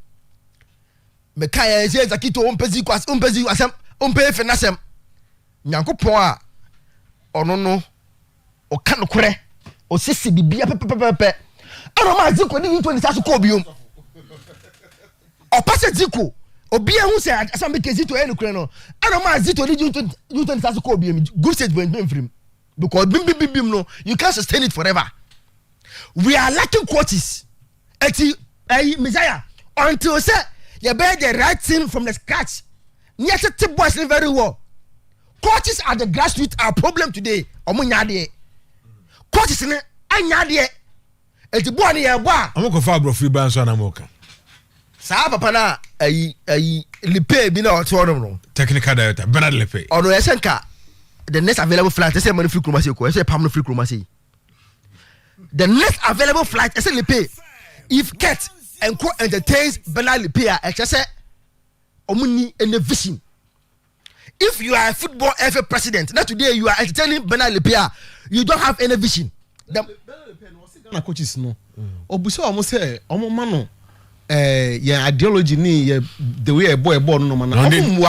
Mekaya says Akito umpezi asem umpe fenasem. Nyankopon a ono no o kan kure o sisi bibia pepepepe. Ano ma ziko ni 20 sasu ko biom. O passe ziko obi ehun se asam be kezito enu kure no. Ano ma zito ni 20 sasu ko biom. Good stage when free. Because bim no, you can't sustain it forever. We are lacking quotes. Messiah, until say you bear the right thing from the scratch. Yes, the boys very well. Coaches at the grassroots are a problem today. Coaches in anyade. Eti boy ni e boy. Amoko fa bro free ban so na moka. Sa papa na lipe bi na oto no. Technical director Bernard Lepe. Ono yesenka the next available flight say money free kromasi ko say pam free kromasi. The next available flight say lipe. If Ket and Co entertains Bernard Lepe I say omuni any vision. If you are a football FA president, not today you are entertaining Bernard Lepe, you don't have any vision. Bernard Lepe no say Ghana coaches no. Obuso omo say omo mano yeah ideology ni the way a boy born no man no didn't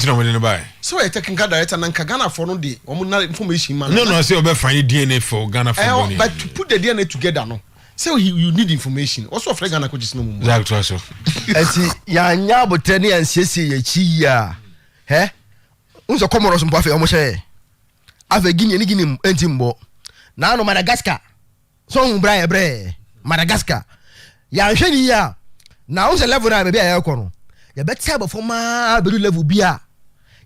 know when buy so a technical director na Ghana for no dey omo na information man no say obe find DNA for Ghana for but to put the DNA together no so you need information also for Ghana coaches no more exactly so enti ya nya botrani ansiesie ya chi ya unso Comoros mpo afi omo hye afi Guinea enti mbo na no Madagascar so Brian bre Madagascar ya hwani ya now the level na be a yakono ya better performa be level bia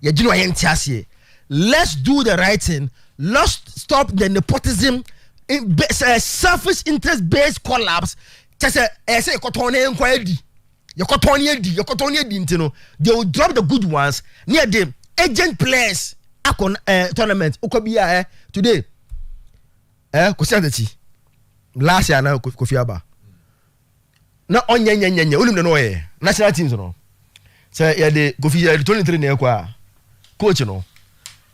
ya gino yentiase let's do the right thing. Let's stop the nepotism in selfish interest based collapse just say kotone enkwadi your kotone edi ntino they will drop the good ones near them agent players akon tournament ukobia today kosiatati last year na Kofi Aba na onyenyenyenye ulim no ye national teams no say ya de Kofi 23 na ekwa coach no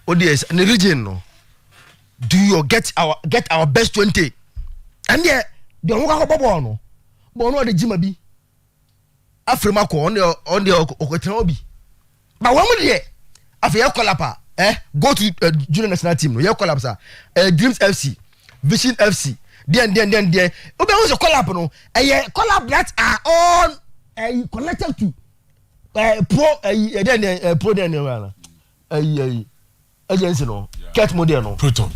ODS in the region no do you get our best 20 and there the won ka bobo no bo no de jima bi afrima ko on the okotan obi but when we there afia collapa go to junior national team no you collapse Dreams FC Vision FC then obi won so collab no collab that are all connected to pro then agency no cat model no proton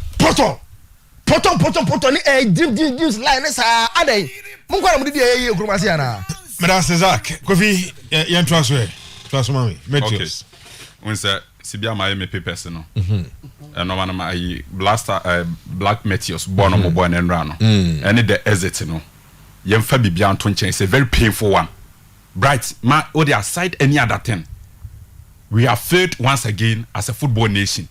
ni dreams line sa adai mun kwara mu di kurumasi ana madam Cezak Kofi yan transfer mami Matthews unsa sibia ma me papers no no man ma black Matthews born on boy and run no and the exit no yemfa bibia anto nchen it's a very painful one Bright, they aside any other thing, we have failed once again as a football nation.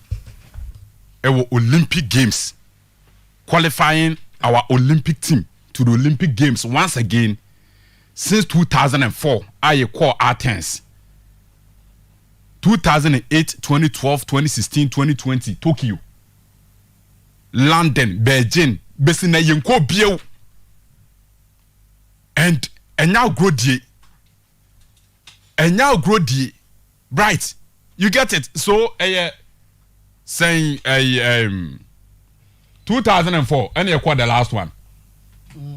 Our Olympic Games, qualifying our Olympic team to the Olympic Games once again since 2004. I call Athens. 2008, 2012, 2016, 2020, Tokyo, London, Beijing, Besina Yenko Bio, and now grow die. And now grow die. Bright, you get it. So saying 2004 and you call the last one.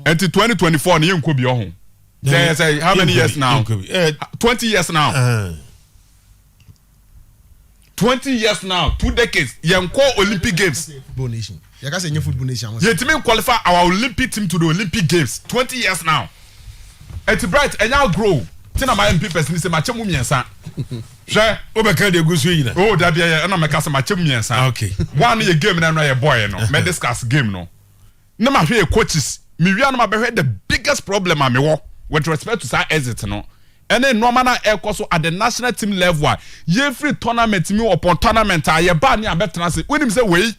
Until 2024 you could be home. Say how many years now? 20 years now. 20 years now, 2 decades. You call Olympic Games. Football nation. You can say new football nation. You team qualify our Olympic team to the Olympic Games. 20 years now. It's Bright and now grow. Tina my MP person say mache mu miensa. Hwe Obeka de gusu yi na. Oh, that be na meka say mache mu miensa. Okay. One year game na your boy no. Me discuss game no. Na ma hwe coaches. Me wi na ma be the biggest problem am me wo with respect to say exit no. And then normal na so at the national team level. Ye free tournament me upon tournament ye ba ni abetena say. When him say we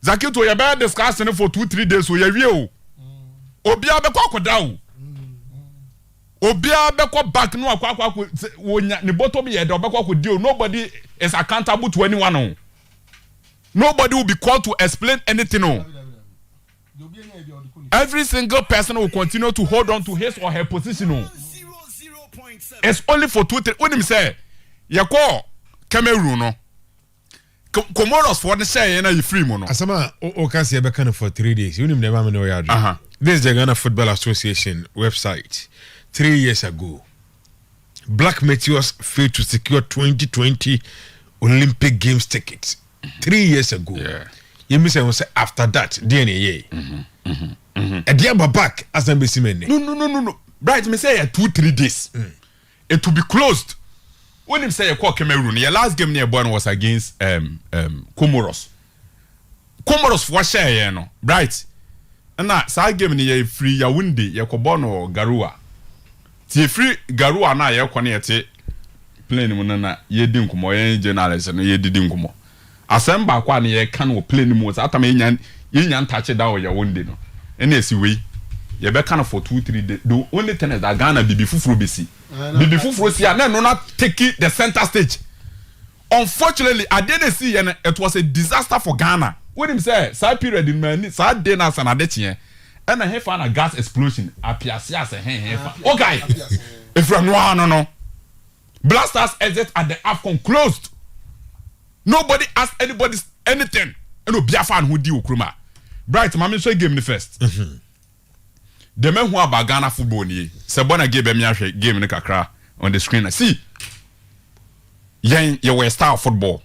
Zakito ye be discussing for 2-3 days so ye wie o. Obi abekọ akoda o. Obia beko back no akwa wonya ne bottom ye de obeko akodi o. Nobody is accountable to anyone o. Nobody will be called to explain anything o. Every single person will continue to hold on to his or her position o. It's only for 2-3. When him say ye call Cameroon no Comoros for the say na you free mo no asama o can say be kind for 3 days you nim never me know ya. This is the Ghana Football Association website. 3 years ago, Black Meteors failed to secure 2020 Olympic Games tickets. 3 years ago. Yeah. You mean say after that, DNA. A dear back as I'm basically. No. Bright me say 2-3 days. It will be closed. When him say you call Cameroon, your last game near born was against Comoros. Comoros for share no. Bright. And na sa game near free ya windy ya kobono Garua. Ti free Garua na ye kwane yete plane mu na ye di nkomo ye journalist no ye di nkomo. Asem ba kwa na ye kan wo plane mu sa atama ye nyan touch da wo ya windy no. And esi we ye be kan for 2-3 days. The only thing is that Ghana bibi fufuro besi. Bibi fufuro si na no not take the center stage. Unfortunately, I didn't see and it was a disaster for Ghana. When him say side period in man side day na sanadetien and he found a gas explosion apiasia say okay if no blasters exit at the AFCON closed. Nobody asked anybody anything and no biafan who di okruma. Bright mama show game the first the men who about Ghana football ni se bona game me ahwe game ni kakra on the screen. See yen you were star football.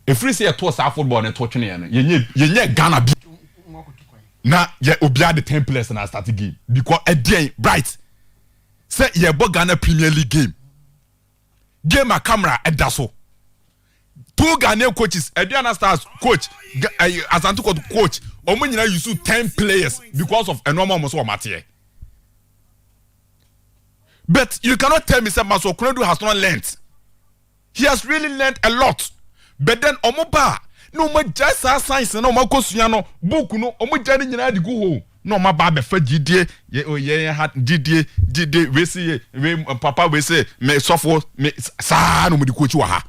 If we say a toss our football and touching ye Ghana be na ye obia the 10 players and I start the game because a day Bright say ye bo Ghana Premier League game a camera at daso 2 Ghanaian coaches Ediana Stars coach Asantuko coach omo nyina use 10 players because of a normal muso matie. But you cannot tell me say Maso Krodu has not learned. He has really learned a lot. But then omoba no ma just science no ma kosua no book no omo jani nyina di go ho no ma ba be fa gidie ye hat gidie we see we papa we say me sofo me sa no mo di coach wa ha.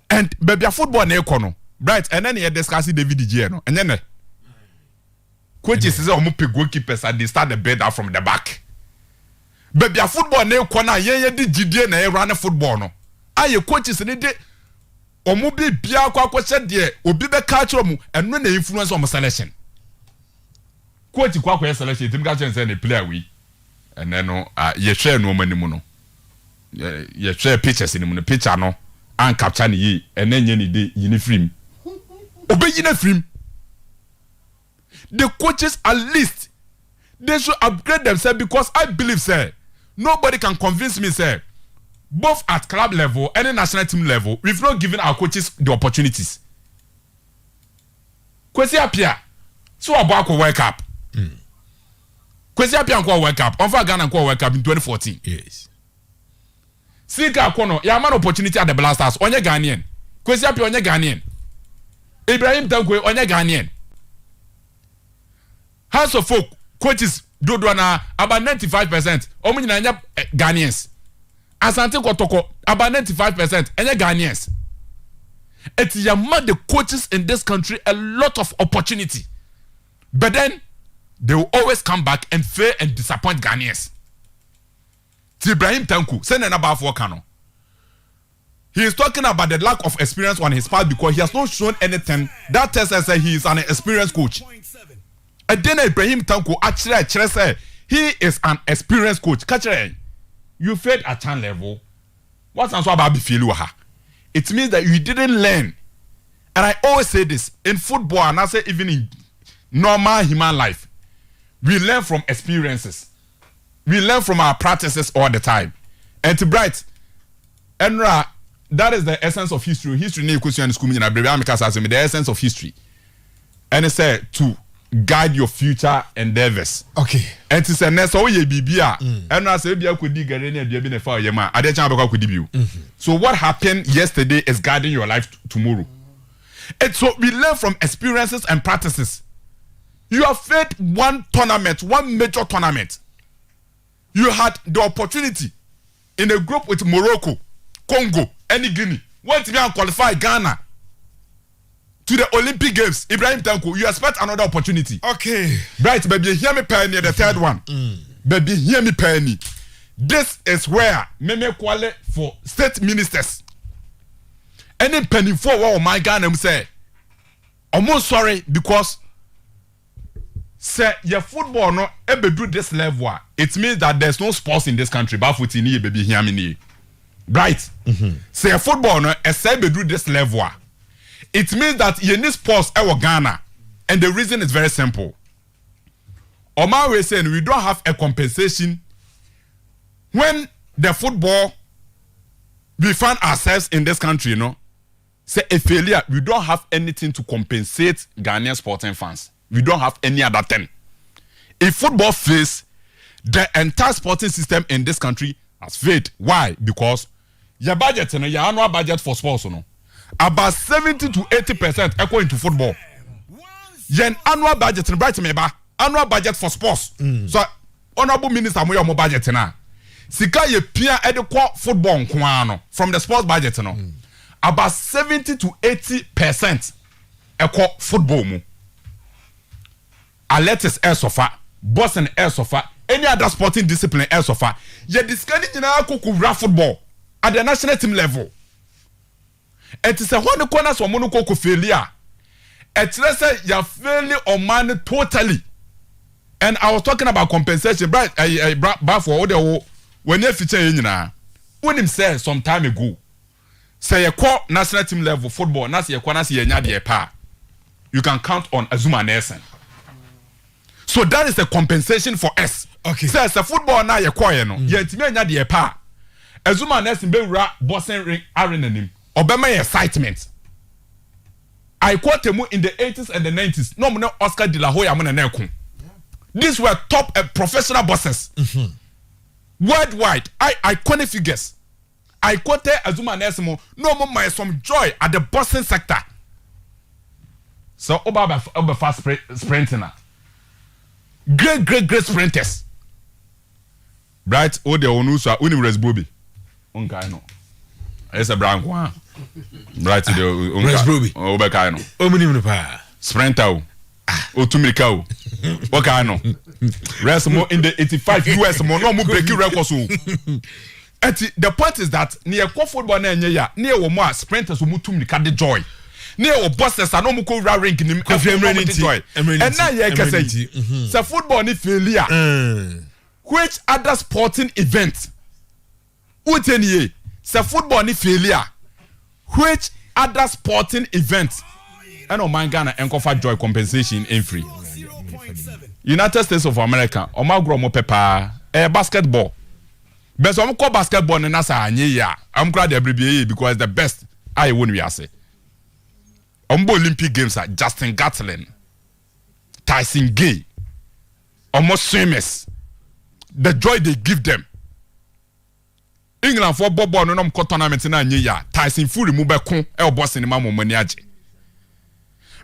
And baby football na ekono Bright and then you discuss David G no and then coaches say omo pe goalkeepers and they start the bed out from the back. Baby football na ekona ye di gidie na e run football no aye coaches ni de omo bi bia akwa de obi be catch omo eno na influence omo selection. Coach kwa selection tim ga say na player we and then no ye share no manimu no ye share pictures ni mu no picture no an capture ni yi ene nye ni de yini film obe yina film. The coaches at least they should upgrade themselves because I believe say nobody can convince me say both at club level and national team level we've not given our coaches the opportunities. Kwesi apia so about to wake up Kwesi Appiah nko World Cup. On fa Ghana nko World Cup in 2014. Yes. Sika Kono, ya man opportunity at the Blasters. Onye Ghanaian. Kwesi Appiah onye Ghanaian. Ibrahim Tankwe onye Ghanaian. House of Folk coaches dodo na about 95%. Omo nyina nya Ghanaians. Asante Kotoko about 95% enye Ghanaians. It yama the coaches in this country a lot of opportunity. But then they will always come back and fail and disappoint Ghanaians. Ibrahim Tanku, send an about for Kano. He is talking about the lack of experience on his part because he has not shown anything that tells us that he is an experienced coach. And then Ibrahim Tanku actually say he is an experienced coach. You failed at 10 level. What's answer about failure? It means that you didn't learn. And I always say this in football, and I say even in normal human life, we learn from experiences. We learn from our practices all the time. And to Bright, Enra, that is the essence of history. History is the essence of history. And it said to guide your future endeavors. Okay. And to say next oh ye bibia. And I say bia could dig a fire yema. I didn't So what happened yesterday is guiding your life tomorrow. And so we learn from experiences and practices. You have failed one major tournament. You had the opportunity in a group with Morocco, Congo, and Guinea. When to qualify Ghana to the Olympic Games, Ibrahim Tanku, you expect another opportunity. Okay. Right, baby, hear me penny, the third one. Baby, hear me penny. This is where me qualify for state ministers. Any penny for what my Ghana say. Almost sorry because say your football no ebe do this level. It means that there's no sports in this country. But foot in baby hear me ni. Right. Say your football no ebe do this level. It means that you need sports ever Ghana. And the reason is very simple. Omar was saying we don't have a compensation when the football we find ourselves in this country, you know. Say a failure, we don't have anything to compensate Ghanaian sporting fans. We don't have any other thing. If football fails, the entire sporting system in this country has failed. Why? Because your budget, your annual budget for sports, about 70 to 80% echo into football. Your annual budget, annual budget for sports. So, honorable minister, we have more budget now. Sika ye pia edekwa football from the sports budget, about 70 to 80% echo football mu. Athletics air sofa, boxing air sofa, any other sporting discipline air sofa. Ye discarding in football at the national team level. It is a one corners for monoko failure. It's let's say you're failing on man totally. And I was talking about compensation, but I for all the when you feature in when him said some time ago, say a core national team level football, nasi a kwanasi yenya pa. You can count on Azuma Nelson. So that is a compensation for us. Okay. Says the football now you core no. Yet me nya de pa. Azuma Nelson be ra boxing ring arena nim. Obama excitement. I quote him in the 80s and the 90s. No more Oscar De La Hoya amuna neku. These were top professional bosses. Worldwide, iconic figures. I quote Azuma Nelson. No more some joy at the boxing sector. So Oba fast sprinting. Great sprinters. Bright Owusu Messiah Universe Bobby. Unka no. It's a brown one. Bright the Unka. Obeka no. Omuni no pa. Sprinter. Otumika. Waka no. Rest more in the 85 US more no breaking records. The point is that near football na enye ya near wo more sprinters wo mutumika the joy. Near wo bosses are no mu ko ra rank nim joy. And now you can say say football ni failure. Which other sporting event? Utenie say football ni failure. Which other sporting event? And on my Ghana and offer joy compensation in free. United States of America, Omagro mo pepa, basketball. Best I'm call basketball and nasa anya. I'm glad they because the best I won't be say. Olympic Games are Justin Gatlin, Tyson Gay, almost swimmers. the joy they give them. England for Bobo no nom tournament na nye ya Tyson Fury mu be kon e boss ni ma mo mani age.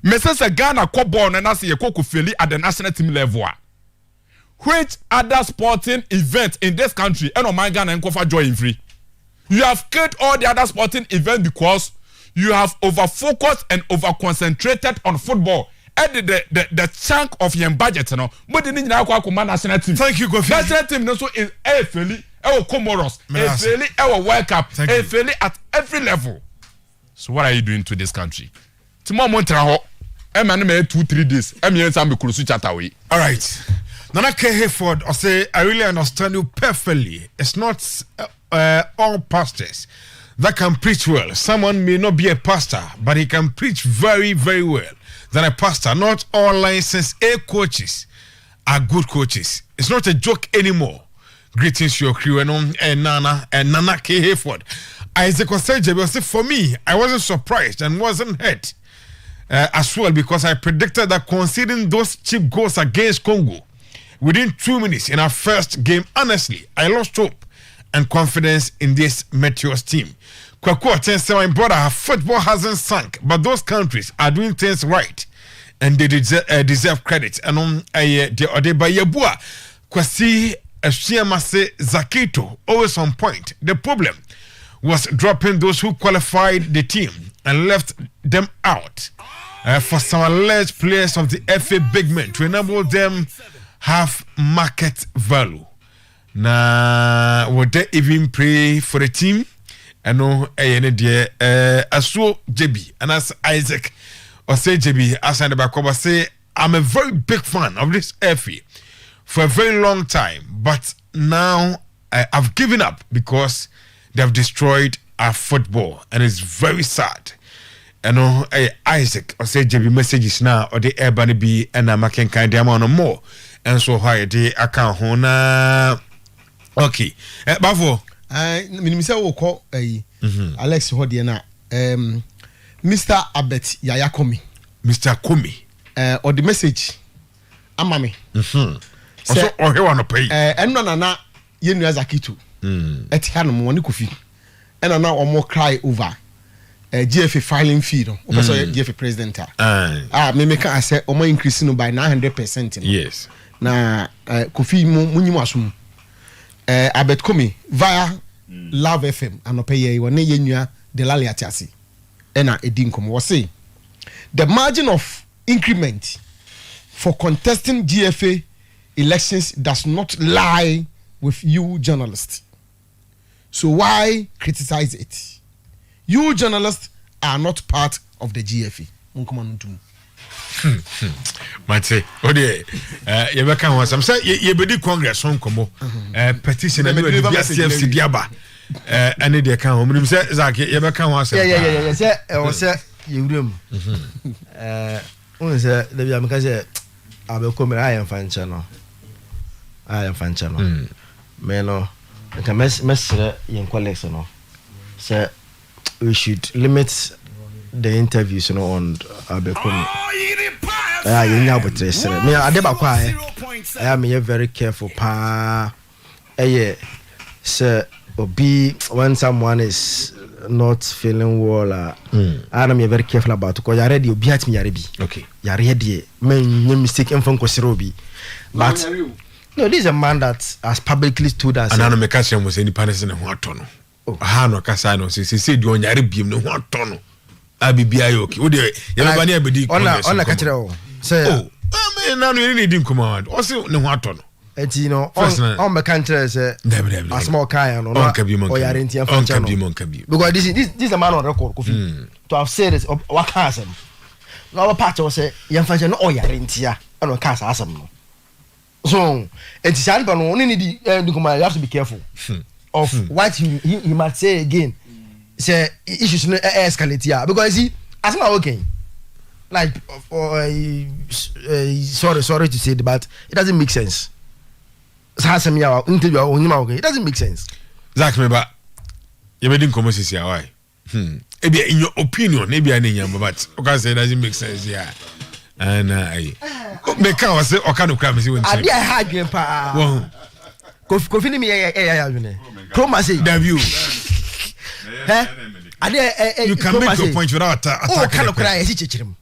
Message Ghana ko ball na say ye ko feli at the national team level. Which other sporting event in this country and on my Ghana and for joy in free? You have killed all the other sporting events because you have over focused and over concentrated on football. And the chunk of your budget, no. But the national team. Thank you, Gofi. National team also is a fairly Comoros, a fairly World Cup, a fairly at every level. So what are you doing to this country? Tomorrow morning, I'm 2-3 days. I'm here to be chat away. All right. Nana K. Hayford, I say I really understand you perfectly. It's not all pastors that can preach well. Someone may not be a pastor, but he can preach very, very well than a pastor. Not all licensed A coaches are good coaches. It's not a joke anymore. Greetings to your crew and Nana K. Hayford. Isaac Osejebi say for me, I wasn't surprised and wasn't hurt as well because I predicted that conceding those cheap goals against Congo within 2 minutes in our first game, honestly, I lost hope and confidence in this Meteors team. Kwaku tells my brother, football hasn't sunk, but those countries are doing things right and they deserve credit. And on the Odebayabua, Kwasi Shiamase Zakito, always on point. The problem was dropping those who qualified the team and left them out for some alleged players of the FA big men to enable them have market value. Now, would they even pray for the team? I know Asu JB and as Isaac or say JB as I never say I'm a very big fan of this FA for a very long time, but now I've given up because they have destroyed our football and it's very sad. I know Isaac or say JB messages now or the urban be and I'm making kind of amount more. And so high the account hona okay bafo minimisa wo ko Alex hodie na Mr. Abet Yaya Komi Mr. Komi or the message amame so o he wan pay enno na yenu Zakito etihanom woni kofi ena na omo cry over GFA filing fee no person GFA president me make I say omo increase no by 900%. Yes. Na Kofi munyim asum Abet Komi via Love FM anopeye wona yenua de lale atiase ena edinkom wo say the margin of increment for contesting GFA elections does not lie with you journalists, so why criticize it? You journalists are not part of the GFA. Mate, ode you be kan wasam say you be di congress on komo petition and be CFC diaba and they kan ho mnim say Zaki you be kan wasam yeah say o say you room on say the be am ka say abekomere I am fan channel me no ka mesre yen collection no say we should limit the interviews on Abekomi. You know what they say. Me adeba kwa I am very careful pa. Sir obi when someone is not feeling well I am very careful about because you ready obi at me yarebi. Okay. You ready. Me mistake enfon kwesirobi. But no, this is a man that has publicly told us. And I make us was any person in one tono. Ha no kasa no say do on yarebi no one tono. Abibia okay. Wo dey you never near be on catch o. Say me na no need in command. O say ne ho ato no. Eti no on be can tell say a small kind no. On kabi mon. O yare ntia fan channel. Because this is a man on record Kofi. To have said this what can say. No our part say yan fan channel o yare ntia and o can say asem no. So eti san ba no only need you have to be careful of what he might say again. Say issues no escalate here because see as my okay like sorry to say it, but it doesn't make sense. It doesn't make sense. Zach me ba you be din come see why maybe in your opinion maybe I need but okay say it doesn't make sense yeah and I me can say okay no crime see when I hard game pa Kofi ni me ya you Chroma say W. You can make your say, point without attacking. Oh, can okra yesi chechirem.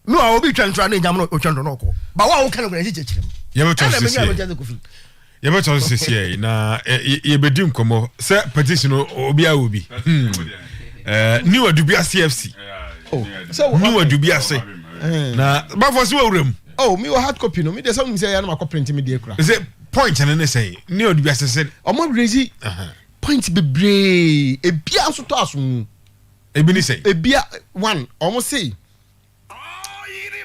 No, I will be trying to run jam no ochando no ko. But what can okra yesi chechirem? You ever try to say? You ever try to say na you be dim komo say petition obi a obi. New Adubia CFC. Oh, so New Adubia say. Na ba for so wurem. Oh, me hard copy no. Me dey some say ya na print me dey kura. Is it point and say New Adubia say omo crazy. Point bebre ebia nso to aso. Ebi ni say. Ebia one omo say.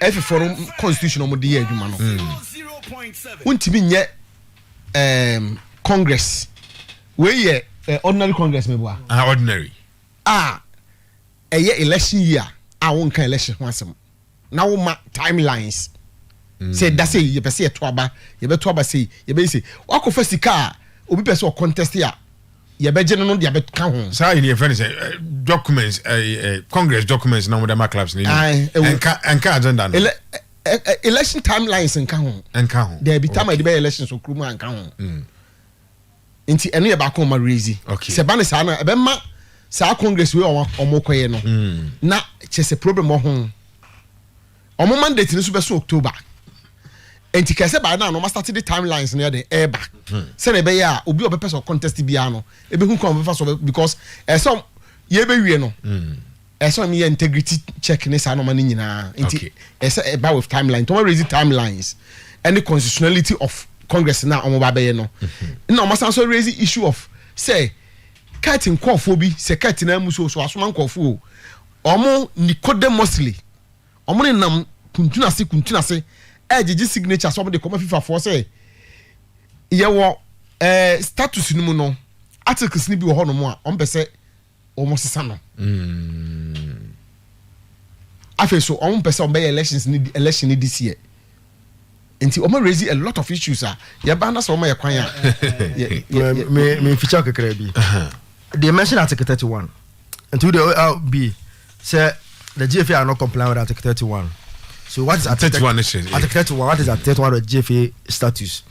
If for constitution omo dey adwuma no. 0.7. Untimi nye Congress. We ye ordinary Congress me boa. Ordinary. Eye election year. Won kan election ho asem. Na wo ma timelines. Say that say ye pese ye to aba, ye be to aba say, ye be say, wakofa sika obi pese o contest ya. Ye be je no de be kan ho. Say in your friend say documents Congress documents na mo dem clubs ni. Enka agenda no. Election timelines enka ho. There be time the elections so krum enka ho. Nti eno ye ba ko ma raise. Se ba ne sa na e be ma sa Congress we omo koye no. Na chese problem ho. Omo mandate ni so be so October. Enti kese ba na no ma start the timelines near the air back. Say na be ya obi obe person contest bia no. E be hu kon be so because some ye be wie no. Some me integrity check ni sa no ma ni nyina. Enti e ba with timeline. To raise timelines and the constitutionality of Congress na omo ba be no. Na omo san so raise issue of say cutting kwofo say cutting na muso so asoma kwofo. Omo Nicodemusly omo ni nam kuntuna se ejiji signature so de come FIFA for say ye wo status ni mu no articles ni bi wo ho no mu a on pese omo sesa no afi so on pese on be election ni this year enti omo raise a lot of issues ye ba na so omo ye kwan me feature kekere bi they mention article 31 and to the be say the GFA are not complying with article 31. So what is article 31? Article 31. What is article 31 of GFA status?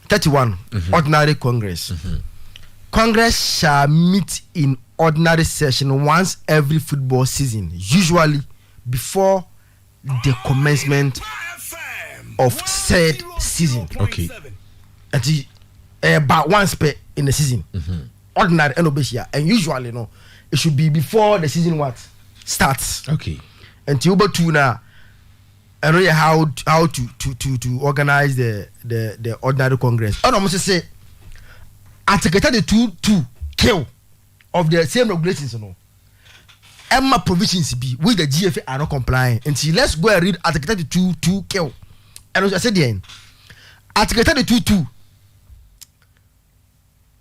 31. Ordinary Congress. Congress shall meet in ordinary session once every football season, usually before the commencement of said season. Okay. About once per in the season. Ordinary and usually it should be before the season starts. Okay. And you two now I know how to organize the ordinary Congress. I almost say article 32 kill of the same regulations Emma provisions be with the GFA are not complying. And see, let's go and read article 32 kill. And I said then article 32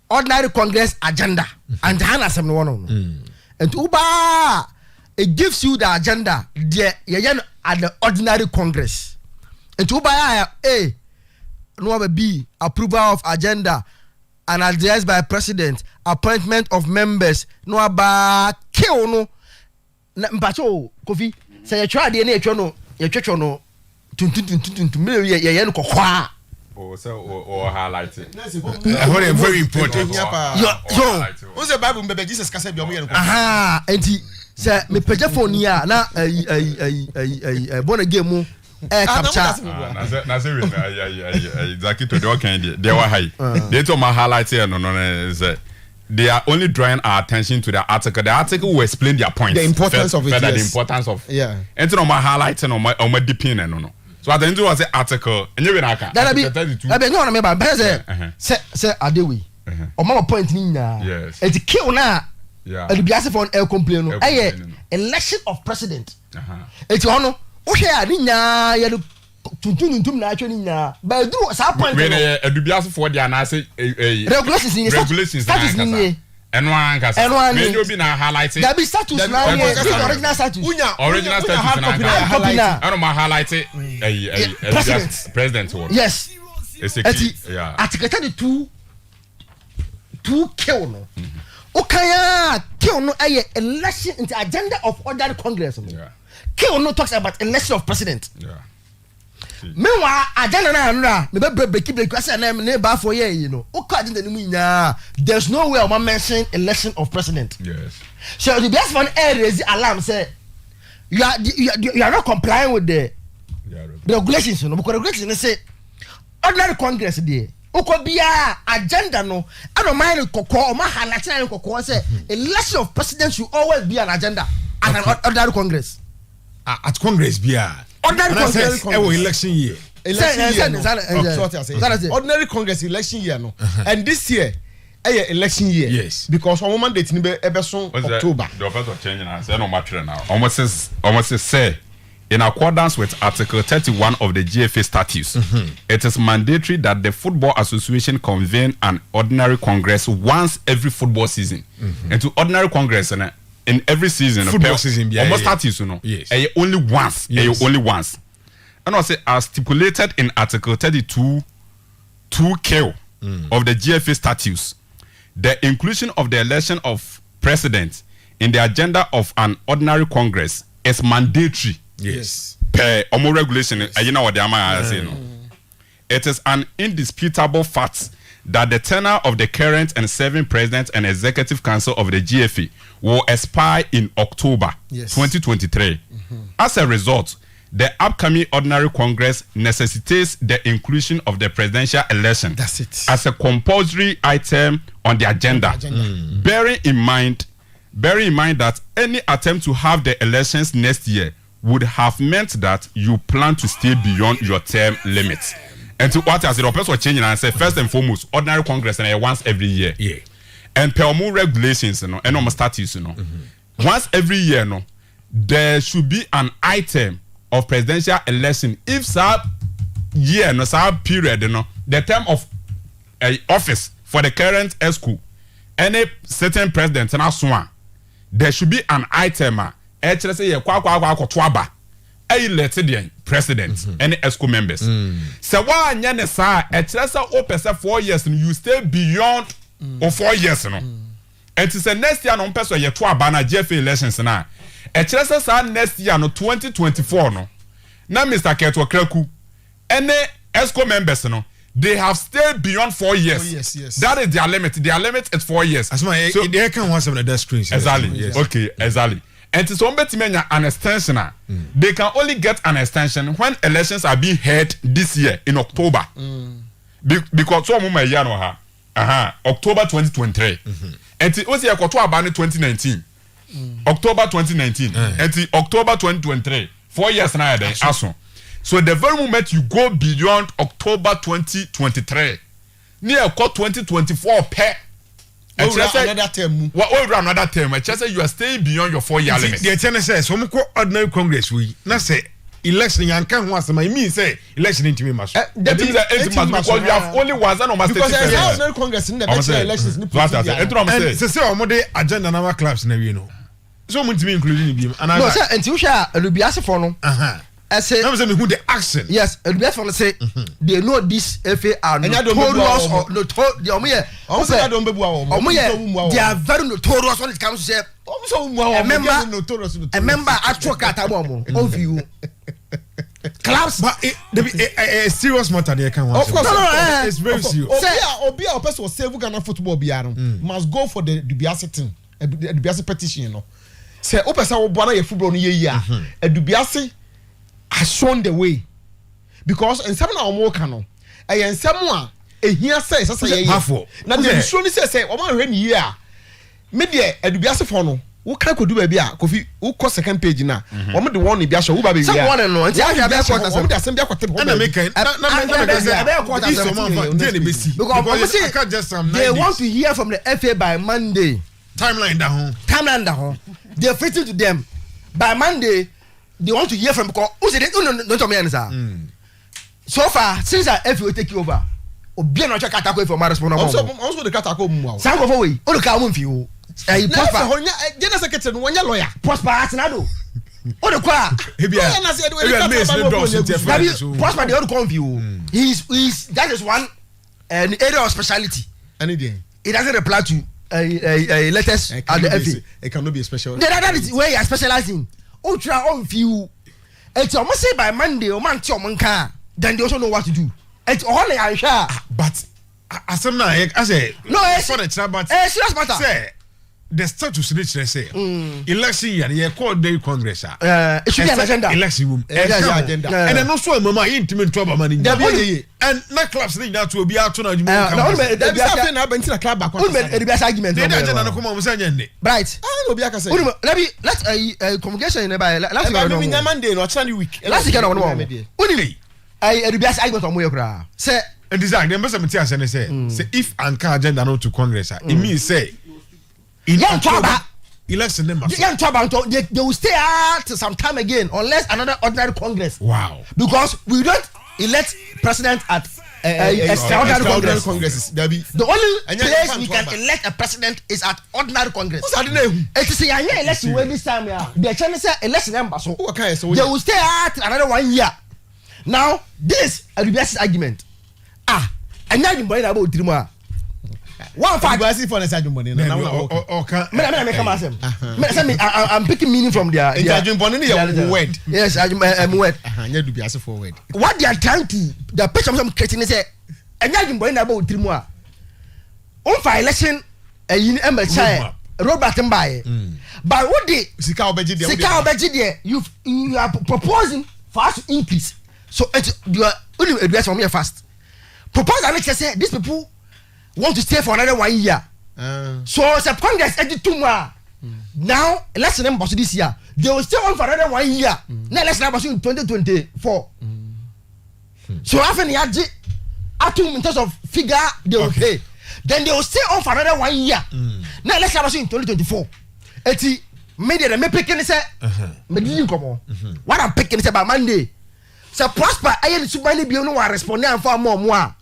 ordinary Congress agenda and Hannah 71 and Uba it gives you the agenda there at the ordinary Congress and to buy no be approval of agenda and addressed by president, appointment of members no ba kill no mpacho Kofi say you try the no you twetwo no tuntun me no kokwa or highlight it. Very important. What's the Bible mbebe Jesus ka say bi omo ye no enti say me page phone ya na born again mu capture na say exactly to the kind they were high they to my highlight here no they are only drawing our attention to the article will explain their point, the importance of it, the importance of and to my highlight and on my depend no so at the end was the article and you that be no me ba say adewi o mama point ni na e kill na and be asked for an complaint no election of president eti hono o hwe ni nya ya tuntum na atwe ni nya ba duru sa point no e be asked for the na say regulations that is ni and one case when you be na highlight that be status na original status original status na and my highlight president one yes it's a article 32 kill no okay kill no election into agenda of ordinary Congress kill no talks about election of president meanwhile agenda na anura me be break say na me ba for year you know o ka agenda ni mu nya there's no way I'm mention election of president. Yes. So the best one raise alarm say you are not complying with the regulations, you know, because regulations say ordinary congress there. Ukobia agenda no. I don't mind koko or ma halachina koko say election of president should always be an agenda at an ordinary congress. At congress bia. Ordinary congress. Election year. Ordinary congress election year no. And this year election year. Yes. Because on mandate ni be ebeson October. The office changing and say no matter now. Almost say in accordance with Article 31 of the GFA statutes, it is mandatory that the Football Association convene an ordinary congress once every football season. And to ordinary congress in every season, football season, almost statutes, you know, yes. Only once, only once. And I say, as stipulated in Article 32, 2K of the GFA statutes, the inclusion of the election of president in the agenda of an ordinary congress is mandatory. Yes. Per omo regulation, you know what the am say no. It is an indisputable fact that the tenure of the current and serving president and executive council of the GFA will expire in October 2023. As a result, the upcoming ordinary congress necessitates the inclusion of the presidential election as a compulsory item on the agenda. Bearing in mind that any attempt to have the elections next year would have meant that you plan to stay beyond your term limits. And to what as the person changing and say first and foremost, ordinary congress and once every year. Yeah. And per more regulations, you know, and normal statutes, you know. Once every year, no, there should be an item of presidential election. If some year, no, some period, you know, the term of office for the current ESCO, any certain president and so on, there should be an item. Actually say kwa elected the president and ESCO members. So why nyane sa actually say o pesa 4 years and you stay beyond 4 years no. And to say next year no person ye to aba na GFA elections na. Actually say next year no 2024 no. Na Mr. Keto Kreku any ESCO members no they have stayed beyond 4 years. Yes. That is their limit. Their limit is 4 years. So they can want some of the screens. Exactly. Yes. Okay, exactly. And to some an extension, they can only get an extension when elections are being held this year in October. Because some of my October 2023. And it was October 2019. October 2019. And October 2023. 4 years now then. So the very moment you go beyond October 2023, near 2024 per another term. Another term. I just say you are staying beyond your 4 year limit. The channel says, "So much ordinary congress we na say election yan can once my mean say election into me must." Because you have only one and almost because there is ordinary congress in the next elections. And say omode agenda na our clubs na we know. So much to be including him. And no, sir, and you share Lubiase for no. I say, I'm saying who the action. Yes, and best one say they know this FA are notorious or notorious. They are very notorious when it comes to say a member actual catamom of you. Clubs, but a serious matter they can want. Of course, no, it's very serious. Obia person save Ghana football biano must go for the Dubiase thing, the Dubiase petition, you know. Say opesa obwana ye football no ye a Dubiase has shown the way because in some na omo ka no in some a ehia say say na the show ni say o ma hwe ni ye a me de Dubiase for no wo ka kodu ba bi a kofi wo ko second page na o mo de won ni bi a show wo ba be wi a someone no nti ahia be ko o mo de asem bi akote be na make they want to hear from the FA by Monday. Timeline down. They're fitting to them by Monday. They want to hear from because don't tell me anything. So far, since I FA will take you over, Obi no check attack for my response. Also the Katako mwa. Sango for we. O ka mum fi o. Prosper honya general secretary no nya lawyer. Prosper atinado. O de kwa. Prosper the other come fi o. He's that is one an area of speciality. Anything. It doesn't reply to letters at the FA. It cannot be a special. That is where you are specializing. O try on few. It's almost say by Monday o man ti o man ka. then they also know what to do. It's all I share. But as I say, no, it's for the chat, but serious matter. Say the status they say election year, you call the Congress. It should be an agenda. Election room, agenda, and then also mama intimate trouble money. And not clubs need that to be out to now. That's something happened in a club. The argument. They don't come on saying Bright. Let's communication in the last Monday or Sunday week. Last week only. I the argument on where say and design them some say if anka agenda not to Congress, it means say in October election them they will stay out some time again unless another ordinary Congress. Wow. Because we don't elect president at extraordinary Congress. The only place we can elect a president is at ordinary Congress. It is a election where this time the chance election number so they will stay out another 1 year. Now this a reverse argument. And now you about 3 more. One fact. For the Sergeant Bonnie. I'm picking meaning from their word. Yes, I'm word. Forward. What they are trying to the picture some creating is and now you about 3 more. On for election road button by. But what they you are proposing for us to increase. So you are only address from here fast. Propose and say these people want to stay for another 1 year. So the Congress edit 2 more. Now election number this year. They will stay on for another 1 year. Now election number in 2024. So after the in terms of figure they will pay. Then they will stay on for another 1 year. Now election number in 2024. Eti media the me picking say me didn't come on. What I'm picking is about Monday. So prosper ayen subani bi no respond and for more.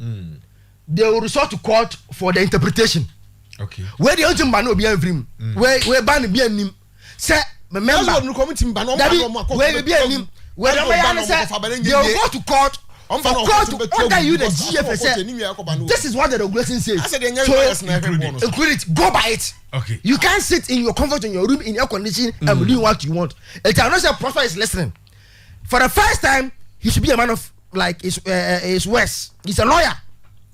They will resort to court for the interpretation. Okay. Where the ultimate ban will be every where ban be nim. Say member no committee ban where be nim. Where they will go to court. For court to order you the GFS. This is what the regulation says. So include it. Go by it. Okay. You can't sit in your comfort in your room in air conditioning and doing what you want. It cannot say prosper is listening. For the first time, he should be a man of like his West. He's a lawyer.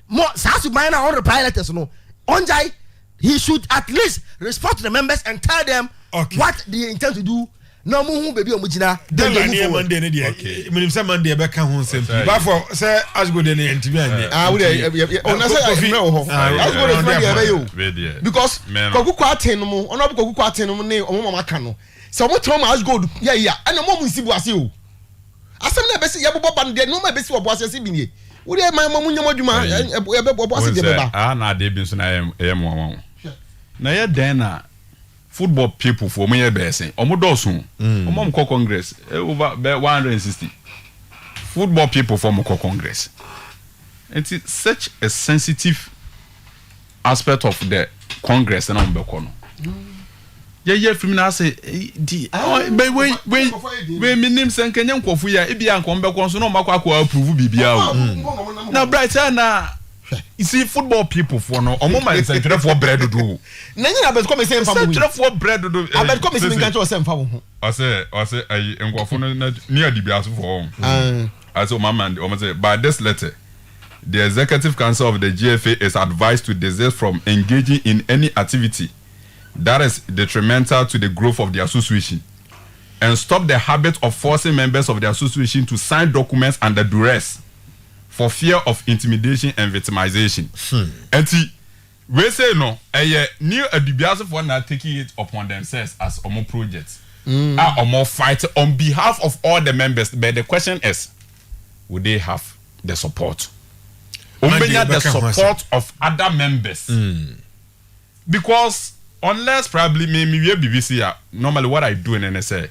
More Sasu Minor on the pilots no. Onjai, he should at least respond to the members and tell them what they intend to do. No more baby omujina. Then Monday ne dia. Minim say Monday be ka ho nsem. But for say as go dey interview anye. Ona say I know ho. As go dey friend you. Because koku kwaten no mo, ona koku kwaten no mo ne omo mama ka no. Say omo tro ma as go ya and omo nsibu ase o. Asem na be say yebobo ban dey no ma be say obo ase bi nie. Wo dey man mamu nyamo djuma e be obo ase dey be ba. Na dey bi so na em na ye den na football people for me besen omodosun omom ko congress over 160 football people for mo congress. It's such a sensitive aspect of the congress na mbeko no ye from na say di we minim sen kenya nkofu ya e bia nko mbeko so no makwa approve bibia o na bright na. You see, football people for no, or moment is for bread to do. Nany na bet come say mfa for bread to do. I bet come say nkan to say mfa wo. I say ngwafo no near the biaso for home. I say mama say by this letter the executive council of the GFA is advised to desist from engaging in any activity that is detrimental to the growth of the association and stop the habit of forcing members of the association to sign documents under duress for fear of intimidation and victimization. And we say no, new Adibiaso for not taking it upon themselves as a more project, or more fight on behalf of all the members. But the question is, would they have the support? The support of other members. Because unless probably maybe we BBC, normally what I do in NSA,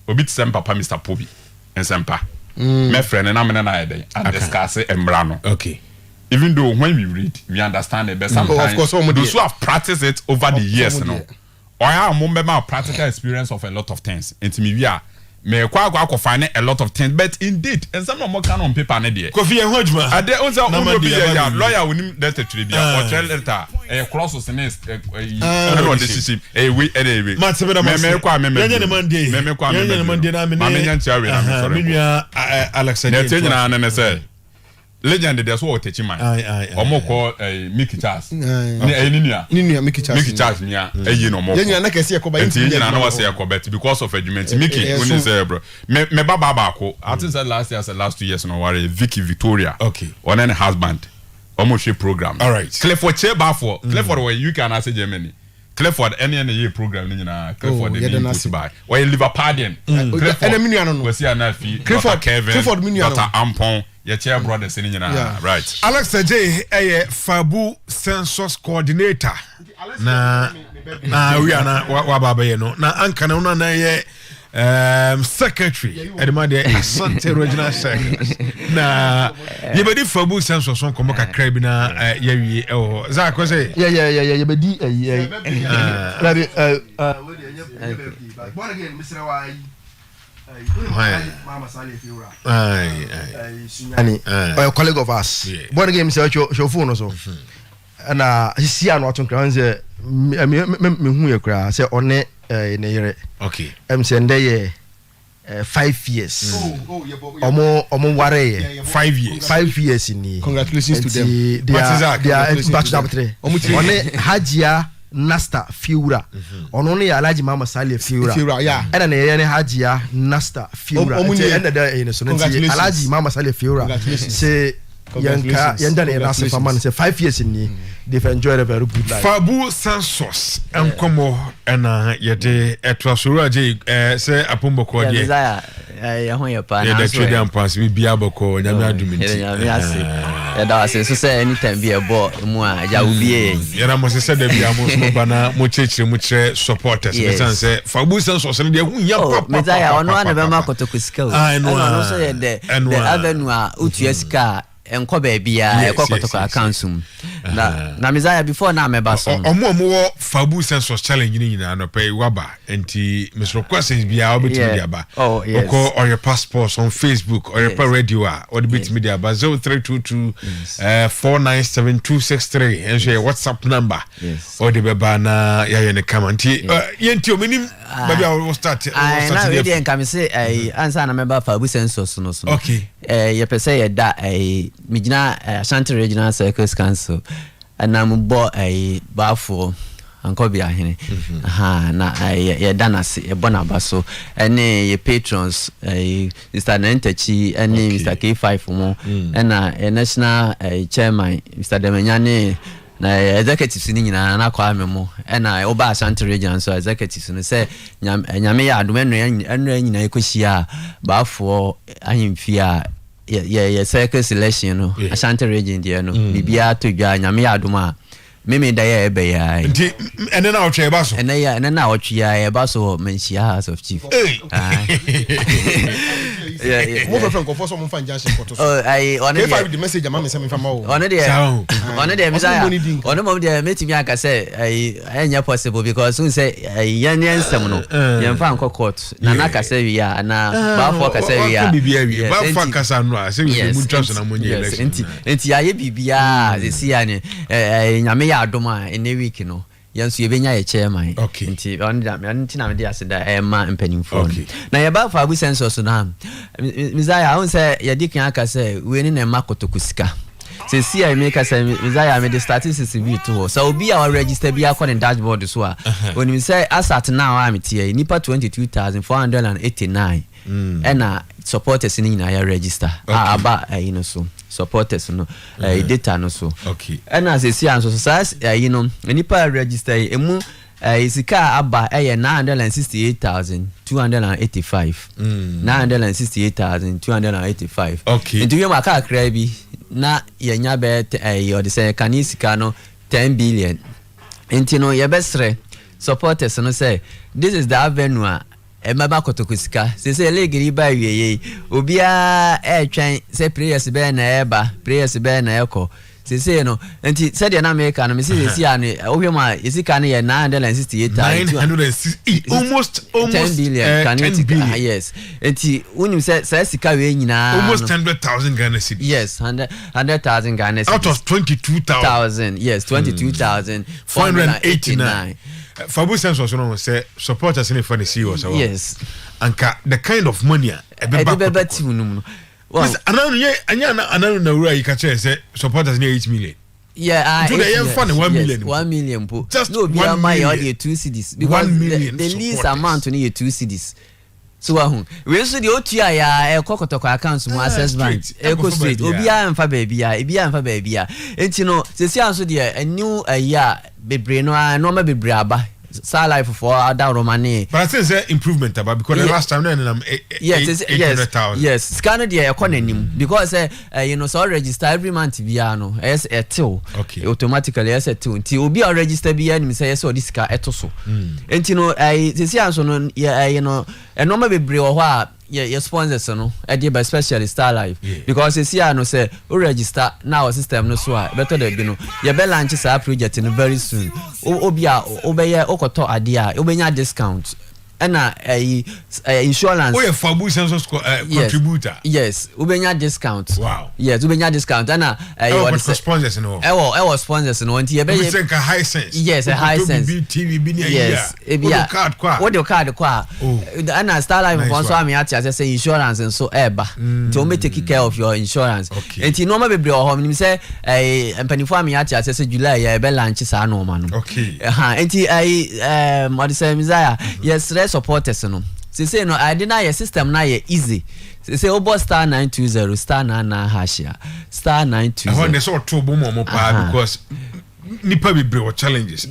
Obit Sempa Mr. Pobi and Sempa. My friend and I'm and discuss it and brano. Okay. Even though when we read, we understand it, but sometimes those who have practiced it over the years, you know, or I remember my practical experience of a lot of things. Into me, we are me kwa find a lot of things but indeed and some more can on paper na there Kofi e ho adwuma ade on say o be ya lawyer wonim that to be or tell letter clauses next on the system we anyway me kwa me Monday na me nyantiawe na me sorry me Alexander na tenyina na say legend there's what teach man omo call Mickey Charles ni Mickey Charles nia no mo yenya na kese yakoba yenya na wase yakoba because of argument Mickey when say bro me baba ko I think last 2 years no worry Vicky Victoria okay on any husband omo share program all right Clifford Cheba for Clifford where you can say Germany Clifford any program ni na Clifford dey to buy where Liverpool Clifford enemy no we see anafi Clifford Dr. Ampon your chair brother sitting right Alex J Fabu census coordinator na we are na wa baba ye no na anka na una na ye secretary edemade Sante regional secretary na ye bedi Fabu census on komo kakra bi na ye wi e za ko say ye bedi rabi born again Mr. Wai Mama Sally Fiora. A colleague of us. Born again, Mr. Shofun or so. And he see an autumn crowns. Me who you cry, say on it in a year. Okay. I'm saying they 5 years. Or more 5 years. 5 years in the. Congratulations to them. They are back to three. On Hajia. Nasta Fiura on only Alaji Mama Sally Fiura yeah and an Hajia Nasta Fiura Alaji Mama Sally Fiura say Yanka Faman say 5 years in the they've enjoyed a very good life. Fabu census and Como and yete etwasura je say apumbo ko die ya ho ya pa na so ya da pass bi biaboko nyame adumenti ya da wase so say anytime be a ball mu a ja ubie ya na mo se da bia mo so bana mo chechire mo kire supporters me san say Fabu census ne de hu ya papa Messiah ono ana be ma kotoku skill ono so ye the avenue a utu sika enko ba bia ekokotoku accountsum na Messiah before na meba so omo Fabu census challenge ni nyina no pay waba enti Mr. Questions bia obetim dia ba oko or your passports on Facebook or Oyerepa Radio or the bit media ba 0322 4972263 and share WhatsApp number or the beba na ya ne come anti yenti omenim maybe I will start na we dey come say answer na meba Fabu census no so okay ye pese ye da Mijina Ashanti Regional Circus Council and I'm bought a bafo Uncle Biahine. Na ye danasi a bonabaso and ye patrons Mr. Nentechi and Mr. K5 for more and a national chairman Mr. Demenyane. Na executives ni nyina na kwa memo na oba Ashanti region so executives no say nyame ya adom enra nyina ekohia baafo ahemfia ye circle selection no Ashanti region dia no bibia to dwa nyame ya adom a meme da ya ebe ya nti ene na otwe ba so ene na otwe ya ba so menchia house of chief mo friend ko so mo fan janse photo so on the message am say me fama o on the Messiah on mo dey metimi aka say enya possible because we say yan nsem no yan fa nko court na na ka say wi ya na ba fo ka say wi ya ba fa ka sa no say we mu trust na mo nye election enti ya ye bibia ze si ya ne nyame ya adoma in a week no yanso yebenya ye chairman nti nti na me dey aseda ma mpanimfo na ye ba Fabu census na Messiah won say ye di kan aka say we ni na makotoku sika se si I make say Messiah me the statistics be to so obi a register bi akọ dashboard so a when we say as at now am tie nipa 22,489 and supporters ni na ya register aba so supporters no data no so and as you see and so size nipa register emu isika aba 968,285 968,285 into we maka kra bi na yenya be the say kanisika no 10 billion into no ye besre supporters no say this is the avenue emaba kotokusika se legiri ba wieye obia twen se prayers be na eba prayers be na eko say no enti said the American me say see an ohwema isika na 968 almost 10 billion can 10 billion. Yes enti unim say sika we nyina almost 100,000 Ghana cedis. Yes, 100,000 Ghana cedis out of 22,000. Yes, 22,489. Fabu sense was no say supporters in for the CEOs. Yes. Anka the kind of money Ebeba team no. Well, ananu na wura you can say supporters near 8 million. Yeah, to the fund 1 million. 1 million po. Just no be my audio 2 cedis because 1 million the least amount need 2 cedis. So we so the otua ya ekokotoko accounts mu access bank eco straight obia mfa baabia enti no sesi anso de a new year bebre no ma bebre aba sa life for down romani but I think say improvement about because the last time then yes scan the economy because so register every month bia no yes etil automatically yes etil nti obi a register bia ni say yes this car etoso enti no sesi anso no no ma bebre o ho a your sponsors no by especially Star Life because you see I know say we register now system no so better dey be no you be launch sa project no very soon obia obeye okoto ade a obenya discount na insurance your Fabu census contributor yes ubenya discount wow yes ubenya discount na what sponsors no sponsors no nti e be say ka high sense yes a high sense TV bi ni yes what your card kwa na Star Life for so am ya say insurance and so eba to me take care of your insurance nti no ma bebre o ho me say empanifo am ya say July ya be launch sa no ma no nti what say Messiah yes supporters no say no I deny your system na ye easy say obo star 920 star 99 hash star 920 I want so to bo mo pa because nipa be brew challenges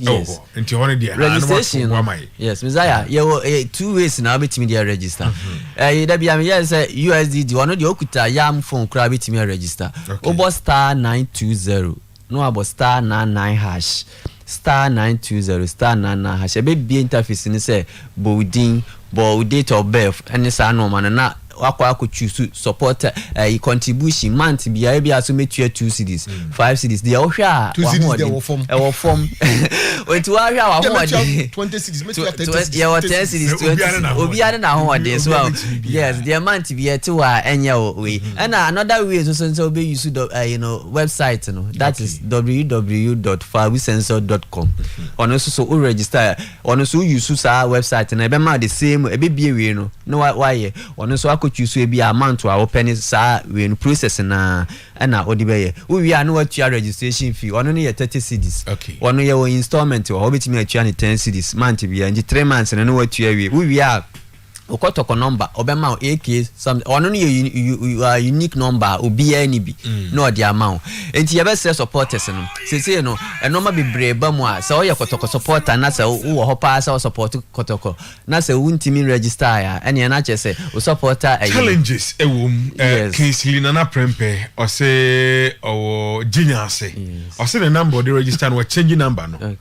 into one dia registration yes Messiah you 2 ways na betimi dey register da bia me yes USDD one dey okuta yam phone kra betimi register obo star 920 no abo star 99 hash star 920 star 99 hash be interface ni say bolding date of birth any sa no man na wakwa choose support contribution month bia so metua 2 cedis 5 cedis dey ohwa 2 cedis dey form went to ahwa wa ho dey 20 cedis metua 30 yeah 10 cedis 20 obiara na ho dey so yes the month bia to enya we and another way so be use website no that is www.fabusensor.com ono so register ono so use sa website na be ma the same e be bie we no why ono so choose we be amount to open sa we process na odibeye we are no what your registration fee ono ne 30 cedis ono your installment or obetimi atua ne 10 cedis month bia nji 3 months na no what we are okotoko number obema AK some ono ne unique number obi ani bi no the amount enti ye be say supporters no say no enoma bebre ba mu a say oye kotoko supporter na say wo ho pa say support kotoko na say wuntimi register ya ene na che say o supporter challenges ewom Kinsley na prempe o say o genius o say the number the register no change number no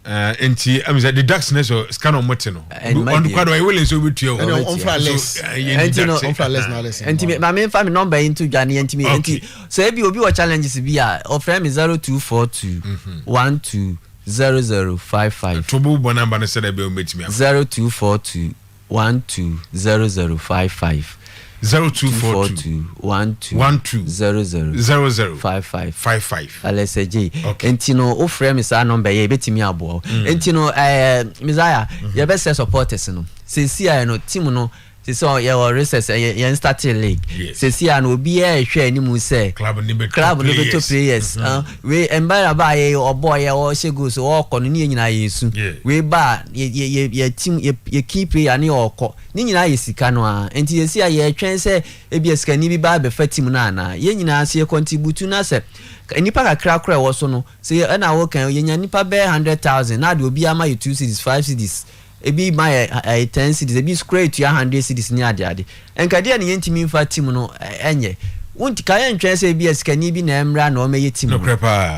enti am say the darkness or scan on moto no on kwado I will so betu on flawless na less enti me fa me number into Ghana enti so e bi obi o challenges bi a o frame 0242 120055 trouble bo number no say be o metimi 0242 120055 0242 120055 LSJ entino o frame me sa number ye betimi abo entino Messiah ye be say supporters no sesi a no team no so your recess you start league sesi a no obi e hwe animu say club no beto players we embara ba ye obo ye o shego so o kono ni nyina yesu we ba ye team ye key player ni oko ni nyina yesika no a enti sesi a ye twen say ebi esika ni bi ba be fa team na na ye nyina se contribute na se nipa kakra wo so no say na wo kan ye nya nipa be 100,000 na de obi ama you 2 cedis 5 cedis ebi my 10 cedis ebi square to 100 cedis ni ade enkade na yentimi mfa team no enye wonti ka yen twen say ebi eskani bi na emra na o meye team no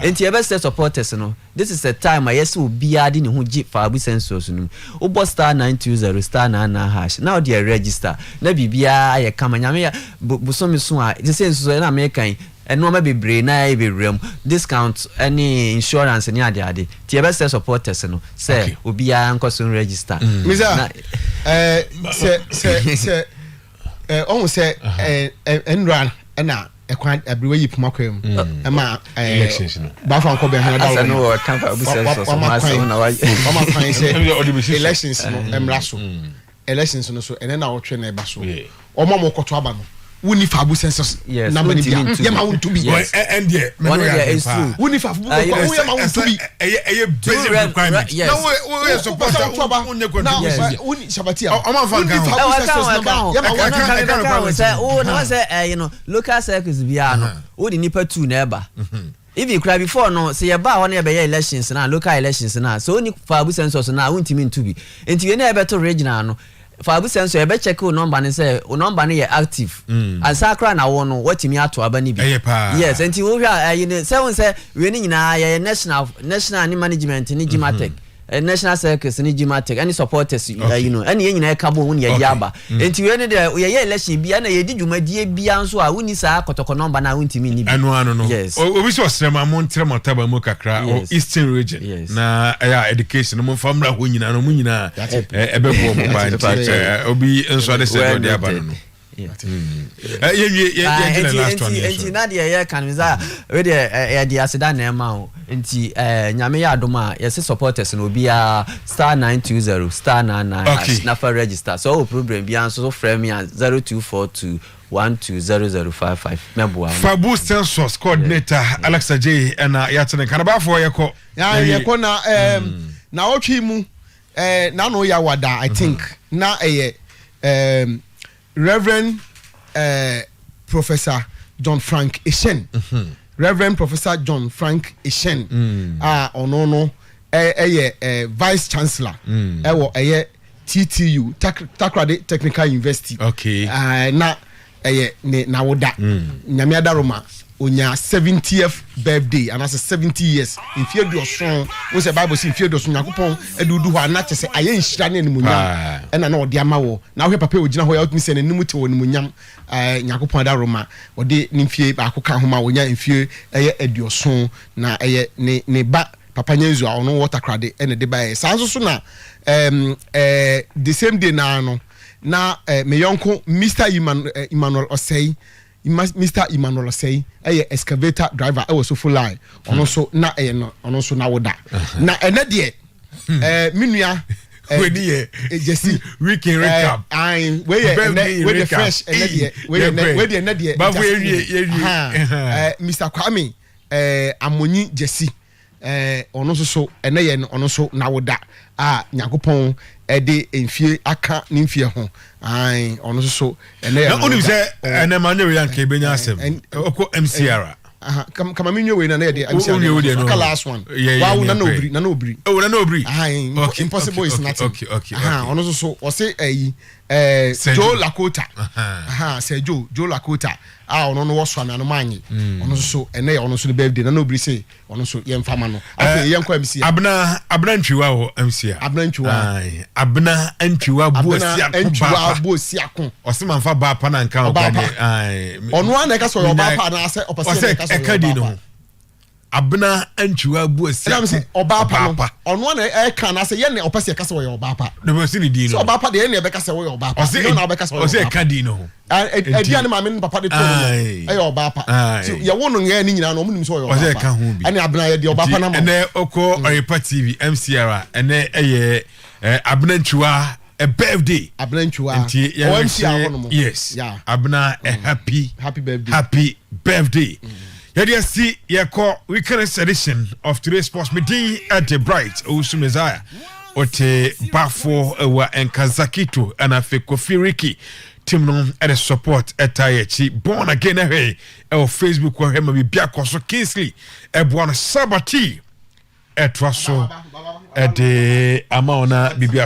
enti ebe say supporters no this is the time I yes obi ade ne ho gi Fabu sensors no obo star 920 star 99 hash now they register na bibia aye kama nyame ya busomi so a say so na me kan and no maybe brain na e be rem discount any insurance ni ade ti e be say supporters no say obi a nko so register misa se on say enran na ekwan abriwe yi puma kwam ma elections no ba fa nko be han da no kan fa bu sense so ma na wa ma kan say elections no emra so elections no so ene na wo twe na e ba so o ma mo koto aba no woni fa bu census number ni bia ye ma won to be and there one there is true woni fa bu ko ye ma won to be eye basic requirement now we support onye ko now woni shabati o ma fa kan ye ma won say oh no say you know local circles bia no wo di nipa 2 na eba if you cry before no say you ba one e be elections na local elections na so oni fa bu census na won timi to be enti we na e be to regional no for abu senso e be check o number ne say o number ne ye active asakra na wo no watimi ato aba ni bi yes enti wo hwa you know say we ni nyina ye national ni management ni Gimatek national circus ni Gimatek any supporters you know any nyina e kabo won ye yaba enti we ni de ye election bia na ye di dwumadie bia nso a woni saa kotoko number na wontimi ni bi no yes obi so srema mo ntrema taba mo kakra o eastern region na education mo famra ho nyina no mo nyina ebebo mo ba nti obi nso de se do aba no enti na de ye kan za we de ya de aseda na ema o enti nyame ya adoma ye se supporters no bia *920 *99 na for register so problem bia so frame me 0242 120055 meboa Fabu census coordinator Alexa J and yatene kanaba for yeko na otwi mu na no ya wada I think na Reverend Professor John Frank Eshen Reverend Professor John Frank Eshen ono Vice Chancellor ewo TTU Takrade Technical University okay na na woda nyame adaroma onya 70th birthday and as 70 years in fear do son we say Bible say in fear do son yakopon edudu ho na chese aye nhira ne nimunyam na na ode ama wo na wo papa ogina ho ya otumi se ne nimuti wo nimunyam yakopon adaroma ode ne mfie ba akoka ho ma wonya mfie eye eduoson na eye ne ba papa nyenzu a ono water crade ene de ba sanso so na the same day na no na me yonko Mr. Emmanuel Osei Mr. Emmanuel Osei excavator driver was so full line ono so na no ono so na woda na ene de minua we dey Jesse weekend recap we the fresh ene de we the ene de ba we Mr. Kwame Amonyi Jesse ono so ene ye ono so na woda nyakopon ede enfie aka ne mfie ho ono so ene ye na onu se ene manwe yan ke benya asem oko MCR kama minyo we na de MCR aka last one wow na no obri okay impossible is nothing okay ono so o say Joe Lakota say Joe Lakota ono no wo so na no manyi ono so ene ono so the birthday na no obri say ono so ye mfama no afi ye nkwa MCR abna ntwiwa ho MCR abna ntwiwa buosi akon osema mfa ba pa na nka okane ono an ka so yo ba pa na say opese ka so ekadi no abna ntwiwa buosi akon say oba pa no ono an ka na say ye ne opese ka so yo oba pa no be sini di no so oba pa de ne be ka so yo oba pa no na be ka so yo o say ekadi no edi an ma me papa de to no oba pa so ye wo no nge ni nyina no omunim so yo oba pa ani abna ye de oba pa na ma ene oko Oyerepa TV MCR ene abna ntwiwa a birthday abna ntwiwa MCR yes abna happy birthday Yadi see yako weekend edition of today's sports meeting at the Bright Owusu Messiah ote bafo ewa enkazakito ana Kofi Ricky team no at the support etayechi born again hey e Facebook wa hema bibia koso Kingsley ebuano Sabati etwaso ede amaona bibia